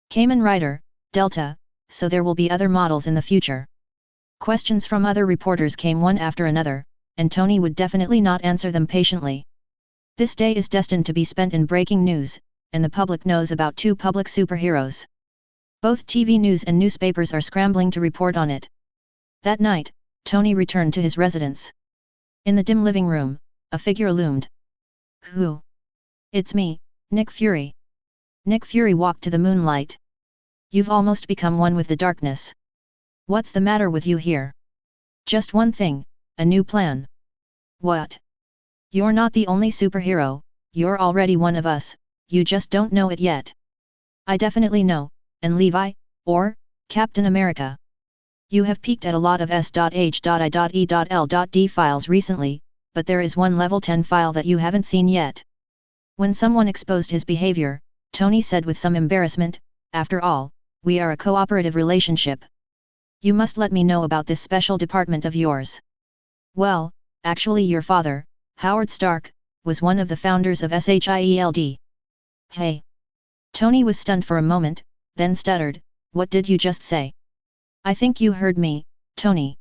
Kamen Rider, Delta, so there will be other models in the future. Questions from other reporters came one after another, and Tony would definitely not answer them patiently. This day is destined to be spent in breaking news, and the public knows about 2 public superheroes. Both TV news and newspapers are scrambling to report on it. That night, Tony returned to his residence. In the dim living room, a figure loomed. Who? It's me, Nick Fury. Nick Fury walked to the moonlight. You've almost become one with the darkness. What's the matter with you here? Just one thing, a new plan. What? You're not the only superhero, you're already one of us, you just don't know it yet. I definitely know, and Levi, or Captain America. You have peeked at a lot of S.H.I.E.L.D. files recently, but there is one level 10 file that you haven't seen yet. When someone exposed his behavior, Tony said with some embarrassment, after all, we are a cooperative relationship. You must let me know about this special department of yours. Well, actually your father, Howard Stark, was one of the founders of SHIELD. Hey! Tony was stunned for a moment, then stuttered, what did you just say? I think you heard me, Tony.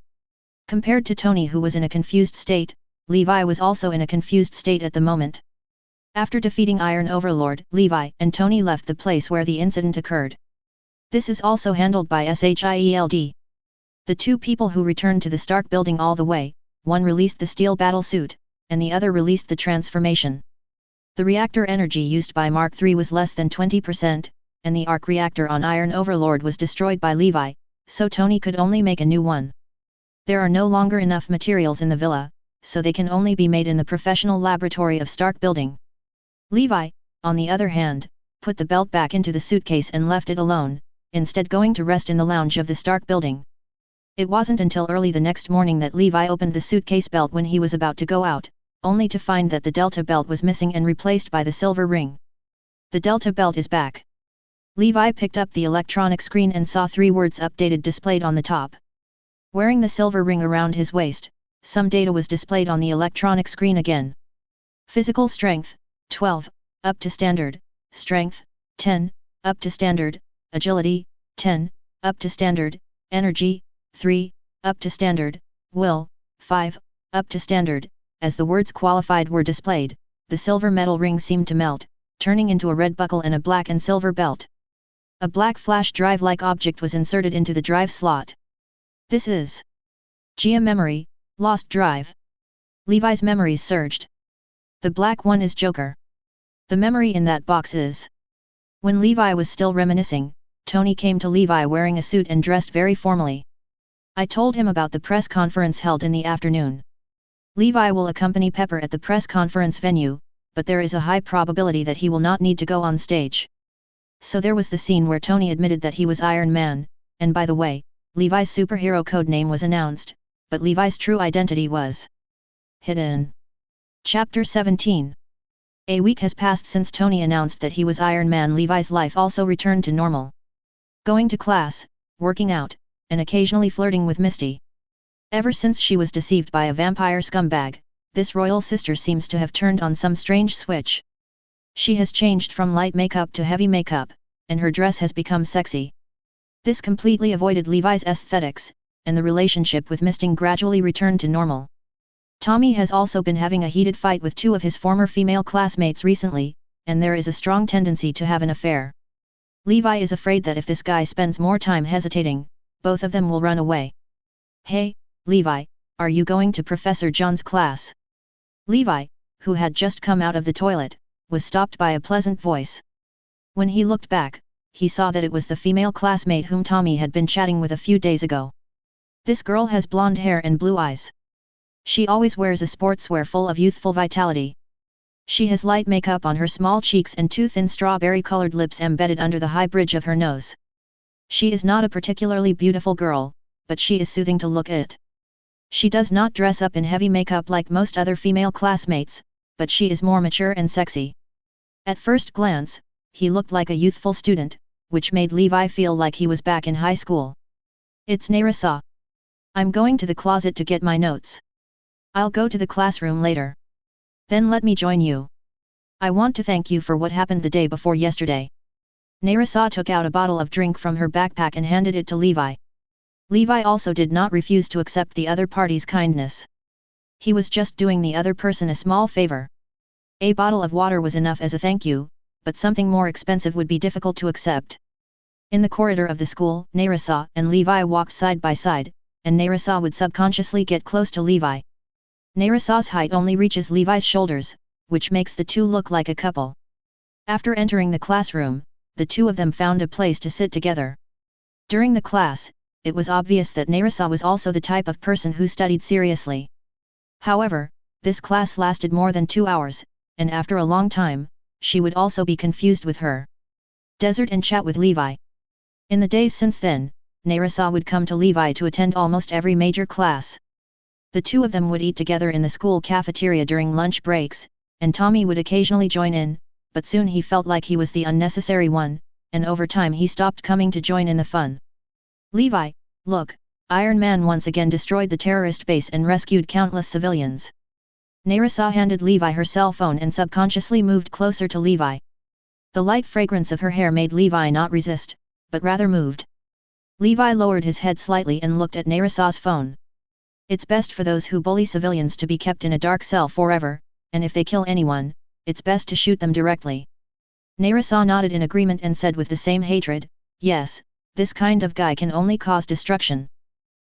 Compared to Tony who was in a confused state, Levi was also in a confused state at the moment. After defeating Iron Overlord, Levi and Tony left the place where the incident occurred. This is also handled by SHIELD. The two people who returned to the Stark building all the way, one released the steel battle suit, and the other released the transformation. The reactor energy used by Mark III was less than 20%, and the arc reactor on Iron Overlord was destroyed by Levi, so Tony could only make a new one. There are no longer enough materials in the villa, so they can only be made in the professional laboratory of Stark building. Levi, on the other hand, put the belt back into the suitcase and left it alone, instead going to rest in the lounge of the Stark building. It wasn't until early the next morning that Levi opened the suitcase belt when he was about to go out, only to find that the Delta belt was missing and replaced by the silver ring. The Delta belt is back. Levi picked up the electronic screen and saw 3 words updated displayed on the top. Wearing the silver ring around his waist, some data was displayed on the electronic screen again. Physical strength, 12, up to standard, strength, 10, up to standard, agility, 10, up to standard, energy, 3, up to standard, will, 5, up to standard. As the words qualified were displayed, the silver metal ring seemed to melt, turning into a red buckle and a black and silver belt. A black flash drive-like object was inserted into the drive slot. This is GM memory, lost drive. Levi's memories surged. The black one is Joker. The memory in that box is... When Levi was still reminiscing, Tony came to Levi wearing a suit and dressed very formally. I told him about the press conference held in the afternoon. Levi will accompany Pepper at the press conference venue, but there is a high probability that he will not need to go on stage. So there was the scene where Tony admitted that he was Iron Man, and by the way, Levi's superhero code name was announced, but Levi's true identity was hidden. Chapter 17. A week has passed since Tony announced that he was Iron Man. Levi's life also returned to normal. Going to class, working out, and occasionally flirting with Misty. Ever since she was deceived by a vampire scumbag, this royal sister seems to have turned on some strange switch. She has changed from light makeup to heavy makeup, and her dress has become sexy. This completely avoided Levi's aesthetics, and the relationship with Misty gradually returned to normal. Tommy has also been having a heated fight with 2 of his former female classmates recently, and there is a strong tendency to have an affair. Levi is afraid that if this guy spends more time hesitating, both of them will run away. Hey, Levi, are you going to Professor John's class? Levi, who had just come out of the toilet, was stopped by a pleasant voice. When he looked back, he saw that it was the female classmate whom Tommy had been chatting with a few days ago. This girl has blonde hair and blue eyes. She always wears a sportswear full of youthful vitality. She has light makeup on her small cheeks and 2 thin strawberry-colored lips embedded under the high bridge of her nose. She is not a particularly beautiful girl, but she is soothing to look at. She does not dress up in heavy makeup like most other female classmates, but she is more mature and sexy. At first glance, he looked like a youthful student, which made Levi feel like he was back in high school. It's Nerissa. I'm going to the closet to get my notes. I'll go to the classroom later. Then let me join you. I want to thank you for what happened the day before yesterday. Nerissa took out a bottle of drink from her backpack and handed it to Levi. Levi also did not refuse to accept the other party's kindness. He was just doing the other person a small favor. A bottle of water was enough as a thank you, but something more expensive would be difficult to accept. In the corridor of the school, Nerissa and Levi walked side by side, and Nerissa would subconsciously get close to Levi. Nerissa's height only reaches Levi's shoulders, which makes the two look like a couple. After entering the classroom, the two of them found a place to sit together. During the class, it was obvious that Nerissa was also the type of person who studied seriously. However, this class lasted more than 2 hours, and after a long time, she would also be confused with her desert and chat with Levi. In the days since then, Nerissa would come to Levi to attend almost every major class. The two of them would eat together in the school cafeteria during lunch breaks, and Tommy would occasionally join in, but soon he felt like he was the unnecessary one, and over time he stopped coming to join in the fun. Levi, look, Iron Man once again destroyed the terrorist base and rescued countless civilians. Nerissa handed Levi her cell phone and subconsciously moved closer to Levi. The light fragrance of her hair made Levi not resist, but rather moved. Levi lowered his head slightly and looked at Nerissa's phone. It's best for those who bully civilians to be kept in a dark cell forever, and if they kill anyone, it's best to shoot them directly. Nerissa nodded in agreement and said with the same hatred, yes, this kind of guy can only cause destruction.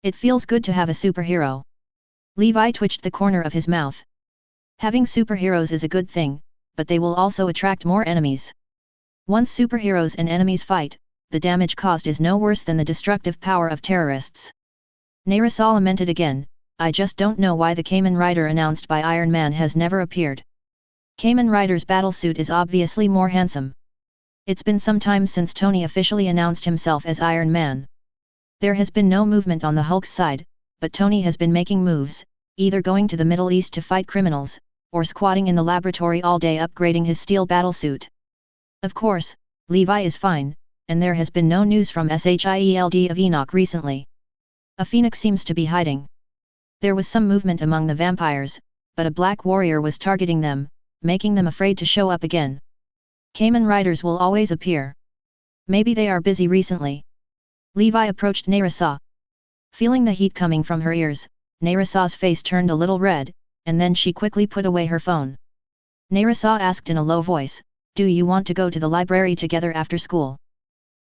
It feels good to have a superhero. Levi twitched the corner of his mouth. Having superheroes is a good thing, but they will also attract more enemies. Once superheroes and enemies fight, the damage caused is no worse than the destructive power of terrorists. Nerissa lamented again, I just don't know why the Kamen Rider announced by Iron Man has never appeared. Kamen Rider's battlesuit is obviously more handsome. It's been some time since Tony officially announced himself as Iron Man. There has been no movement on the Hulk's side, but Tony has been making moves, either going to the Middle East to fight criminals, or squatting in the laboratory all day upgrading his steel battlesuit. Of course, Levi is fine, and there has been no news from SHIELD of Enoch recently. A phoenix seems to be hiding. There was some movement among the vampires, but a black warrior was targeting them, making them afraid to show up again. Kamen Riders will always appear. Maybe they are busy recently. Levi approached Nerissa. Feeling the heat coming from her ears, Nerissa's face turned a little red, and then she quickly put away her phone. Nerissa asked in a low voice, do you want to go to the library together after school?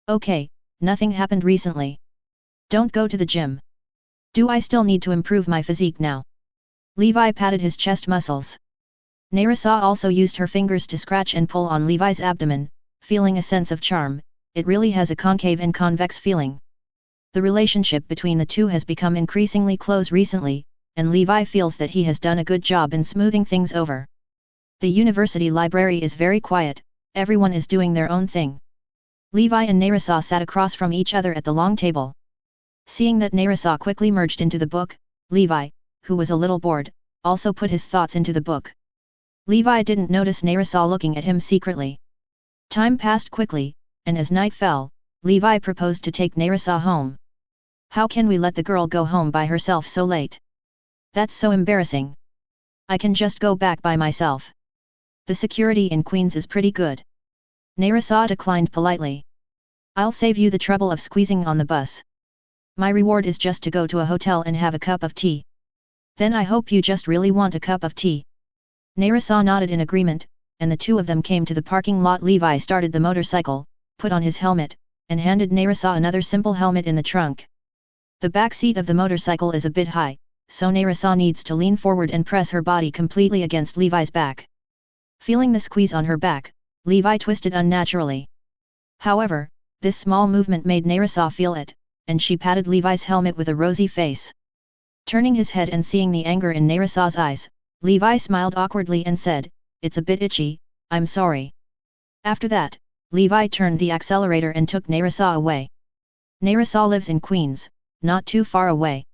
Okay, nothing happened recently. Don't go to the gym. Do I still need to improve my physique now? Levi patted his chest muscles. Nerissa also used her fingers to scratch and pull on Levi's abdomen, feeling a sense of charm. It really has a concave and convex feeling. The relationship between the two has become increasingly close recently, and Levi feels that he has done a good job in smoothing things over. The university library is very quiet, everyone is doing their own thing. Levi and Nerissa sat across from each other at the long table. Seeing that Nerissa quickly merged into the book, Levi, who was a little bored, also put his thoughts into the book. Levi didn't notice Nerissa looking at him secretly. Time passed quickly, and as night fell, Levi proposed to take Nerissa home. How can we let the girl go home by herself so late? That's so embarrassing. I can just go back by myself. The security in Queens is pretty good. Nerissa declined politely. I'll save you the trouble of squeezing on the bus. My reward is just to go to a hotel and have a cup of tea. Then I hope you just really want a cup of tea. Nerissa nodded in agreement, and the two of them came to the parking lot. Levi started the motorcycle, put on his helmet, and handed Nerissa another simple helmet in the trunk. The back seat of the motorcycle is a bit high, so Nerissa needs to lean forward and press her body completely against Levi's back. Feeling the squeeze on her back, Levi twisted unnaturally. However, this small movement made Nerissa feel it, and she patted Levi's helmet with a rosy face. Turning his head and seeing the anger in Nerissa's eyes, Levi smiled awkwardly and said, "It's a bit itchy, I'm sorry." After that, Levi turned the accelerator and took Nerissa away. Nerissa lives in Queens, not too far away.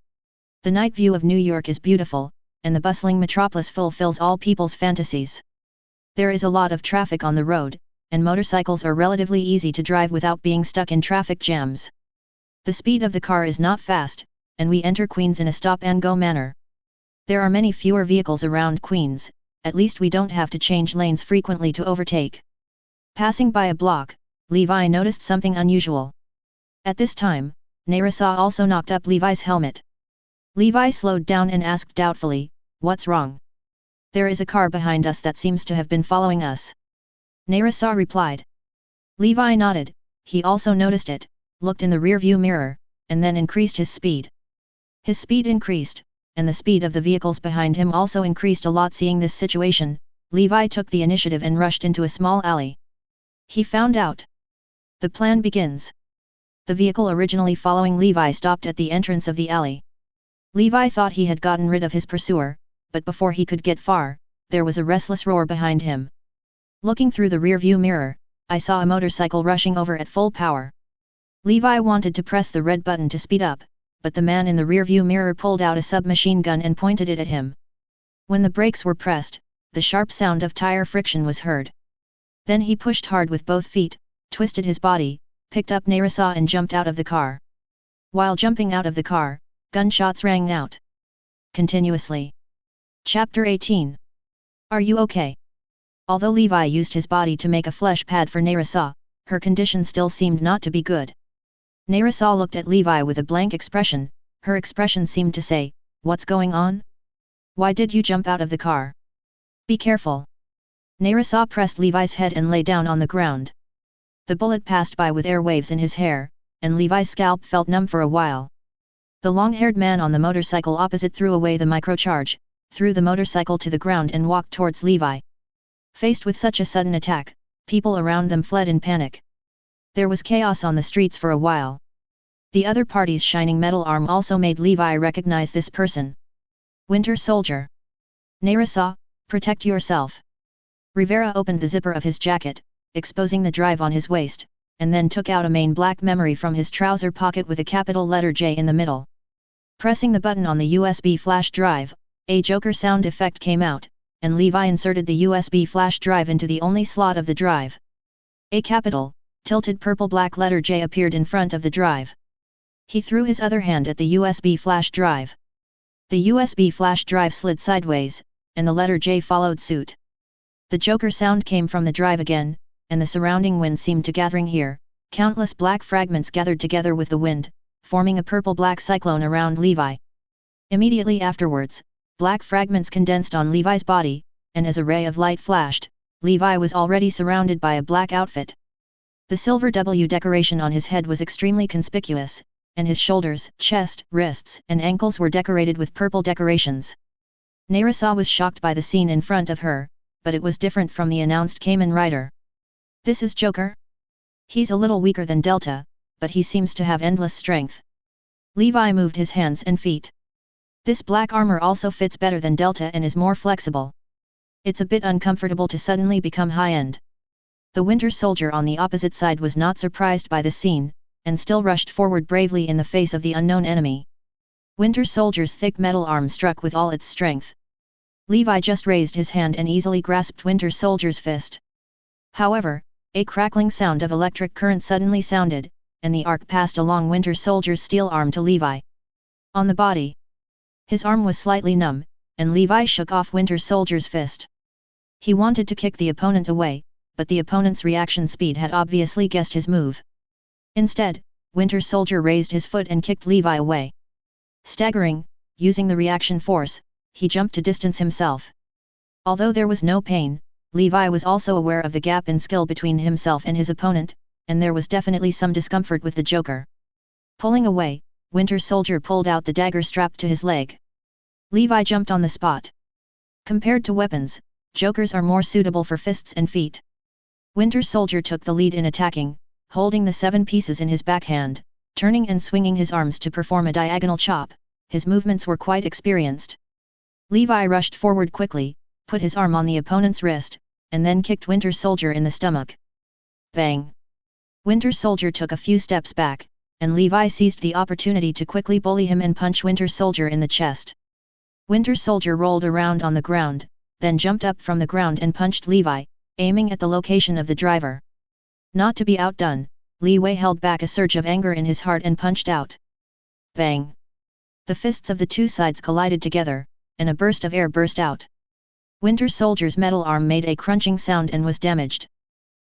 The night view of New York is beautiful, and the bustling metropolis fulfills all people's fantasies. There is a lot of traffic on the road, and motorcycles are relatively easy to drive without being stuck in traffic jams. The speed of the car is not fast, and we enter Queens in a stop-and-go manner. There are many fewer vehicles around Queens, at least we don't have to change lanes frequently to overtake. Passing by a block, Levi noticed something unusual. At this time, Nerissa also knocked up Levi's helmet. Levi slowed down and asked doubtfully, "What's wrong?" "There is a car behind us that seems to have been following us." Nerissa replied. Levi nodded, he also noticed it, looked in the rearview mirror, and then increased his speed. His speed increased, and the speed of the vehicles behind him also increased a lot. Seeing this situation, Levi took the initiative and rushed into a small alley. He found out. The plan begins. The vehicle originally following Levi stopped at the entrance of the alley. Levi thought he had gotten rid of his pursuer, but before he could get far, there was a restless roar behind him. Looking through the rearview mirror, I saw a motorcycle rushing over at full power. Levi wanted to press the red button to speed up, but the man in the rearview mirror pulled out a submachine gun and pointed it at him. When the brakes were pressed, the sharp sound of tire friction was heard. Then he pushed hard with both feet, twisted his body, picked up Nerissa and jumped out of the car. While jumping out of the car, gunshots rang out continuously. Chapter 18. Are you okay? Although Levi used his body to make a flesh pad for Nerissa, her condition still seemed not to be good. Nerissa looked at Levi with a blank expression. Her expression seemed to say, "What's going on? Why did you jump out of the car? Be careful." Nerissa pressed Levi's head and lay down on the ground. The bullet passed by with airwaves in his hair, and Levi's scalp felt numb for a while. The long-haired man on the motorcycle opposite threw away the microcharge, threw the motorcycle to the ground and walked towards Levi. Faced with such a sudden attack, people around them fled in panic. There was chaos on the streets for a while. The other party's shining metal arm also made Levi recognize this person. Winter Soldier. Nerissa, protect yourself. Rivera opened the zipper of his jacket, exposing the drive on his waist, and then took out a main black memory from his trouser pocket with a capital letter J in the middle. Pressing the button on the USB flash drive, a Joker sound effect came out, and Levi inserted the USB flash drive into the only slot of the drive. A capital, tilted purple-black letter J appeared in front of the drive. He threw his other hand at the USB flash drive. The USB flash drive slid sideways, and the letter J followed suit. The Joker sound came from the drive again, and the surrounding wind seemed to gathering here. Countless black fragments gathered together with the wind, forming a purple-black cyclone around Levi. Immediately afterwards, black fragments condensed on Levi's body, and as a ray of light flashed, Levi was already surrounded by a black outfit. The silver W decoration on his head was extremely conspicuous, and his shoulders, chest, wrists, and ankles were decorated with purple decorations. Nerissa was shocked by the scene in front of her, but it was different from the announced Kamen Rider. This is Joker? He's a little weaker than Delta, but he seems to have endless strength. Levi moved his hands and feet. This black armor also fits better than Delta and is more flexible. It's a bit uncomfortable to suddenly become high-end. The Winter Soldier on the opposite side was not surprised by the scene, and still rushed forward bravely in the face of the unknown enemy. Winter Soldier's thick metal arm struck with all its strength. Levi just raised his hand and easily grasped Winter Soldier's fist. However, a crackling sound of electric current suddenly sounded, and the arc passed along Winter Soldier's steel arm to Levi. On the body. His arm was slightly numb, and Levi shook off Winter Soldier's fist. He wanted to kick the opponent away, but the opponent's reaction speed had obviously guessed his move. Instead, Winter Soldier raised his foot and kicked Levi away. Staggering, using the reaction force, he jumped to distance himself. Although there was no pain, Levi was also aware of the gap in skill between himself and his opponent, and there was definitely some discomfort with the Joker. Pulling away, Winter Soldier pulled out the dagger strapped to his leg. Levi jumped on the spot. Compared to weapons, Jokers are more suitable for fists and feet. Winter Soldier took the lead in attacking, holding the 7 pieces in his backhand, turning and swinging his arms to perform a diagonal chop. His movements were quite experienced. Levi rushed forward quickly, put his arm on the opponent's wrist, and then kicked Winter Soldier in the stomach. Bang! Winter Soldier took a few steps back, and Levi seized the opportunity to quickly bully him and punch Winter Soldier in the chest. Winter Soldier rolled around on the ground, then jumped up from the ground and punched Levi, aiming at the location of the driver. Not to be outdone, Levi held back a surge of anger in his heart and punched out. Bang! The fists of the two sides collided together, and a burst of air burst out. Winter Soldier's metal arm made a crunching sound and was damaged.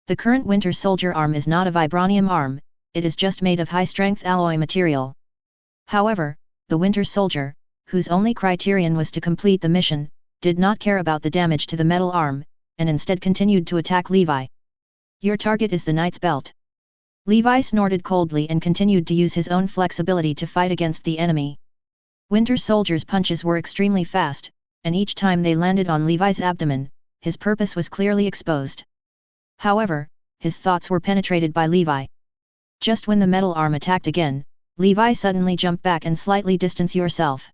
The current Winter Soldier arm is not a vibranium arm, it is just made of high-strength alloy material. However, the Winter Soldier, whose only criterion was to complete the mission, did not care about the damage to the metal arm, and instead continued to attack Levi. Your target is the Knight's Belt. Levi snorted coldly and continued to use his own flexibility to fight against the enemy. Winter Soldier's punches were extremely fast, and each time they landed on Levi's abdomen, his purpose was clearly exposed. However, his thoughts were penetrated by Levi. Just when the metal arm attacked again, Levi suddenly jumped back and slightly distanced yourself.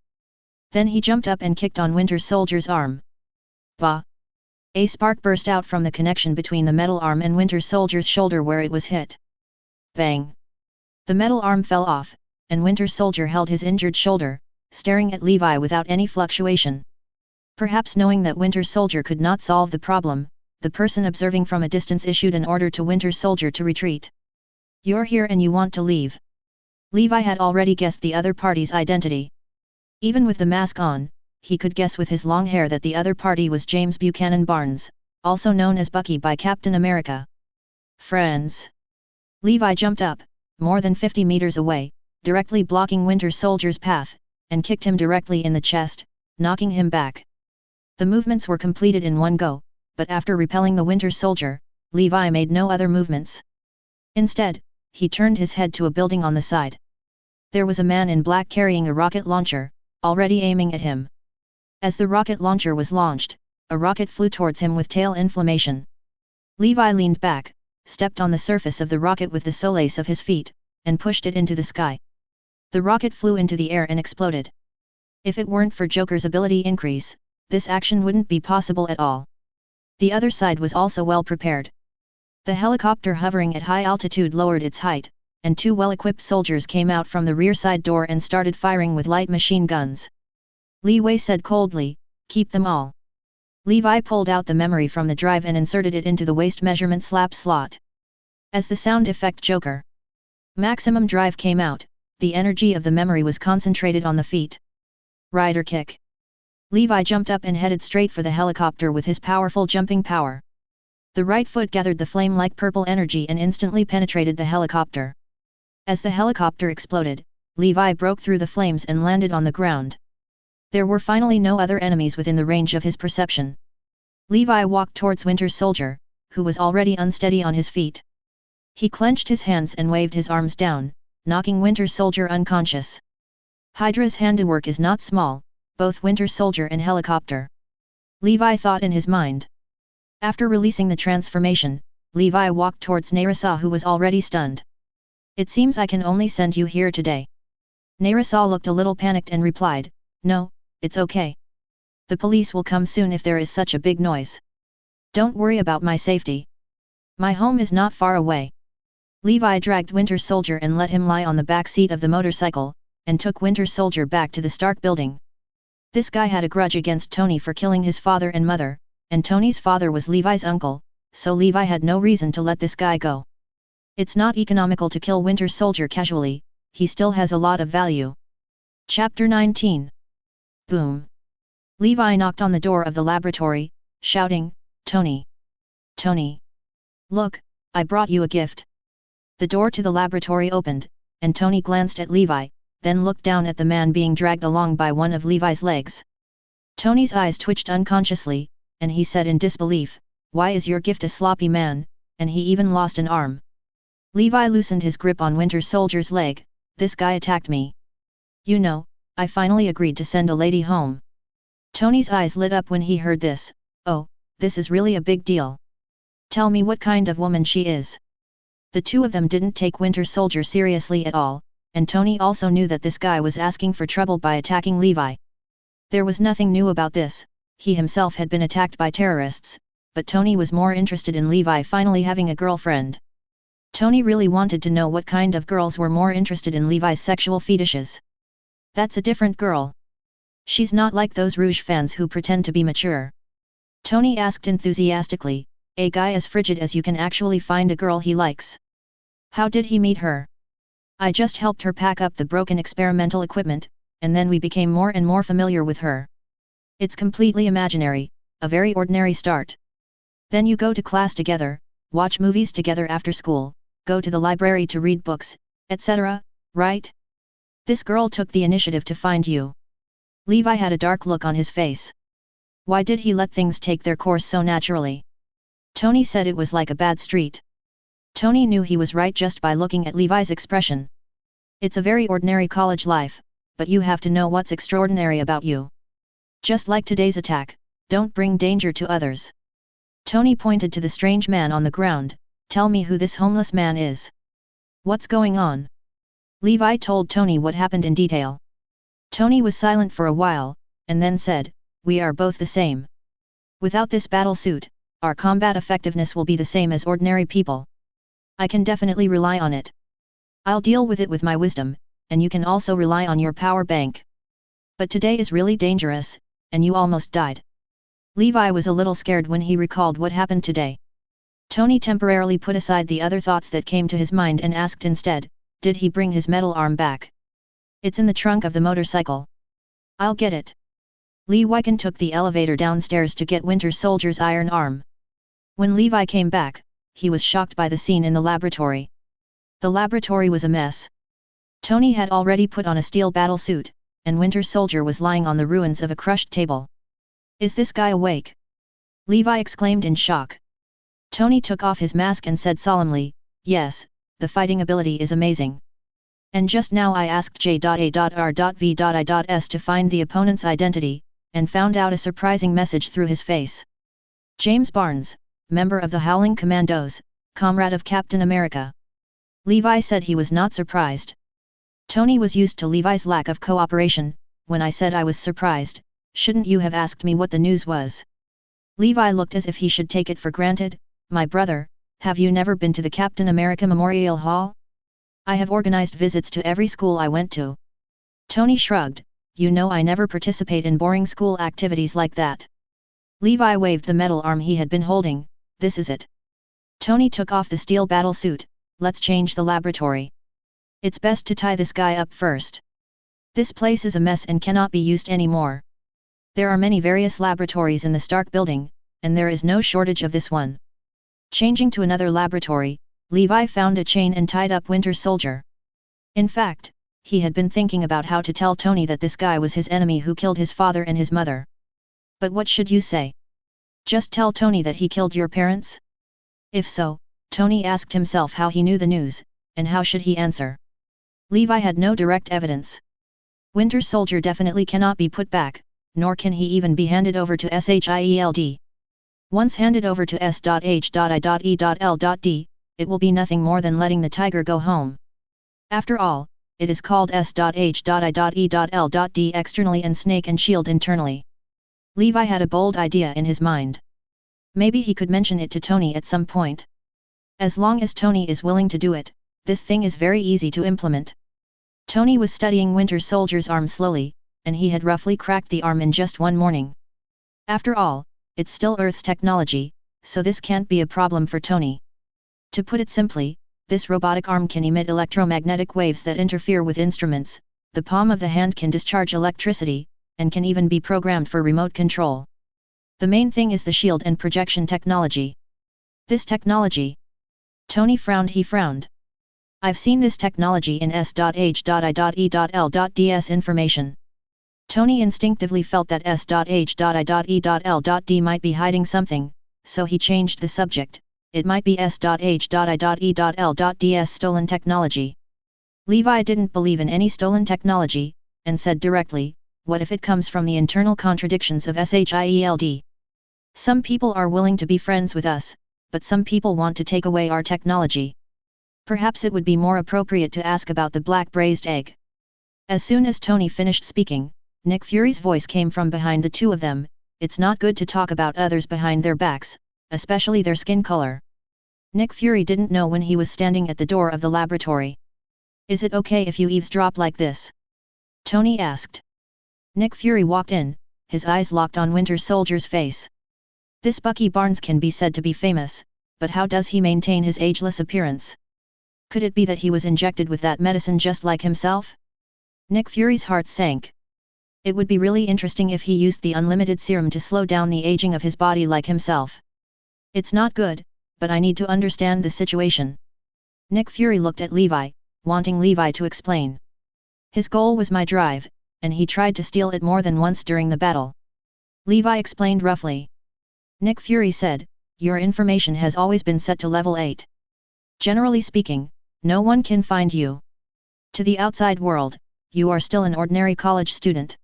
Then he jumped up and kicked on Winter Soldier's arm. Bah! A spark burst out from the connection between the metal arm and Winter Soldier's shoulder where it was hit. Bang! The metal arm fell off, and Winter Soldier held his injured shoulder, staring at Levi without any fluctuation. Perhaps knowing that Winter Soldier could not solve the problem, the person observing from a distance issued an order to Winter Soldier to retreat. You're here and you want to leave. Levi had already guessed the other party's identity. Even with the mask on, he could guess with his long hair that the other party was James Buchanan Barnes, also known as Bucky by Captain America. Friends. Levi jumped up, more than 50 meters away, directly blocking Winter Soldier's path, and kicked him directly in the chest, knocking him back. The movements were completed in one go, but after repelling the Winter Soldier, Levi made no other movements. Instead, he turned his head to a building on the side. There was a man in black carrying a rocket launcher, already aiming at him. As the rocket launcher was launched, a rocket flew towards him with tail inflammation. Levi leaned back, stepped on the surface of the rocket with the soles of his feet, and pushed it into the sky. The rocket flew into the air and exploded. If it weren't for Joker's ability increase, this action wouldn't be possible at all. The other side was also well prepared. The helicopter hovering at high altitude lowered its height, and two well-equipped soldiers came out from the rear side door and started firing with light machine guns. Li Wei said coldly, "Keep them all." Levi pulled out the memory from the drive and inserted it into the waist measurement slot. As the sound effect Joker Maximum Drive came out, the energy of the memory was concentrated on the feet. Rider kick. Levi jumped up and headed straight for the helicopter with his powerful jumping power. The right foot gathered the flame-like purple energy and instantly penetrated the helicopter. As the helicopter exploded, Levi broke through the flames and landed on the ground. There were finally no other enemies within the range of his perception. Levi walked towards Winter Soldier, who was already unsteady on his feet. He clenched his hands and waved his arms down, knocking Winter Soldier unconscious. HYDRA's handiwork is not small, both Winter Soldier and helicopter. Levi thought in his mind. After releasing the transformation, Levi walked towards Nerissa, who was already stunned. "It seems I can only send you here today." Nerissa looked a little panicked and replied, "No, it's okay. The police will come soon if there is such a big noise. Don't worry about my safety. My home is not far away." Levi dragged Winter Soldier and let him lie on the back seat of the motorcycle, and took Winter Soldier back to the Stark building. This guy had a grudge against Tony for killing his father and mother, and Tony's father was Levi's uncle, so Levi had no reason to let this guy go. It's not economical to kill Winter Soldier casually, he still has a lot of value. Chapter 19. Boom. Levi knocked on the door of the laboratory, shouting, "Tony! Tony! Look, I brought you a gift." The door to the laboratory opened, and Tony glanced at Levi, then looked down at the man being dragged along by one of Levi's legs. Tony's eyes twitched unconsciously, and he said in disbelief, "Why is your gift a sloppy man, and he even lost an arm?" Levi loosened his grip on Winter Soldier's leg. "This guy attacked me. You know, I finally agreed to send a lady home." Tony's eyes lit up when he heard this. "Oh, this is really a big deal. Tell me what kind of woman she is." The two of them didn't take Winter Soldier seriously at all, and Tony also knew that this guy was asking for trouble by attacking Levi. There was nothing new about this, he himself had been attacked by terrorists, but Tony was more interested in Levi finally having a girlfriend. Tony really wanted to know what kind of girls were more interested in Levi's sexual fetishes. "That's a different girl. She's not like those Rouge fans who pretend to be mature." Tony asked enthusiastically, "A guy as frigid as you can actually find a girl he likes. How did he meet her?" "I just helped her pack up the broken experimental equipment, and then we became more and more familiar with her. It's completely imaginary, a very ordinary start. Then you go to class together, watch movies together after school, go to the library to read books, etc., right? This girl took the initiative to find you." Levi had a dark look on his face. Why did he let things take their course so naturally? Tony said it was like a bad street. Tony knew he was right just by looking at Levi's expression. "It's a very ordinary college life, but you have to know what's extraordinary about you. Just like today's attack, don't bring danger to others." Tony pointed to the strange man on the ground. "Tell me who this homeless man is. What's going on?" Levi told Tony what happened in detail. Tony was silent for a while, and then said, "We are both the same. Without this battle suit, our combat effectiveness will be the same as ordinary people. I can definitely rely on it. I'll deal with it with my wisdom, and you can also rely on your power bank. But today is really dangerous, and you almost died." Levi was a little scared when he recalled what happened today. Tony temporarily put aside the other thoughts that came to his mind and asked instead, did he bring his metal arm back? It's in the trunk of the motorcycle. I'll get it. Levi took the elevator downstairs to get Winter Soldier's iron arm. When Levi came back, he was shocked by the scene in the laboratory. The laboratory was a mess. Tony had already put on a steel battle suit, and Winter Soldier was lying on the ruins of a crushed table. Is this guy awake? Levi exclaimed in shock. Tony took off his mask and said solemnly, yes, the fighting ability is amazing. And just now I asked J.A.R.V.I.S to find the opponent's identity, and found out a surprising message through his face. James Barnes, member of the Howling Commandos, comrade of Captain America. Levi said he was not surprised. Tony was used to Levi's lack of cooperation. When I said I was surprised, shouldn't you have asked me what the news was? Levi looked as if he should take it for granted. My brother, have you never been to the Captain America Memorial Hall? I have organized visits to every school I went to. Tony shrugged, you know I never participate in boring school activities like that. Levi waved the metal arm he had been holding, this is it. Tony took off the steel battle suit, let's change the laboratory. It's best to tie this guy up first. This place is a mess and cannot be used anymore. There are many various laboratories in the Stark building, and there is no shortage of this one. Changing to another laboratory, Levi found a chain and tied up Winter Soldier. In fact, he had been thinking about how to tell Tony that this guy was his enemy who killed his father and his mother. But what should you say? Just tell Tony that he killed your parents? If so, Tony asked himself how he knew the news, and how should he answer? Levi had no direct evidence. Winter Soldier definitely cannot be put back, nor can he even be handed over to SHIELD. Once handed over to S.H.I.E.L.D, it will be nothing more than letting the tiger go home. After all, it is called S.H.I.E.L.D externally and Snake and Shield internally. Levi had a bold idea in his mind. Maybe he could mention it to Tony at some point. As long as Tony is willing to do it, this thing is very easy to implement. Tony was studying Winter Soldier's arm slowly, and he had roughly cracked the arm in just one morning. After all, it's still Earth's technology, so this can't be a problem for Tony. To put it simply, this robotic arm can emit electromagnetic waves that interfere with instruments, the palm of the hand can discharge electricity, and can even be programmed for remote control. The main thing is the shield and projection technology. This technology. Tony frowned. He frowned. I've seen this technology in S.H.I.E.L.D.'s information. Tony instinctively felt that S.H.I.E.L.D might be hiding something, so he changed the subject. It might be S.H.I.E.L.D's stolen technology. Levi didn't believe in any stolen technology, and said directly, what if it comes from the internal contradictions of SHIELD? Some people are willing to be friends with us, but some people want to take away our technology. Perhaps it would be more appropriate to ask about the black braised egg. As soon as Tony finished speaking, Nick Fury's voice came from behind the two of them. It's not good to talk about others behind their backs, especially their skin color. Nick Fury didn't know when he was standing at the door of the laboratory. Is it okay if you eavesdrop like this? Tony asked. Nick Fury walked in, his eyes locked on Winter Soldier's face. This Bucky Barnes can be said to be famous, but how does he maintain his ageless appearance? Could it be that he was injected with that medicine just like himself? Nick Fury's heart sank. It would be really interesting if he used the unlimited serum to slow down the aging of his body like himself. It's not good, but I need to understand the situation. Nick Fury looked at Levi, wanting Levi to explain. His goal was my drive, and he tried to steal it more than once during the battle. Levi explained roughly. Nick Fury said, your information has always been set to level 8. Generally speaking, no one can find you. To the outside world, you are still an ordinary college student.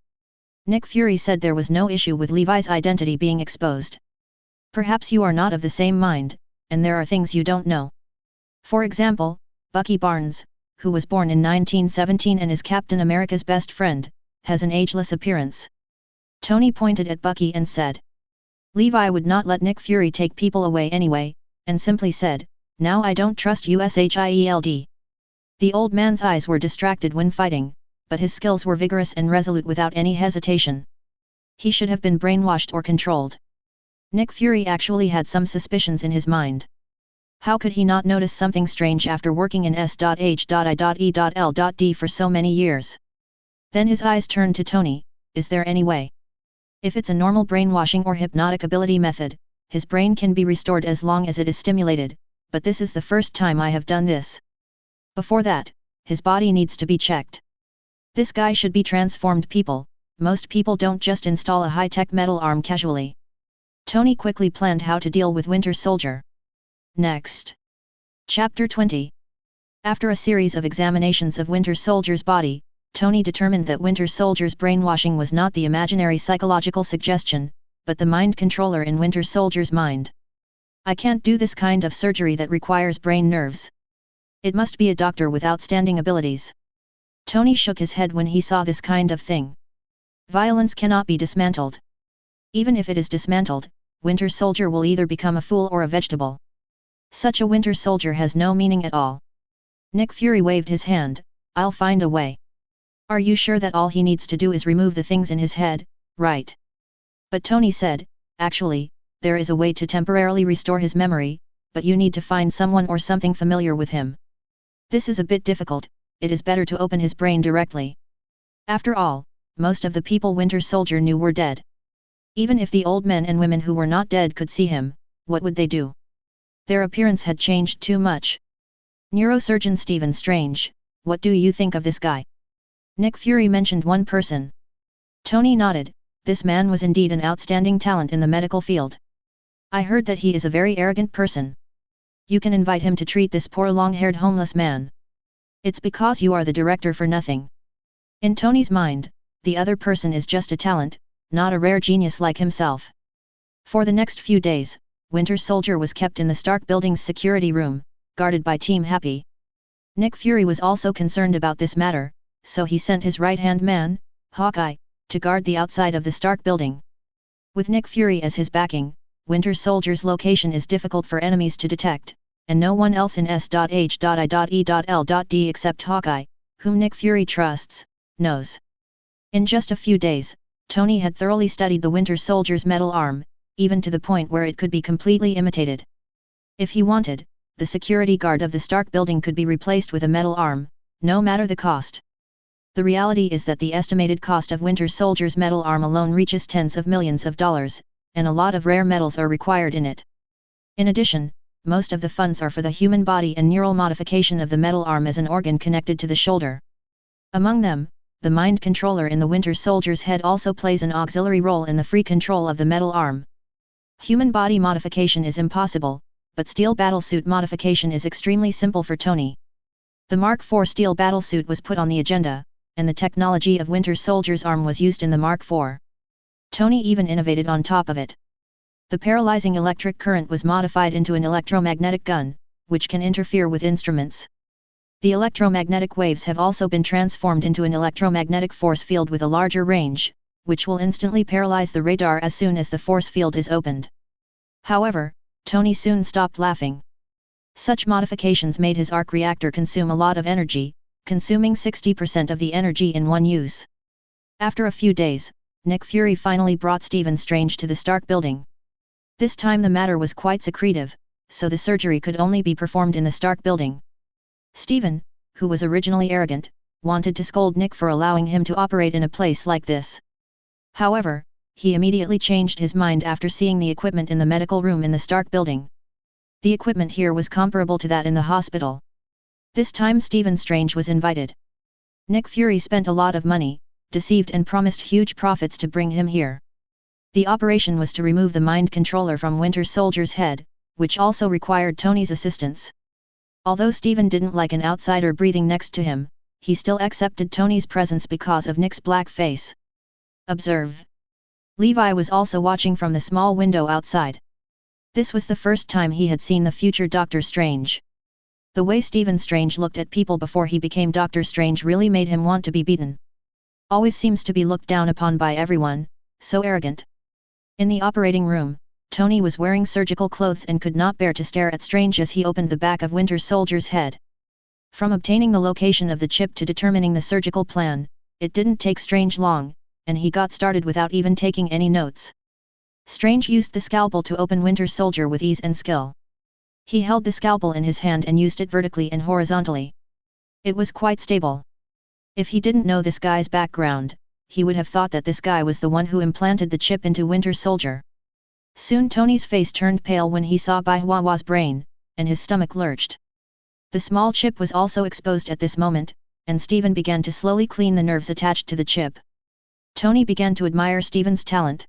Nick Fury said there was no issue with Levi's identity being exposed. Perhaps you are not of the same mind, and there are things you don't know. For example, Bucky Barnes, who was born in 1917 and is Captain America's best friend, has an ageless appearance. Tony pointed at Bucky and said. Levi would not let Nick Fury take people away anyway, and simply said, now I don't trust you SHIELD. The old man's eyes were distracted when fighting, but his skills were vigorous and resolute without any hesitation. He should have been brainwashed or controlled. Nick Fury actually had some suspicions in his mind. How could he not notice something strange after working in S.H.I.E.L.D for so many years? Then his eyes turned to Tony. Is there any way? If it's a normal brainwashing or hypnotic ability method, his brain can be restored as long as it is stimulated, but this is the first time I have done this. Before that, his body needs to be checked. This guy should be transformed people. Most people don't just install a high-tech metal arm casually. Tony quickly planned how to deal with Winter Soldier. Next. Chapter 20. After a series of examinations of Winter Soldier's body, Tony determined that Winter Soldier's brainwashing was not the imaginary psychological suggestion, but the mind controller in Winter Soldier's mind. I can't do this kind of surgery that requires brain nerves. It must be a doctor with outstanding abilities. Tony shook his head when he saw this kind of thing. Violence cannot be dismantled. Even if it is dismantled, Winter Soldier will either become a fool or a vegetable. Such a Winter Soldier has no meaning at all. Nick Fury waved his hand. I'll find a way. Are you sure that all he needs to do is remove the things in his head, right? But Tony said, actually, there is a way to temporarily restore his memory, but you need to find someone or something familiar with him. This is a bit difficult, it is better to open his brain directly. After all, most of the people Winter Soldier knew were dead. Even if the old men and women who were not dead could see him, what would they do? Their appearance had changed too much. Neurosurgeon Stephen Strange, what do you think of this guy? Nick Fury mentioned one person. Tony nodded. This man was indeed an outstanding talent in the medical field. I heard that he is a very arrogant person. You can invite him to treat this poor long-haired homeless man. It's because you are the director for nothing. In Tony's mind, the other person is just a talent, not a rare genius like himself. For the next few days, Winter Soldier was kept in the Stark Building's security room, guarded by Team Happy. Nick Fury was also concerned about this matter, so he sent his right-hand man, Hawkeye, to guard the outside of the Stark Building. With Nick Fury as his backing, Winter Soldier's location is difficult for enemies to detect, and no one else in S.H.I.E.L.D except Hawkeye, whom Nick Fury trusts, knows. In just a few days, Tony had thoroughly studied the Winter Soldier's metal arm, even to the point where it could be completely imitated. If he wanted, the security guard of the Stark Building could be replaced with a metal arm, no matter the cost. The reality is that the estimated cost of Winter Soldier's metal arm alone reaches tens of millions of dollars, and a lot of rare metals are required in it. In addition, most of the funds are for the human body and neural modification of the metal arm as an organ connected to the shoulder. Among them, the mind controller in the Winter Soldier's head also plays an auxiliary role in the free control of the metal arm. Human body modification is impossible, but steel battlesuit modification is extremely simple for Tony. The Mark IV steel battlesuit was put on the agenda, and the technology of Winter Soldier's arm was used in the Mark IV. Tony even innovated on top of it. The paralyzing electric current was modified into an electromagnetic gun, which can interfere with instruments. The electromagnetic waves have also been transformed into an electromagnetic force field with a larger range, which will instantly paralyze the radar as soon as the force field is opened. However, Tony soon stopped laughing. Such modifications made his arc reactor consume a lot of energy, consuming 60% of the energy in one use. After a few days, Nick Fury finally brought Stephen Strange to the Stark Building. This time the matter was quite secretive, so the surgery could only be performed in the Stark Building. Stephen, who was originally arrogant, wanted to scold Nick for allowing him to operate in a place like this. However, he immediately changed his mind after seeing the equipment in the medical room in the Stark Building. The equipment here was comparable to that in the hospital. This time Stephen Strange was invited. Nick Fury spent a lot of money, deceived and promised huge profits to bring him here. The operation was to remove the mind controller from Winter Soldier's head, which also required Tony's assistance. Although Stephen didn't like an outsider breathing next to him, he still accepted Tony's presence because of Nick's black face. Observe. Levi was also watching from the small window outside. This was the first time he had seen the future Doctor Strange. The way Stephen Strange looked at people before he became Doctor Strange really made him want to be beaten. Always seems to be looked down upon by everyone, so arrogant. In the operating room, Tony was wearing surgical clothes and could not bear to stare at Strange as he opened the back of Winter Soldier's head. From obtaining the location of the chip to determining the surgical plan, it didn't take Strange long, and he got started without even taking any notes. Strange used the scalpel to open Winter Soldier with ease and skill. He held the scalpel in his hand and used it vertically and horizontally. It was quite stable. If he didn't know this guy's background, he would have thought that this guy was the one who implanted the chip into Winter Soldier. Soon Tony's face turned pale when he saw Baihua's brain, and his stomach lurched. The small chip was also exposed at this moment, and Steven began to slowly clean the nerves attached to the chip. Tony began to admire Steven's talent.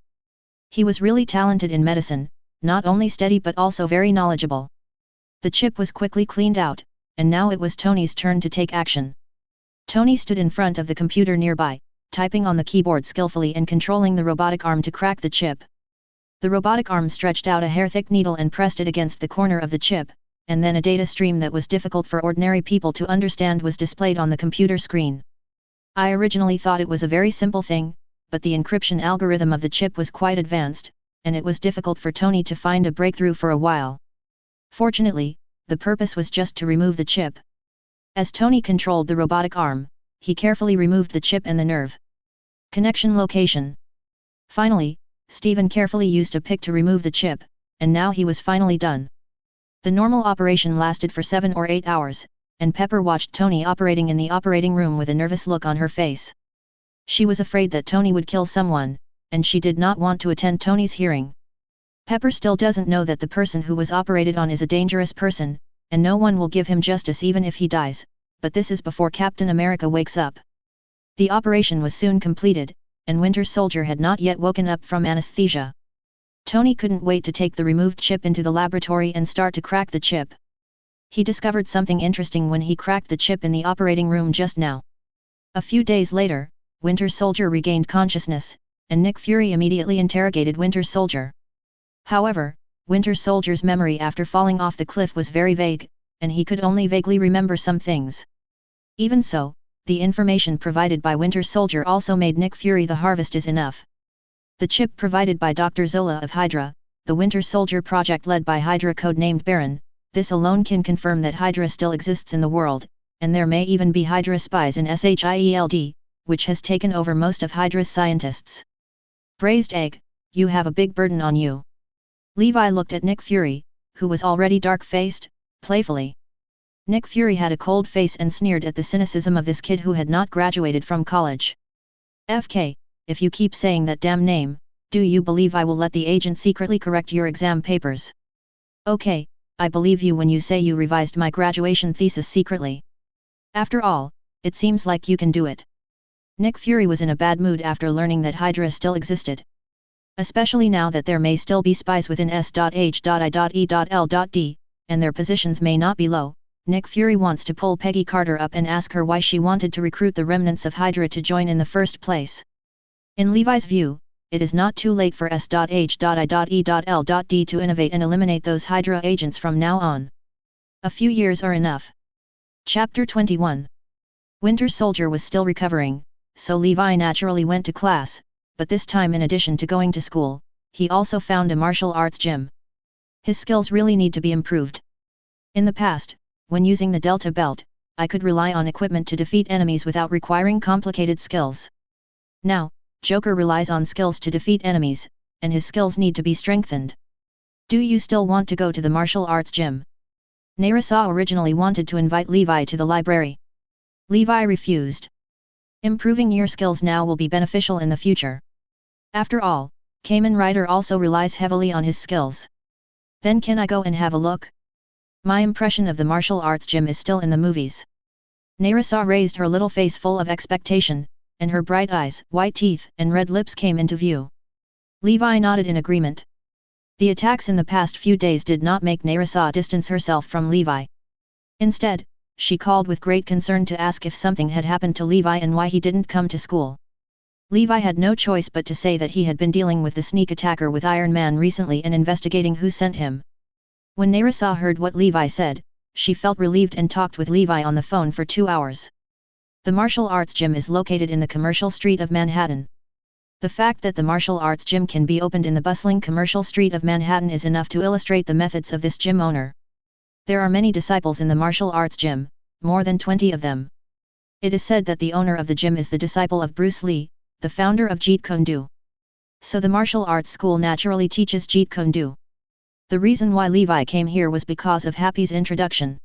He was really talented in medicine, not only steady but also very knowledgeable. The chip was quickly cleaned out, and now it was Tony's turn to take action. Tony stood in front of the computer nearby, typing on the keyboard skillfully and controlling the robotic arm to crack the chip. The robotic arm stretched out a hair-thick needle and pressed it against the corner of the chip, and then a data stream that was difficult for ordinary people to understand was displayed on the computer screen. I originally thought it was a very simple thing, but the encryption algorithm of the chip was quite advanced, and it was difficult for Tony to find a breakthrough for a while. Fortunately, the purpose was just to remove the chip. As Tony controlled the robotic arm, he carefully removed the chip and the nerve. Connection location. Finally, Steven carefully used a pick to remove the chip, and now he was finally done. The normal operation lasted for 7 or 8 hours, and Pepper watched Tony operating in the operating room with a nervous look on her face. She was afraid that Tony would kill someone, and she did not want to attend Tony's hearing. Pepper still doesn't know that the person who was operated on is a dangerous person, and no one will give him justice even if he dies, but this is before Captain America wakes up. The operation was soon completed, and Winter Soldier had not yet woken up from anesthesia. Tony couldn't wait to take the removed chip into the laboratory and start to crack the chip. He discovered something interesting when he cracked the chip in the operating room just now. A few days later, Winter Soldier regained consciousness, and Nick Fury immediately interrogated Winter Soldier. However, Winter Soldier's memory after falling off the cliff was very vague, and he could only vaguely remember some things. Even so, the information provided by Winter Soldier also made Nick Fury the harvest is enough. The chip provided by Dr. Zola of HYDRA, the Winter Soldier project led by HYDRA codenamed Baron, this alone can confirm that HYDRA still exists in the world, and there may even be HYDRA spies in SHIELD, which has taken over most of HYDRA's scientists. Braised egg, you have a big burden on you. Levi looked at Nick Fury, who was already dark-faced, playfully. Nick Fury had a cold face and sneered at the cynicism of this kid who had not graduated from college. FK, if you keep saying that damn name, do you believe I will let the agent secretly correct your exam papers? Okay, I believe you when you say you revised my graduation thesis secretly. After all, it seems like you can do it. Nick Fury was in a bad mood after learning that HYDRA still existed. Especially now that there may still be spies within S.H.I.E.L.D, and their positions may not be low. Nick Fury wants to pull Peggy Carter up and ask her why she wanted to recruit the remnants of HYDRA to join in the first place. In Levi's view, it is not too late for S.H.I.E.L.D to innovate and eliminate those HYDRA agents from now on. A few years are enough. Chapter 21. Winter Soldier was still recovering, so Levi naturally went to class, but this time in addition to going to school, he also found a martial arts gym. His skills really need to be improved. In the past, when using the Delta Belt, I could rely on equipment to defeat enemies without requiring complicated skills. Now, Joker relies on skills to defeat enemies, and his skills need to be strengthened. Do you still want to go to the martial arts gym? Nerissa originally wanted to invite Levi to the library. Levi refused. Improving your skills now will be beneficial in the future. After all, Kamen Rider also relies heavily on his skills. Then can I go and have a look? My impression of the martial arts gym is still in the movies. Nerissa raised her little face full of expectation, and her bright eyes, white teeth, and red lips came into view. Levi nodded in agreement. The attacks in the past few days did not make Nerissa distance herself from Levi. Instead, she called with great concern to ask if something had happened to Levi and why he didn't come to school. Levi had no choice but to say that he had been dealing with the sneak attacker with Iron Man recently and investigating who sent him. When Nerissa heard what Levi said, she felt relieved and talked with Levi on the phone for 2 hours. The martial arts gym is located in the commercial street of Manhattan. The fact that the martial arts gym can be opened in the bustling commercial street of Manhattan is enough to illustrate the methods of this gym owner. There are many disciples in the martial arts gym, more than 20 of them. It is said that the owner of the gym is the disciple of Bruce Lee, the founder of Jeet Kune Do. So the martial arts school naturally teaches Jeet Kune Do. The reason why Levi came here was because of Happy's introduction.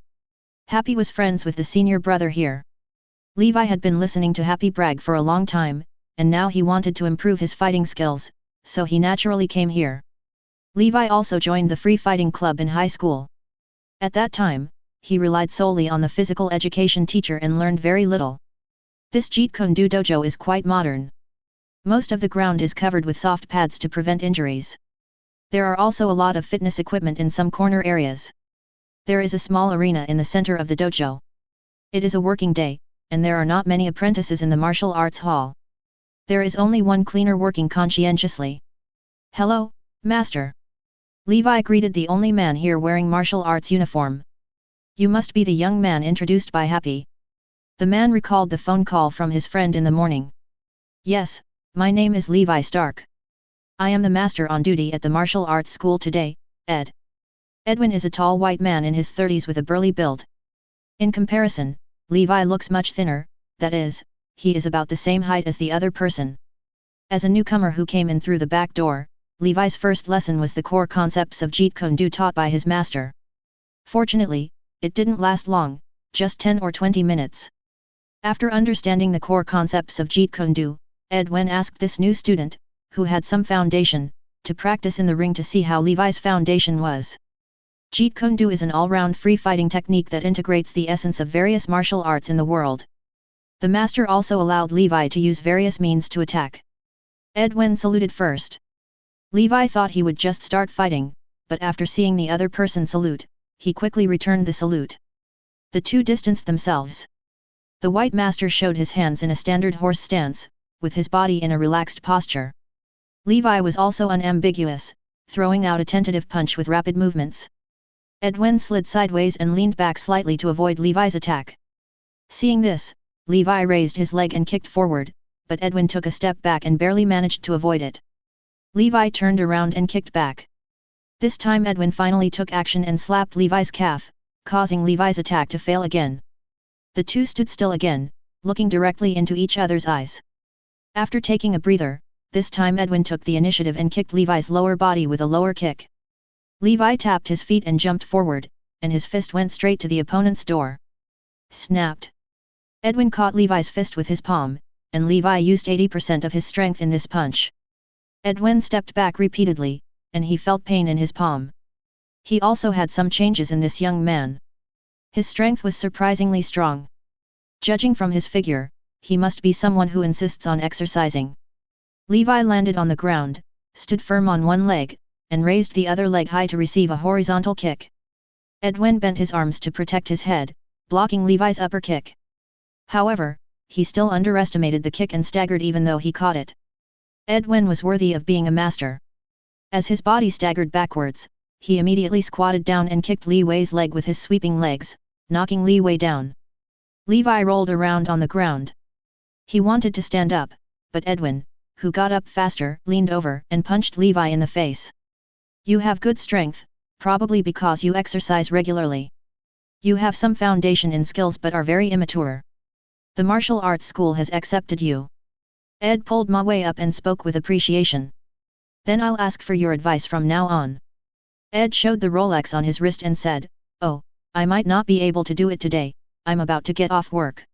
Happy was friends with the senior brother here. Levi had been listening to Happy brag for a long time, and now he wanted to improve his fighting skills, so he naturally came here. Levi also joined the free fighting club in high school. At that time, he relied solely on the physical education teacher and learned very little. This Jeet Kune Do dojo is quite modern. Most of the ground is covered with soft pads to prevent injuries. There are also a lot of fitness equipment in some corner areas. There is a small arena in the center of the dojo. It is a working day, and there are not many apprentices in the martial arts hall. There is only one cleaner working conscientiously. "Hello, master." Levi greeted the only man here wearing martial arts uniform. "You must be the young man introduced by Happy." The man recalled the phone call from his friend in the morning. "Yes, my name is Levi Stark. I am the master on duty at the martial arts school today, Ed." Edwin is a tall white man in his 30s with a burly build. In comparison, Levi looks much thinner, that is, he is about the same height as the other person. As a newcomer who came in through the back door, Levi's first lesson was the core concepts of Jeet Kune Do taught by his master. Fortunately, it didn't last long, just 10 or 20 minutes. After understanding the core concepts of Jeet Kune Do, Edwin asked this new student, who had some foundation, to practice in the ring to see how Levi's foundation was. Jeet Kune Do is an all-round free fighting technique that integrates the essence of various martial arts in the world. The master also allowed Levi to use various means to attack. Edwin saluted first. Levi thought he would just start fighting, but after seeing the other person salute, he quickly returned the salute. The two distanced themselves. The white master showed his hands in a standard horse stance, with his body in a relaxed posture. Levi was also unambiguous, throwing out a tentative punch with rapid movements. Edwin slid sideways and leaned back slightly to avoid Levi's attack. Seeing this, Levi raised his leg and kicked forward, but Edwin took a step back and barely managed to avoid it. Levi turned around and kicked back. This time Edwin finally took action and slapped Levi's calf, causing Levi's attack to fail again. The two stood still again, looking directly into each other's eyes. After taking a breather, this time Edwin took the initiative and kicked Levi's lower body with a lower kick. Levi tapped his feet and jumped forward, and his fist went straight to the opponent's door. Snapped. Edwin caught Levi's fist with his palm, and Levi used 80% of his strength in this punch. Edwin stepped back repeatedly, and he felt pain in his palm. He also had some changes in this young man. His strength was surprisingly strong. Judging from his figure, he must be someone who insists on exercising. Levi landed on the ground, stood firm on one leg, and raised the other leg high to receive a horizontal kick. Edwin bent his arms to protect his head, blocking Levi's upper kick. However, he still underestimated the kick and staggered even though he caught it. Edwin was worthy of being a master. As his body staggered backwards, he immediately squatted down and kicked Levi's leg with his sweeping legs, knocking Levi down. Levi rolled around on the ground. He wanted to stand up, but Edwin, who got up faster, leaned over and punched Levi in the face. "You have good strength, probably because you exercise regularly. You have some foundation in skills but are very immature. The martial arts school has accepted you." Ed pulled my way up and spoke with appreciation. "Then I'll ask for your advice from now on." Ed showed the Rolex on his wrist and said, "Oh, I might not be able to do it today, I'm about to get off work."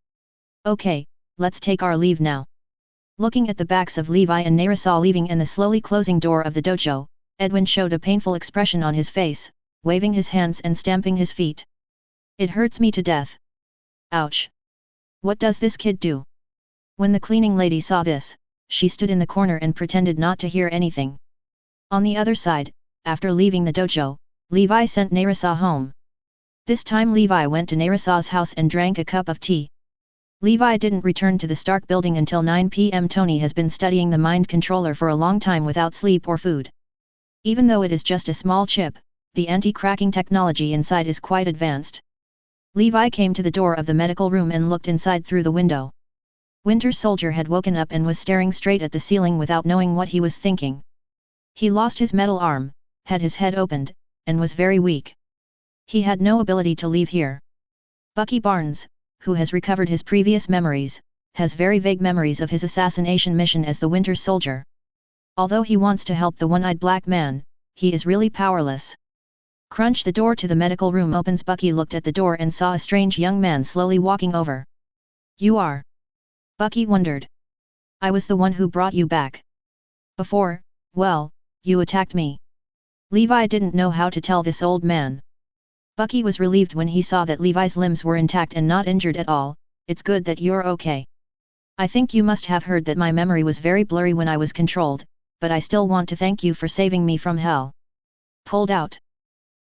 "Okay, let's take our leave now." Looking at the backs of Levi and Narisa leaving and the slowly closing door of the dojo, Edwin showed a painful expression on his face, waving his hands and stamping his feet. "It hurts me to death. Ouch. What does this kid do?" When the cleaning lady saw this, she stood in the corner and pretended not to hear anything. On the other side, after leaving the dojo, Levi sent Narisa home. This time Levi went to Narisa's house and drank a cup of tea. Levi didn't return to the Stark building until 9 p.m. Tony has been studying the mind controller for a long time without sleep or food. Even though it is just a small chip, the anti-cracking technology inside is quite advanced. Levi came to the door of the medical room and looked inside through the window. Winter Soldier had woken up and was staring straight at the ceiling without knowing what he was thinking. He lost his metal arm, had his head opened, and was very weak. He had no ability to leave here. Bucky Barnes, who has recovered his previous memories, has very vague memories of his assassination mission as the Winter Soldier. Although he wants to help the one-eyed black man, he is really powerless. Crunch, the door to the medical room opens. Bucky looked at the door and saw a strange young man slowly walking over. You are? Bucky wondered. I was the one who brought you back. Before, well, you attacked me. Levi didn't know how to tell this old man. Bucky was relieved when he saw that Levi's limbs were intact and not injured at all. It's good that you're okay. I think you must have heard that my memory was very blurry when I was controlled, but I still want to thank you for saving me from hell. Pulled out.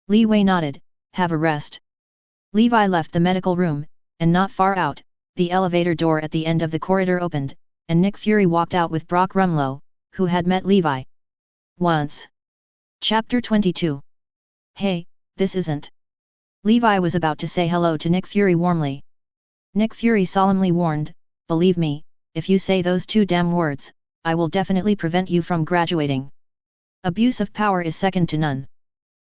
Levi nodded. Have a rest. Levi left the medical room, and not far out, the elevator door at the end of the corridor opened, and Nick Fury walked out with Brock Rumlow, who had met Levi once. Chapter 22. Hey, this isn't. Levi was about to say hello to Nick Fury warmly. Nick Fury solemnly warned, believe me, if you say those two damn words, I will definitely prevent you from graduating. Abuse of power is second to none.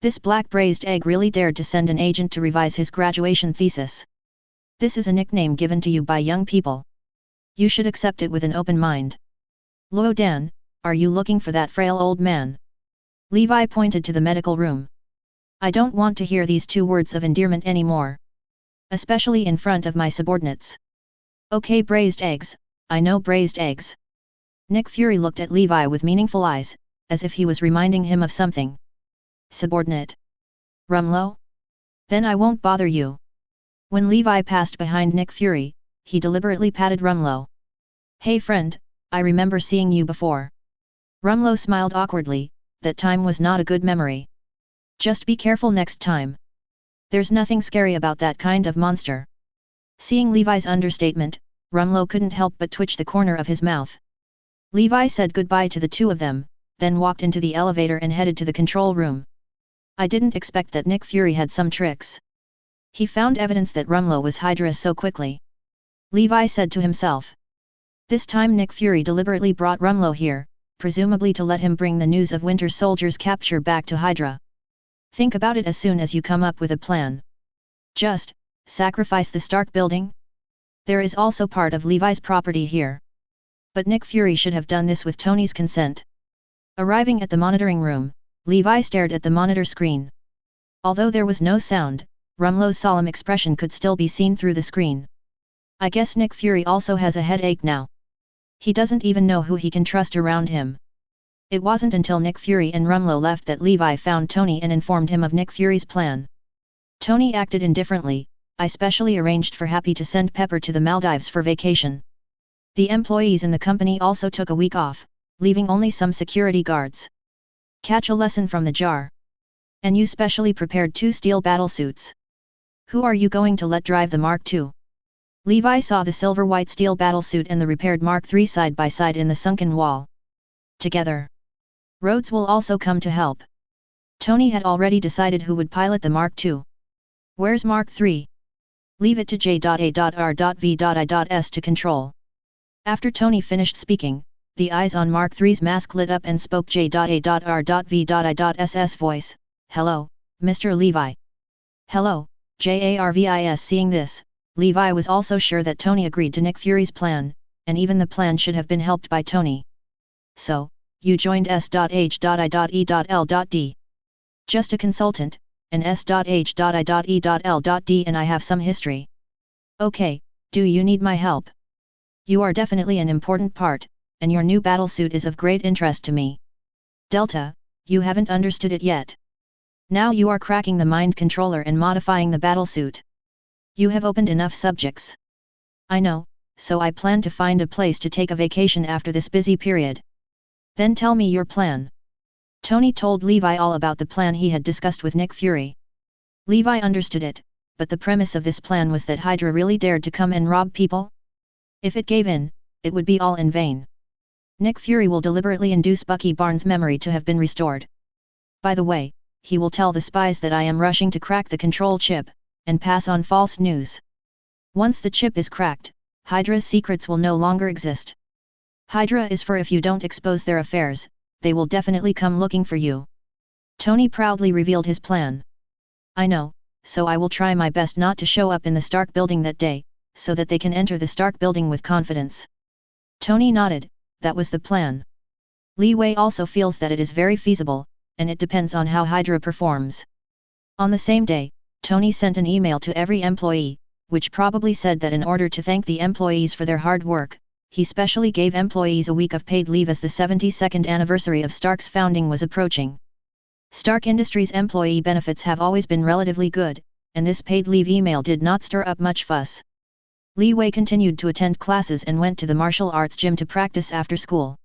This black braised egg really dared to send an agent to revise his graduation thesis. This is a nickname given to you by young people. You should accept it with an open mind. Lo Dan, are you looking for that frail old man? Levi pointed to the medical room. I don't want to hear these two words of endearment anymore. Especially in front of my subordinates. Okay, braised eggs, I know braised eggs. Nick Fury looked at Levi with meaningful eyes, as if he was reminding him of something. Subordinate? Rumlow? Then I won't bother you. When Levi passed behind Nick Fury, he deliberately patted Rumlow. Hey friend, I remember seeing you before. Rumlow smiled awkwardly, that time was not a good memory. Just be careful next time. There's nothing scary about that kind of monster. Seeing Levi's understatement, Rumlow couldn't help but twitch the corner of his mouth. Levi said goodbye to the two of them, then walked into the elevator and headed to the control room. I didn't expect that Nick Fury had some tricks. He found evidence that Rumlow was HYDRA so quickly. Levi said to himself. This time Nick Fury deliberately brought Rumlow here, presumably to let him bring the news of Winter Soldier's capture back to HYDRA. Think about it as soon as you come up with a plan. Just, sacrifice the Stark building? There is also part of Levi's property here. But Nick Fury should have done this with Tony's consent. Arriving at the monitoring room, Levi stared at the monitor screen. Although there was no sound, Rumlow's solemn expression could still be seen through the screen. I guess Nick Fury also has a headache now. He doesn't even know who he can trust around him. It wasn't until Nick Fury and Rumlow left that Levi found Tony and informed him of Nick Fury's plan. Tony acted indifferently. I specially arranged for Happy to send Pepper to the Maldives for vacation. The employees in the company also took a week off, leaving only some security guards. Catch a lesson from the jar. And you specially prepared 2 steel battlesuits. Who are you going to let drive the Mark II? Levi saw the silver-white steel battlesuit and the repaired Mark III side by side in the sunken wall. Together. Rhodes will also come to help. Tony had already decided who would pilot the Mark II. Where's Mark III? Leave it to J.A.R.V.I.S to control. After Tony finished speaking, the eyes on Mark III's mask lit up and spoke J.A.R.V.I.S voice. Hello, Mr. Levi. Hello, JARVIS. Seeing this, Levi was also sure that Tony agreed to Nick Fury's plan, and even the plan should have been helped by Tony. So, you joined S.H.I.E.L.D. Just a consultant, and S.H.I.E.L.D. and I have some history. Okay, do you need my help? You are definitely an important part, and your new battlesuit is of great interest to me. Delta, you haven't understood it yet. Now you are cracking the mind controller and modifying the battlesuit. You have opened enough subjects. I know, so I plan to find a place to take a vacation after this busy period. Then tell me your plan. Tony told Levi all about the plan he had discussed with Nick Fury. Levi understood it, but the premise of this plan was that HYDRA really dared to come and rob people? If it gave in, it would be all in vain. Nick Fury will deliberately induce Bucky Barnes' memory to have been restored. By the way, he will tell the spies that I am rushing to crack the control chip, and pass on false news. Once the chip is cracked, HYDRA's secrets will no longer exist. HYDRA is for if you don't expose their affairs, they will definitely come looking for you. Tony proudly revealed his plan. I know, so I will try my best not to show up in the Stark building that day, so that they can enter the Stark building with confidence. Tony nodded, that was the plan. Levi also feels that it is very feasible, and it depends on how HYDRA performs. On the same day, Tony sent an email to every employee, which probably said that in order to thank the employees for their hard work, he specially gave employees a week of paid leave as the 72nd anniversary of Stark's founding was approaching. Stark Industries' employee benefits have always been relatively good, and this paid leave email did not stir up much fuss. Levi continued to attend classes and went to the martial arts gym to practice after school.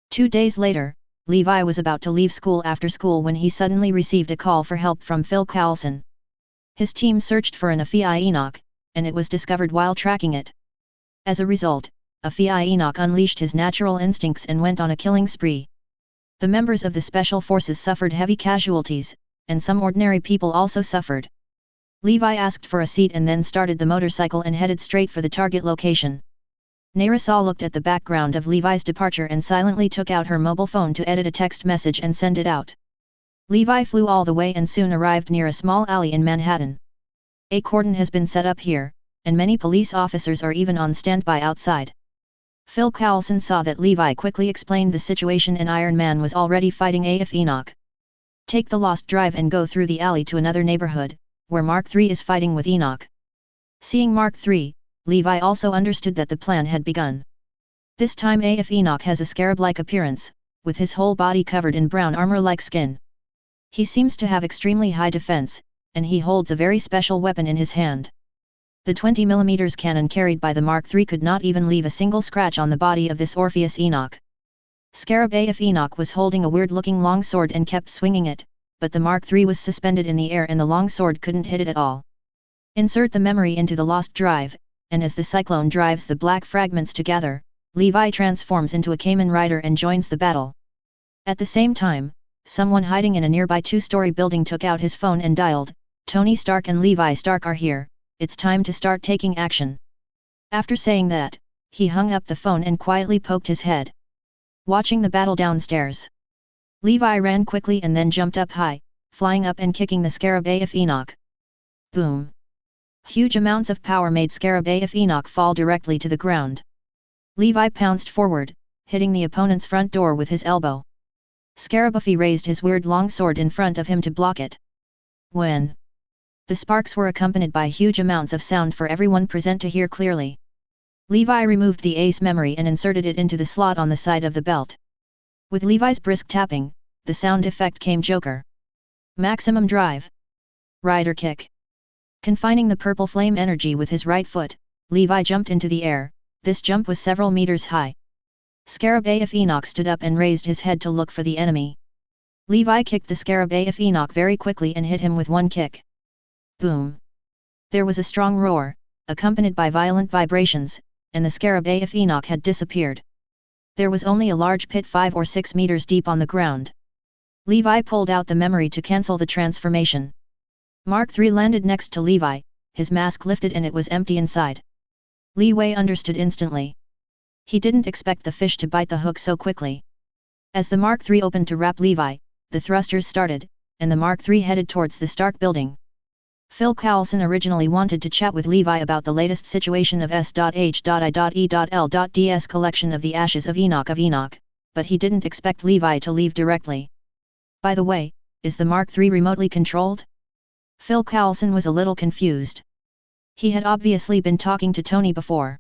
2 days later, Levi was about to leave school after school when he suddenly received a call for help from Phil Coulson. His team searched for an Aphei Enoch, and it was discovered while tracking it. As a result, Aphei Enoch unleashed his natural instincts and went on a killing spree. The members of the special forces suffered heavy casualties, and some ordinary people also suffered. Levi asked for a seat and then started the motorcycle and headed straight for the target location. Nerissa looked at the background of Levi's departure and silently took out her mobile phone to edit a text message and send it out. Levi flew all the way and soon arrived near a small alley in Manhattan. A cordon has been set up here, and many police officers are even on standby outside. Phil Coulson saw that Levi quickly explained the situation and Iron Man was already fighting AF Enoch. Take the Lost Drive and go through the alley to another neighborhood, where Mark III is fighting with Enoch. Seeing Mark III, Levi also understood that the plan had begun. This time AF Enoch has a scarab-like appearance, with his whole body covered in brown armor-like skin. He seems to have extremely high defense, and he holds a very special weapon in his hand. The 20mm cannon carried by the Mark III could not even leave a single scratch on the body of this Orpheus Enoch. Scarab AF Enoch was holding a weird-looking longsword and kept swinging it, but the Mark III was suspended in the air and the longsword couldn't hit it at all. Insert the memory into the Lost Drive, and as the cyclone drives the black fragments together, Levi transforms into a Kamen Rider and joins the battle. At the same time, someone hiding in a nearby 2-story building took out his phone and dialed, "Tony Stark and Levi Stark are here, it's time to start taking action." After saying that, he hung up the phone and quietly poked his head. Watching the battle downstairs, Levi ran quickly and then jumped up high, flying up and kicking the Scarab AF Enoch. Boom! Huge amounts of power made Scarab AF Enoch fall directly to the ground. Levi pounced forward, hitting the opponent's front door with his elbow. Scarabuffy raised his weird longsword in front of him to block it. When the sparks were accompanied by huge amounts of sound for everyone present to hear clearly. Levi removed the ace memory and inserted it into the slot on the side of the belt. With Levi's brisk tapping, the sound effect came Joker. Maximum drive. Rider kick. Confining the purple flame energy with his right foot, Levi jumped into the air. This jump was several meters high. Scarab AF Enoch stood up and raised his head to look for the enemy. Levi kicked the Scarab AF Enoch very quickly and hit him with one kick. Boom! There was a strong roar, accompanied by violent vibrations, and the Scarab AF Enoch had disappeared. There was only a large pit 5 or 6 meters deep on the ground. Levi pulled out the memory to cancel the transformation. Mark III landed next to Levi, his mask lifted and it was empty inside. Levi understood instantly. He didn't expect the fish to bite the hook so quickly. As the Mark III opened to wrap Levi, the thrusters started, and the Mark III headed towards the Stark building. Phil Coulson originally wanted to chat with Levi about the latest situation of S.H.I.E.L.D's collection of the Ashes of Enoch, but he didn't expect Levi to leave directly. By the way, is the Mark III remotely controlled? Phil Coulson was a little confused. He had obviously been talking to Tony before.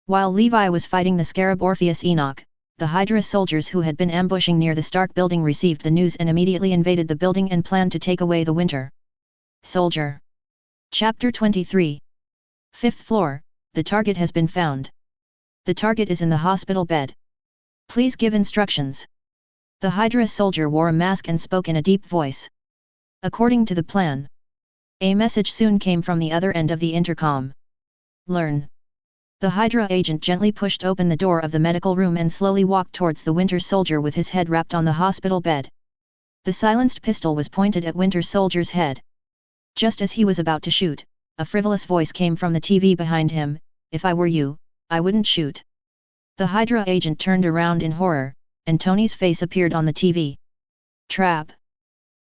While Levi was fighting the Scarab Orpheus Enoch, the HYDRA soldiers who had been ambushing near the Stark building received the news and immediately invaded the building and planned to take away the Winter Soldier. Chapter 23. 5th floor, the target has been found. The target is in the hospital bed. Please give instructions. The HYDRA soldier wore a mask and spoke in a deep voice. According to the plan. A message soon came from the other end of the intercom. Learn. The HYDRA agent gently pushed open the door of the medical room and slowly walked towards the Winter Soldier with his head wrapped on the hospital bed. The silenced pistol was pointed at Winter Soldier's head. Just as he was about to shoot, a frivolous voice came from the TV behind him, "If I were you, I wouldn't shoot." The HYDRA agent turned around in horror, and Tony's face appeared on the TV. Trap.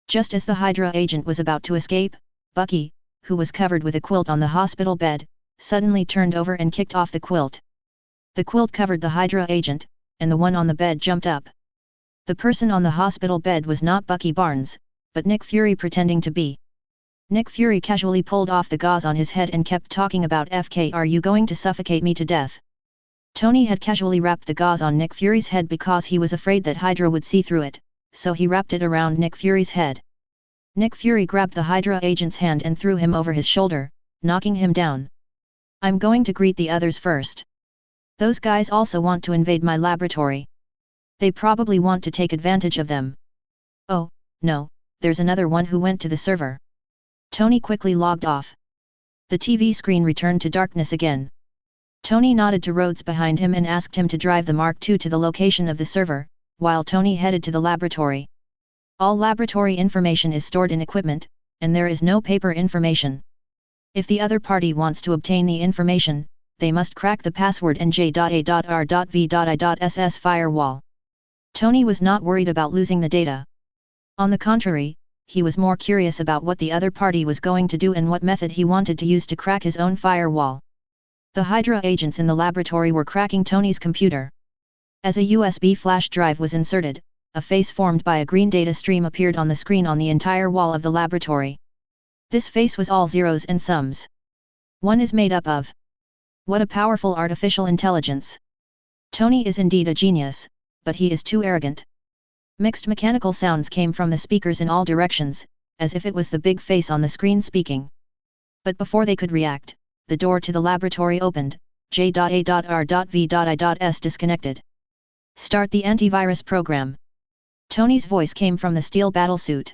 Just as the HYDRA agent was about to escape, Bucky, who was covered with a quilt on the hospital bed, suddenly turned over and kicked off the quilt. The quilt covered the HYDRA agent, and the one on the bed jumped up. The person on the hospital bed was not Bucky Barnes, but Nick Fury pretending to be. Nick Fury casually pulled off the gauze on his head and kept talking about "FK, are you going to suffocate me to death?" Tony had casually wrapped the gauze on Nick Fury's head because he was afraid that HYDRA would see through it, so he wrapped it around Nick Fury's head. Nick Fury grabbed the HYDRA agent's hand and threw him over his shoulder, knocking him down. "I'm going to greet the others first. Those guys also want to invade my laboratory. They probably want to take advantage of them." "Oh, no, there's another one who went to the server." Tony quickly logged off. The TV screen returned to darkness again. Tony nodded to Rhodes behind him and asked him to drive the Mark II to the location of the server, while Tony headed to the laboratory. All laboratory information is stored in equipment, and there is no paper information. If the other party wants to obtain the information, they must crack the password nj.a.r.v.i.ss firewall. Tony was not worried about losing the data. On the contrary, he was more curious about what the other party was going to do and what method he wanted to use to crack his own firewall. The HYDRA agents in the laboratory were cracking Tony's computer. As a USB flash drive was inserted, a face formed by a green data stream appeared on the screen on the entire wall of the laboratory. This face was all zeros and sums. One is made up of. What a powerful artificial intelligence. Tony is indeed a genius, but he is too arrogant. Mixed mechanical sounds came from the speakers in all directions, as if it was the big face on the screen speaking. But before they could react, the door to the laboratory opened, j.a.r.v.i.s disconnected. "Start the antivirus program." Tony's voice came from the steel battlesuit.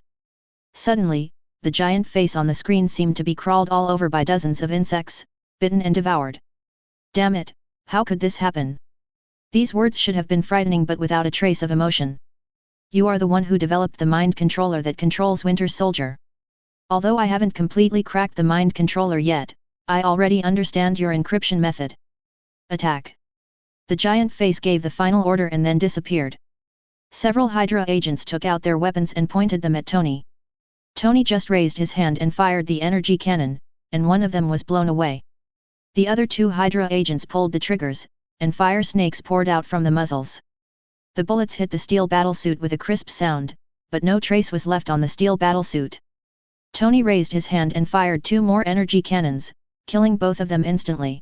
Suddenly, the giant face on the screen seemed to be crawled all over by dozens of insects, bitten and devoured. Damn it, how could this happen? These words should have been frightening but without a trace of emotion. "You are the one who developed the mind controller that controls Winter Soldier. Although I haven't completely cracked the mind controller yet, I already understand your encryption method. Attack." The giant face gave the final order and then disappeared. Several HYDRA agents took out their weapons and pointed them at Tony. Tony just raised his hand and fired the energy cannon, and one of them was blown away. The other two HYDRA agents pulled the triggers, and fire snakes poured out from the muzzles. The bullets hit the steel battlesuit with a crisp sound, but no trace was left on the steel battlesuit. Tony raised his hand and fired two more energy cannons, killing both of them instantly.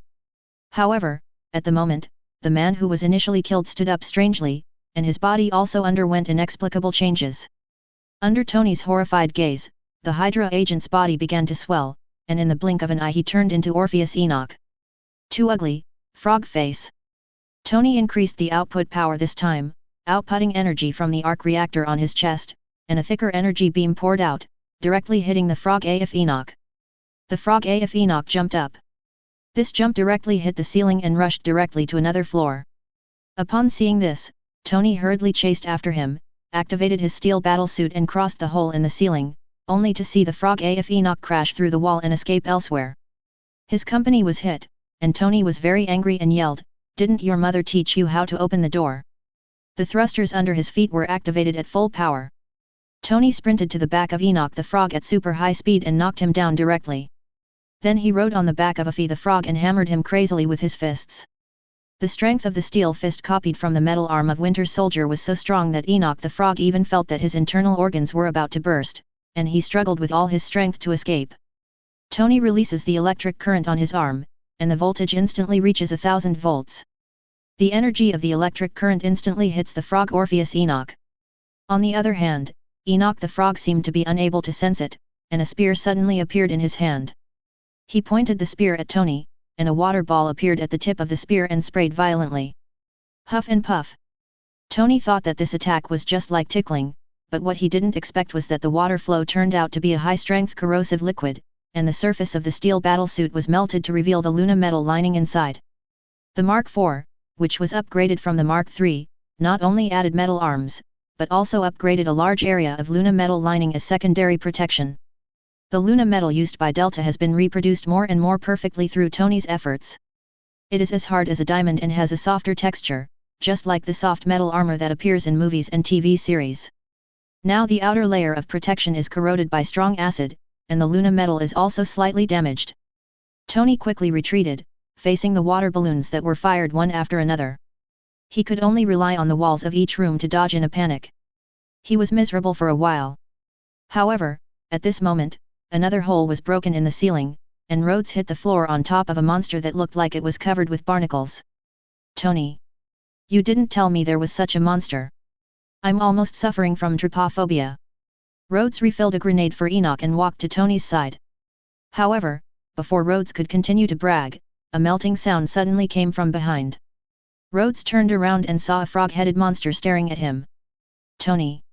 However, at the moment, the man who was initially killed stood up strangely, and his body also underwent inexplicable changes. Under Tony's horrified gaze, the HYDRA agent's body began to swell, and in the blink of an eye he turned into Orpheus Enoch. Too ugly, frog face. Tony increased the output power this time, outputting energy from the arc reactor on his chest, and a thicker energy beam poured out, directly hitting the frog AF Enoch. The frog AF Enoch jumped up. This jump directly hit the ceiling and rushed directly to another floor. Upon seeing this, Tony hurriedly chased after him, activated his steel battlesuit and crossed the hole in the ceiling, only to see the frog AF Enoch crash through the wall and escape elsewhere. His company was hit, and Tony was very angry and yelled, "Didn't your mother teach you how to open the door?" The thrusters under his feet were activated at full power. Tony sprinted to the back of Enoch the frog at super high speed and knocked him down directly. Then he rode on the back of Afi the frog and hammered him crazily with his fists. The strength of the steel fist copied from the metal arm of Winter Soldier was so strong that Enoch the frog even felt that his internal organs were about to burst, and he struggled with all his strength to escape. Tony releases the electric current on his arm, and the voltage instantly reaches 1000 volts. The energy of the electric current instantly hits the frog Orpheus Enoch. On the other hand, Enoch the frog seemed to be unable to sense it, and a spear suddenly appeared in his hand. He pointed the spear at Tony, and a water ball appeared at the tip of the spear and sprayed violently. Huff and puff. Tony thought that this attack was just like tickling, but what he didn't expect was that the water flow turned out to be a high-strength corrosive liquid, and the surface of the steel battlesuit was melted to reveal the Luna metal lining inside. The Mark IV, which was upgraded from the Mark III, not only added metal arms, but also upgraded a large area of Luna metal lining as secondary protection. The Luna metal used by Delta has been reproduced more and more perfectly through Tony's efforts. It is as hard as a diamond and has a softer texture, just like the soft metal armor that appears in movies and TV series. Now the outer layer of protection is corroded by strong acid, and the Luna metal is also slightly damaged. Tony quickly retreated, facing the water balloons that were fired one after another. He could only rely on the walls of each room to dodge in a panic. He was miserable for a while. However, at this moment, another hole was broken in the ceiling, and Rhodes hit the floor on top of a monster that looked like it was covered with barnacles. Tony! You didn't tell me there was such a monster. I'm almost suffering from trypophobia. Rhodes refilled a grenade for Enoch and walked to Tony's side. However, before Rhodes could continue to brag, a melting sound suddenly came from behind. Rhodes turned around and saw a frog-headed monster staring at him. Tony!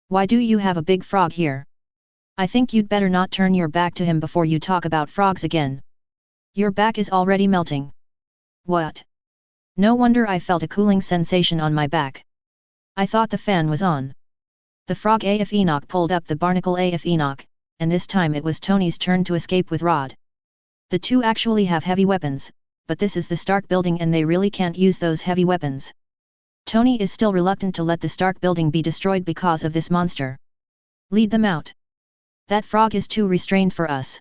Why do you have a big frog here? I think you'd better not turn your back to him before you talk about frogs again. Your back is already melting. What? No wonder I felt a cooling sensation on my back. I thought the fan was on. The frog AF Enoch pulled up the barnacle AF Enoch, and this time it was Tony's turn to escape with Rod. The two actually have heavy weapons, but this is the Stark building and they really can't use those heavy weapons. Tony is still reluctant to let the Stark building be destroyed because of this monster. Lead them out. That frog is too restrained for us.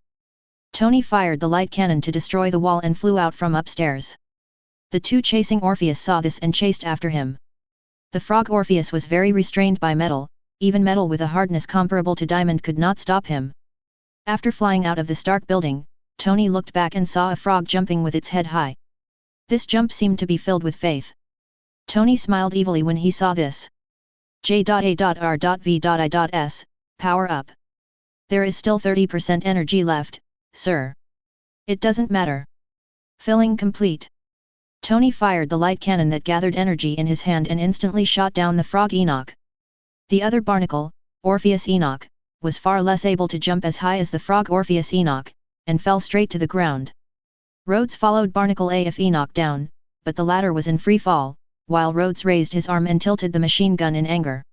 Tony fired the light cannon to destroy the wall and flew out from upstairs. The two chasing Orpheus saw this and chased after him. The frog Orpheus was very restrained by metal, even metal with a hardness comparable to diamond could not stop him. After flying out of the Stark building, Tony looked back and saw a frog jumping with its head high. This jump seemed to be filled with faith. Tony smiled evilly when he saw this. J.A.R.V.I.S, power up. There is still 30% energy left, sir. It doesn't matter. Filling complete. Tony fired the light cannon that gathered energy in his hand and instantly shot down the frog Enoch. The other barnacle, Orpheus Enoch, was far less able to jump as high as the frog Orpheus Enoch, and fell straight to the ground. Rhodes followed barnacle AF Enoch down, but the latter was in free fall, while Rhodes raised his arm and tilted the machine gun in anger.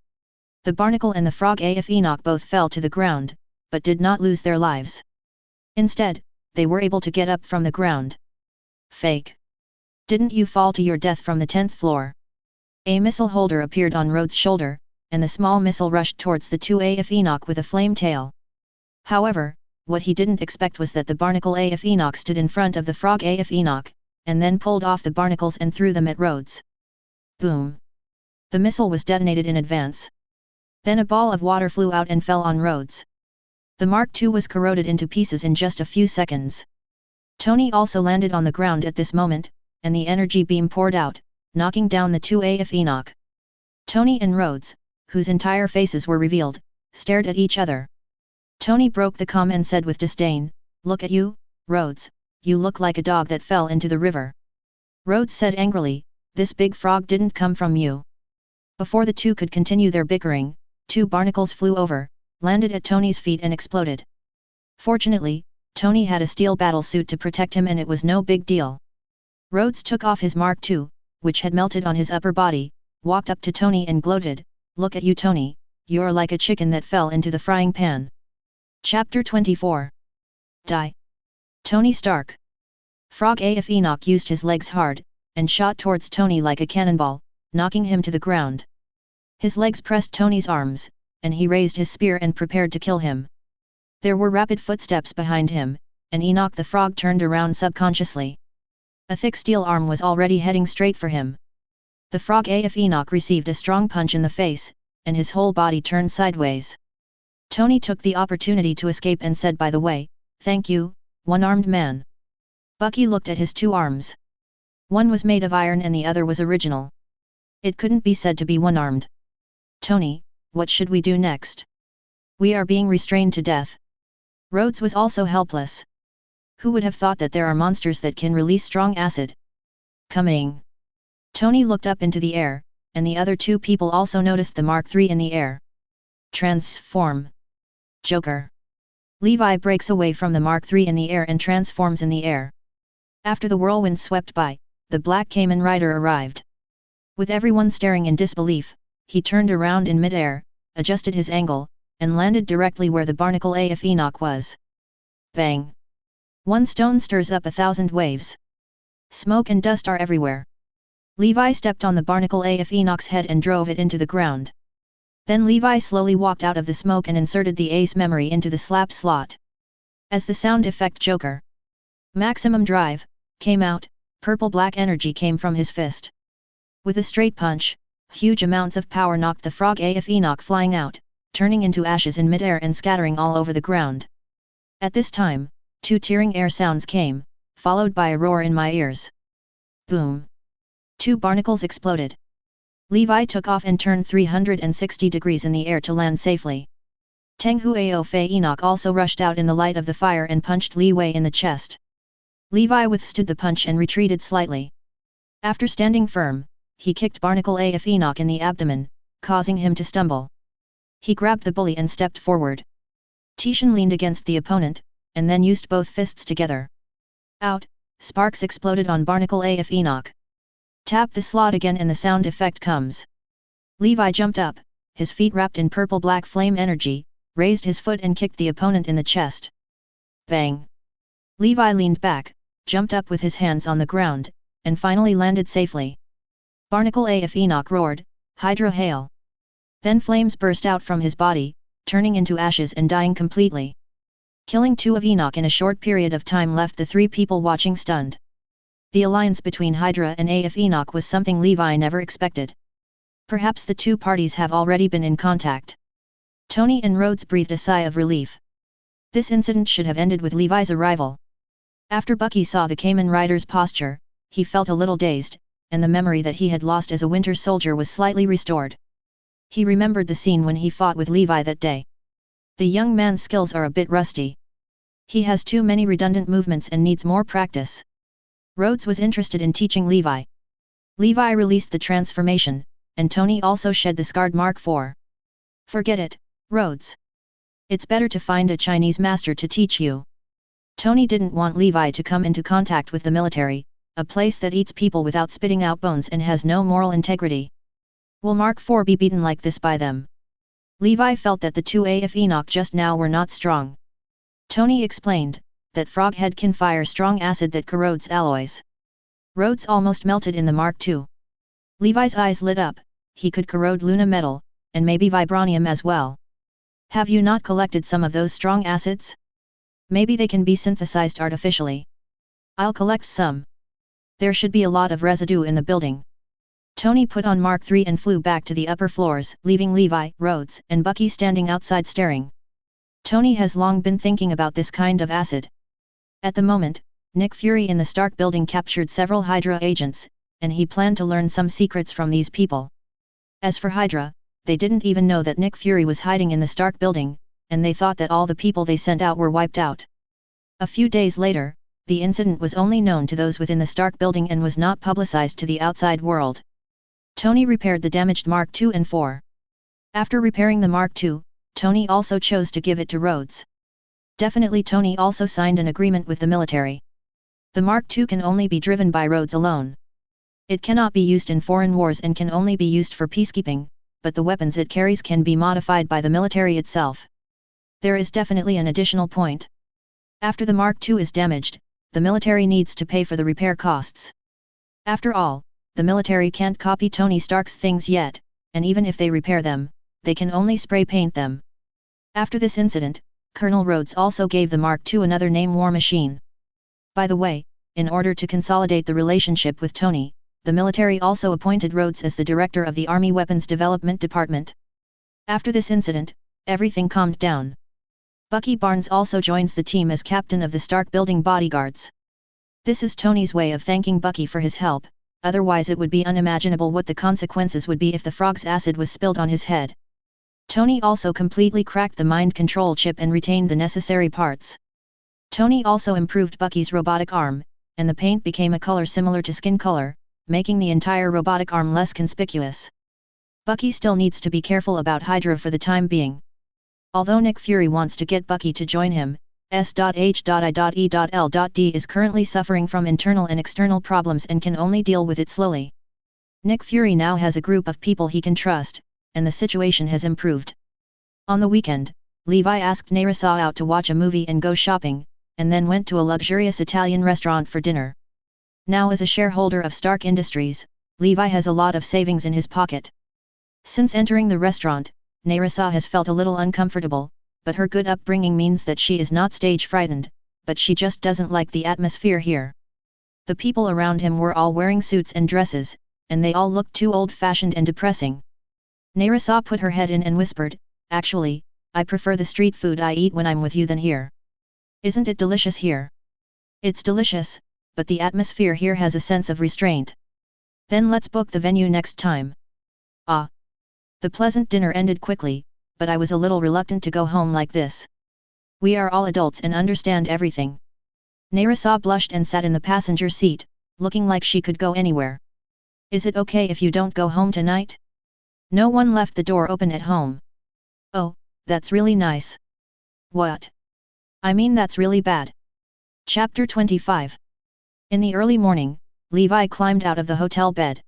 The barnacle and the frog AF Enoch both fell to the ground, but did not lose their lives. Instead, they were able to get up from the ground. Fake. Didn't you fall to your death from the 10th floor? A missile holder appeared on Rhodes' shoulder, and the small missile rushed towards the two AF Enoch with a flame tail. However, what he didn't expect was that the barnacle AF Enoch stood in front of the frog AF Enoch, and then pulled off the barnacles and threw them at Rhodes. Boom! The missile was detonated in advance. Then a ball of water flew out and fell on Rhodes. The Mark II was corroded into pieces in just a few seconds. Tony also landed on the ground at this moment, and the energy beam poured out, knocking down the two AF Enoch. Tony and Rhodes, whose entire faces were revealed, stared at each other. Tony broke the calm and said with disdain, "Look at you, Rhodes, you look like a dog that fell into the river." Rhodes said angrily, "This big frog didn't come from you." Before the two could continue their bickering, two barnacles flew over, landed at Tony's feet and exploded. Fortunately, Tony had a steel battle suit to protect him and it was no big deal. Rhodes took off his Mark II, which had melted on his upper body, walked up to Tony and gloated, "Look at you Tony, you're like a chicken that fell into the frying pan." Chapter 24. Die. Tony Stark. Frog AF Enoch used his legs hard, and shot towards Tony like a cannonball, knocking him to the ground. His legs pressed Tony's arms, and he raised his spear and prepared to kill him. There were rapid footsteps behind him, and Enoch the frog turned around subconsciously. A thick steel arm was already heading straight for him. The frog AF Enoch received a strong punch in the face, and his whole body turned sideways. Tony took the opportunity to escape and said, "By the way, thank you, one-armed man." Bucky looked at his two arms. One was made of iron and the other was original. It couldn't be said to be one-armed. "Tony, what should we do next? We are being restrained to death." Rhodes was also helpless. Who would have thought that there are monsters that can release strong acid? Coming! Tony looked up into the air, and the other two people also noticed the Mark III in the air. Transform! Joker! Levi breaks away from the Mark III in the air and transforms in the air. After the whirlwind swept by, the black Kamen Rider arrived. With everyone staring in disbelief, he turned around in mid-air, adjusted his angle, and landed directly where the barnacle AF Enoch was. Bang! One stone stirs up 1,000 waves. Smoke and dust are everywhere. Levi stepped on the barnacle AF Enoch's head and drove it into the ground. Then Levi slowly walked out of the smoke and inserted the ace memory into the slap slot. As the sound effect Joker Maximum Drive came out, purple-black energy came from his fist. With a straight punch, Huge amounts of power knocked the frog AF Enoch flying out, turning into ashes in midair and scattering all over the ground. At this time, 2 tearing air sounds came, followed by a roar in my ears. Boom! 2 barnacles exploded. Levi took off and turned 360 degrees in the air to land safely. Teng Huao Fei Enoch also rushed out in the light of the fire and punched Li Wei in the chest. Levi withstood the punch and retreated slightly. After standing firm, he kicked Barnacle AF Enoch in the abdomen, causing him to stumble. He grabbed the bully and stepped forward. Tishan leaned against the opponent, and then used both fists together. Out! Sparks exploded on Barnacle AF Enoch. Tap the slot again and the sound effect comes. Levi jumped up, his feet wrapped in purple-black flame energy, raised his foot and kicked the opponent in the chest. Bang! Levi leaned back, jumped up with his hands on the ground, and finally landed safely. Barnacle AF Enoch roared, "Hydra hail!" Then flames burst out from his body, turning into ashes and dying completely. Killing 2 of Enoch in a short period of time left the 3 people watching stunned. The alliance between Hydra and AF Enoch was something Levi never expected. Perhaps the 2 parties have already been in contact. Tony and Rhodes breathed a sigh of relief. This incident should have ended with Levi's arrival. After Bucky saw the Kamen Rider's posture, he felt a little dazed, and the memory that he had lost as a Winter Soldier was slightly restored. He remembered the scene when he fought with Levi that day. The young man's skills are a bit rusty. He has too many redundant movements and needs more practice. Rhodes was interested in teaching Levi. Levi released the transformation, and Tony also shed the scarred Mark IV. Forget it, Rhodes. It's better to find a Chinese master to teach you. Tony didn't want Levi to come into contact with the military, a place that eats people without spitting out bones and has no moral integrity. Will Mark IV be beaten like this by them? Levi felt that the 2 AF Enoch just now were not strong. Tony explained that Froghead can fire strong acid that corrodes alloys. Rhodes almost melted in the Mark II. Levi's eyes lit up, he could corrode Luna metal, and maybe vibranium as well. Have you not collected some of those strong acids? Maybe they can be synthesized artificially. I'll collect some. There should be a lot of residue in the building. Tony put on Mark III and flew back to the upper floors, leaving Levi, Rhodes, and Bucky standing outside staring. Tony has long been thinking about this kind of acid. At the moment, Nick Fury in the Stark building captured several Hydra agents, and he planned to learn some secrets from these people. As for Hydra, they didn't even know that Nick Fury was hiding in the Stark building, and they thought that all the people they sent out were wiped out. A few days later, the incident was only known to those within the Stark building and was not publicized to the outside world. Tony repaired the damaged Mark II and IV. After repairing the Mark II, Tony also chose to give it to Rhodes. Definitely Tony also signed an agreement with the military. The Mark II can only be driven by Rhodes alone. It cannot be used in foreign wars and can only be used for peacekeeping, but the weapons it carries can be modified by the military itself. There is definitely an additional point. After the Mark II is damaged, the military needs to pay for the repair costs. After all, the military can't copy Tony Stark's things yet, and even if they repair them, they can only spray paint them. After this incident, Colonel Rhodes also gave the Mark II another name, War Machine. By the way, in order to consolidate the relationship with Tony, the military also appointed Rhodes as the director of the Army Weapons Development Department. After this incident, everything calmed down. Bucky Barnes also joins the team as captain of the Stark Building bodyguards. This is Tony's way of thanking Bucky for his help, otherwise it would be unimaginable what the consequences would be if the frog's acid was spilled on his head. Tony also completely cracked the mind control chip and retained the necessary parts. Tony also improved Bucky's robotic arm, and the paint became a color similar to skin color, making the entire robotic arm less conspicuous. Bucky still needs to be careful about Hydra for the time being. Although Nick Fury wants to get Bucky to join him, S.H.I.E.L.D. is currently suffering from internal and external problems and can only deal with it slowly. Nick Fury now has a group of people he can trust, and the situation has improved. On the weekend, Levi asked Nerissa out to watch a movie and go shopping, and then went to a luxurious Italian restaurant for dinner. Now as a shareholder of Stark Industries, Levi has a lot of savings in his pocket. Since entering the restaurant, Nerissa has felt a little uncomfortable, but her good upbringing means that she is not stage frightened, but she just doesn't like the atmosphere here. The people around him were all wearing suits and dresses, and they all looked too old-fashioned and depressing. Nerissa put her head in and whispered, "Actually, I prefer the street food I eat when I'm with you than here. Isn't it delicious here?" "It's delicious, but the atmosphere here has a sense of restraint." "Then let's book the venue next time." "Ah." The pleasant dinner ended quickly, but I was a little reluctant to go home like this. We are all adults and understand everything. Nerissa blushed and sat in the passenger seat, looking like she could go anywhere. "Is it okay if you don't go home tonight?" No one left the door open at home. "Oh, that's really nice." "What? I mean that's really bad." Chapter 25. In the early morning, Levi climbed out of the hotel bed.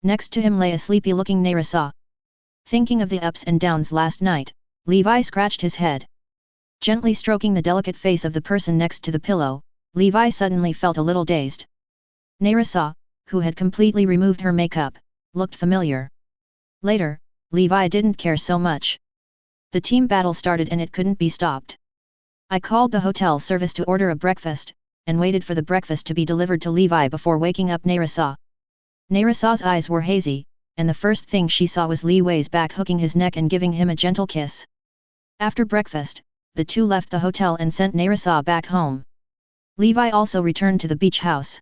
Next to him lay a sleepy-looking Nerissa. Thinking of the ups and downs last night, Levi scratched his head. Gently stroking the delicate face of the person next to the pillow, Levi suddenly felt a little dazed. Nerissa, who had completely removed her makeup, looked familiar. Later, Levi didn't care so much. The team battle started and it couldn't be stopped. I called the hotel service to order a breakfast, and waited for the breakfast to be delivered to Levi before waking up Nerissa. Nerissa's eyes were hazy, and the first thing she saw was Levi's back hooking his neck and giving him a gentle kiss. After breakfast, the two left the hotel and sent Nerissa back home. Levi also returned to the beach house.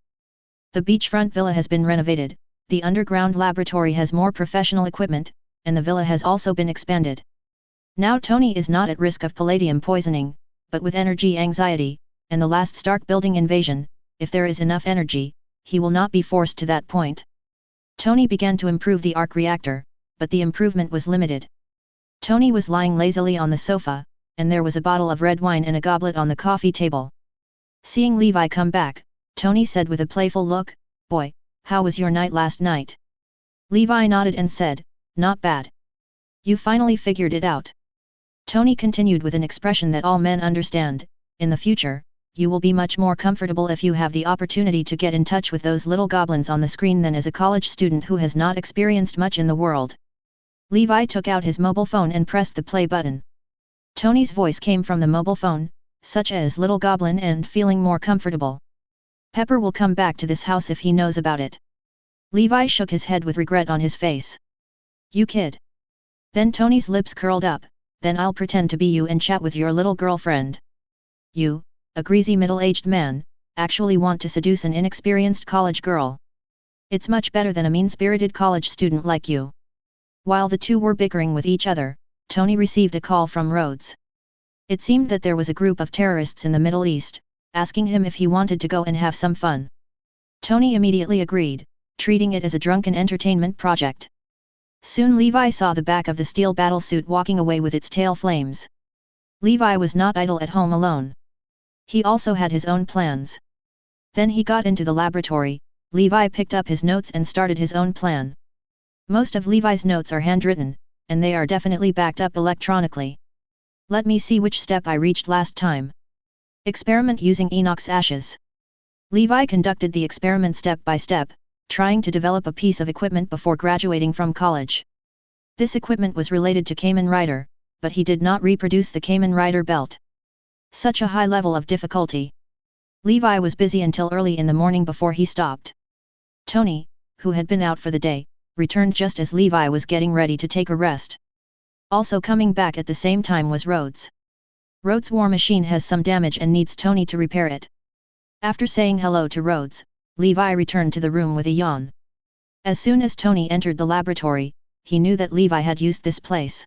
The beachfront villa has been renovated, the underground laboratory has more professional equipment, and the villa has also been expanded. Now Tony is not at risk of palladium poisoning, but with energy anxiety, and the last Stark building invasion, if there is enough energy, he will not be forced to that point. Tony began to improve the arc reactor, but the improvement was limited. Tony was lying lazily on the sofa, and there was a bottle of red wine and a goblet on the coffee table. Seeing Levi come back, Tony said with a playful look, "Boy, how was your night last night?" Levi nodded and said, "Not bad. You finally figured it out." Tony continued with an expression that all men understand, "In the future, you will be much more comfortable if you have the opportunity to get in touch with those little goblins on the screen than as a college student who has not experienced much in the world." Levi took out his mobile phone and pressed the play button. Tony's voice came from the mobile phone, such as "Little Goblin" and "feeling more comfortable. Pepper will come back to this house if he knows about it." Levi shook his head with regret on his face. "You kid." Then Tony's lips curled up, "Then I'll pretend to be you and chat with your little girlfriend." "You, a greasy middle-aged man, actually want to seduce an inexperienced college girl. It's much better than a mean-spirited college student like you." While the two were bickering with each other, Tony received a call from Rhodes. It seemed that there was a group of terrorists in the Middle East, asking him if he wanted to go and have some fun. Tony immediately agreed, treating it as a drunken entertainment project. Soon Levi saw the back of the steel battlesuit walking away with its tail flames. Levi was not idle at home alone. He also had his own plans. Then he got into the laboratory. Levi picked up his notes and started his own plan. Most of Levi's notes are handwritten, and they are definitely backed up electronically. Let me see which step I reached last time. Experiment using inox ashes. Levi conducted the experiment step by step, trying to develop a piece of equipment before graduating from college. This equipment was related to Kamen Rider, but he did not reproduce the Kamen Rider belt. Such a high level of difficulty. Levi was busy until early in the morning before he stopped. Tony, who had been out for the day, returned just as Levi was getting ready to take a rest. Also coming back at the same time was Rhodes. Rhodes' war machine has some damage and needs Tony to repair it. After saying hello to Rhodes, Levi returned to the room with a yawn. As soon as Tony entered the laboratory, he knew that Levi had used this place.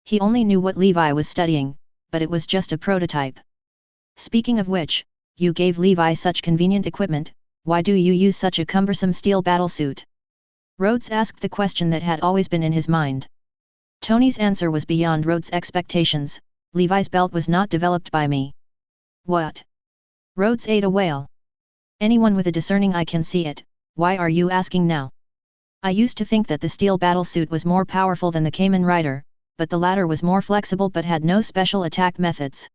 He only knew what Levi was studying, but it was just a prototype. Speaking of which, you gave Levi such convenient equipment, why do you use such a cumbersome steel battlesuit? Rhodes asked the question that had always been in his mind. Tony's answer was beyond Rhodes' expectations, Levi's belt was not developed by me. What? Rhodes ate a whale. Anyone with a discerning eye can see it, why are you asking now? I used to think that the steel battlesuit was more powerful than the Kamen Rider, but the latter was more flexible but had no special attack methods.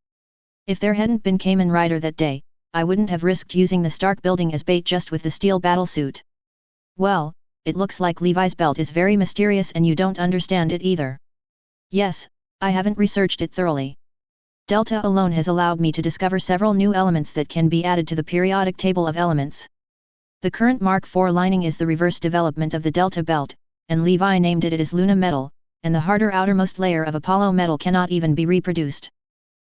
If there hadn't been Kamen Rider that day, I wouldn't have risked using the Stark building as bait just with the steel battlesuit. Well, it looks like Levi's belt is very mysterious and you don't understand it either. Yes, I haven't researched it thoroughly. Delta alone has allowed me to discover several new elements that can be added to the periodic table of elements. The current Mark IV lining is the reverse development of the Delta Belt, and Levi named it as Luna Metal, and the harder outermost layer of Apollo Metal cannot even be reproduced.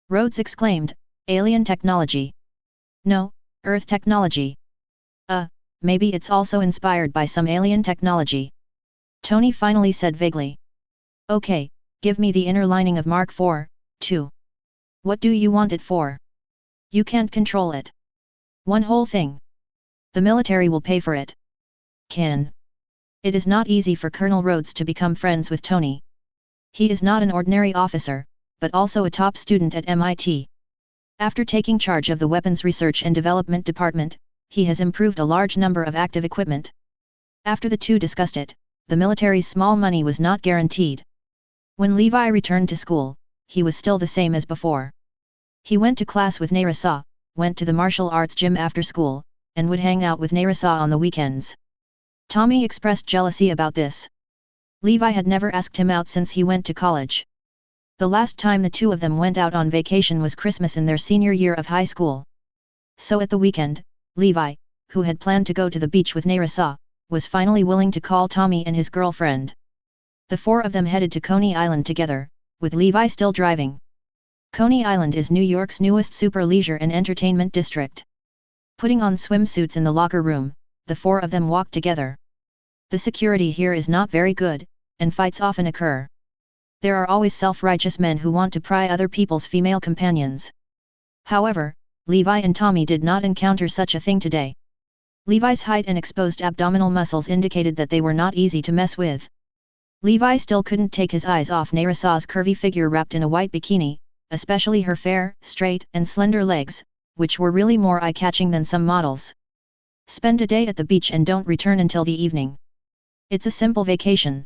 Rhodes exclaimed, alien technology. No, Earth technology. Maybe it's also inspired by some alien technology. Tony finally said vaguely. Okay, give me the inner lining of Mark IV, too. What do you want it for? You can't control it. One whole thing. The military will pay for it. Can. It is not easy for Colonel Rhodes to become friends with Tony. He is not an ordinary officer, but also a top student at MIT. After taking charge of the Weapons Research and Development Department, he has improved a large number of active equipment. After the two discussed it, the military's small money was not guaranteed. When Levi returned to school, he was still the same as before. He went to class with Nerissa, went to the martial arts gym after school, and would hang out with Nerissa on the weekends. Tommy expressed jealousy about this. Levi had never asked him out since he went to college. The last time the two of them went out on vacation was Christmas in their senior year of high school. So at the weekend, Levi, who had planned to go to the beach with Nerissa, was finally willing to call Tommy and his girlfriend. The four of them headed to Coney Island together, with Levi still driving. Coney Island is New York's newest super leisure and entertainment district. Putting on swimsuits in the locker room, the four of them walked together. The security here is not very good, and fights often occur. There are always self-righteous men who want to pry other people's female companions. However, Levi and Tommy did not encounter such a thing today. Levi's height and exposed abdominal muscles indicated that they were not easy to mess with. Levi still couldn't take his eyes off Nerissa's curvy figure wrapped in a white bikini, especially her fair, straight and slender legs, which were really more eye-catching than some models. Spend a day at the beach and don't return until the evening. It's a simple vacation.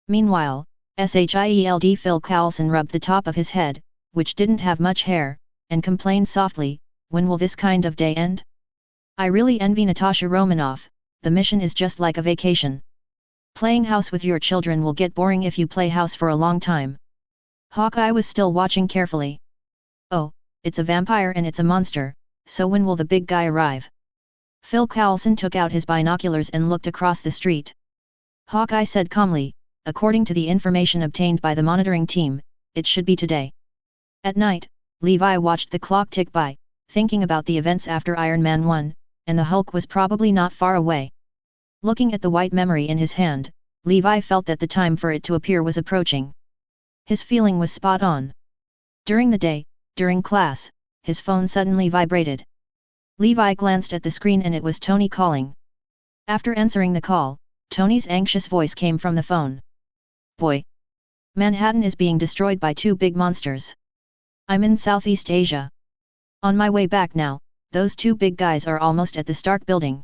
Meanwhile, SHIELD Phil Coulson rubbed the top of his head, which didn't have much hair, and complained softly, when will this kind of day end? I really envy Natasha Romanoff, the mission is just like a vacation. Playing house with your children will get boring if you play house for a long time. Hawkeye was still watching carefully. Oh, it's a vampire and it's a monster, so when will the big guy arrive? Phil Coulson took out his binoculars and looked across the street. Hawkeye said calmly, according to the information obtained by the monitoring team, it should be today. At night, Levi watched the clock tick by, thinking about the events after Iron Man 1, and the Hulk was probably not far away. Looking at the white memory in his hand, Levi felt that the time for it to appear was approaching. His feeling was spot on. During the day, during class, his phone suddenly vibrated. Levi glanced at the screen and it was Tony calling. After answering the call, Tony's anxious voice came from the phone. Boy! Manhattan is being destroyed by two big monsters. I'm in Southeast Asia. On my way back now, those two big guys are almost at the Stark building.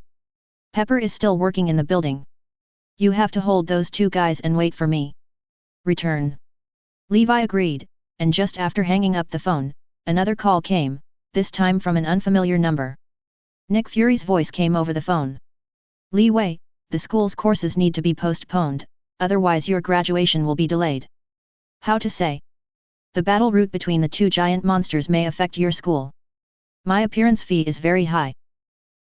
Pepper is still working in the building. You have to hold those two guys and wait for me. Return. Levi agreed, and just after hanging up the phone, another call came, this time from an unfamiliar number. Nick Fury's voice came over the phone. Leeway, the school's courses need to be postponed, otherwise your graduation will be delayed. How to say? The battle route between the two giant monsters may affect your school. My appearance fee is very high.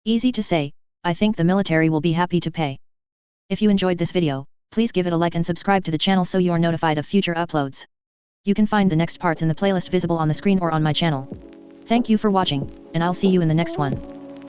Easy to say, I think the military will be happy to pay. If you enjoyed this video, please give it a like and subscribe to the channel so you're notified of future uploads. You can find the next parts in the playlist visible on the screen or on my channel. Thank you for watching, and I'll see you in the next one.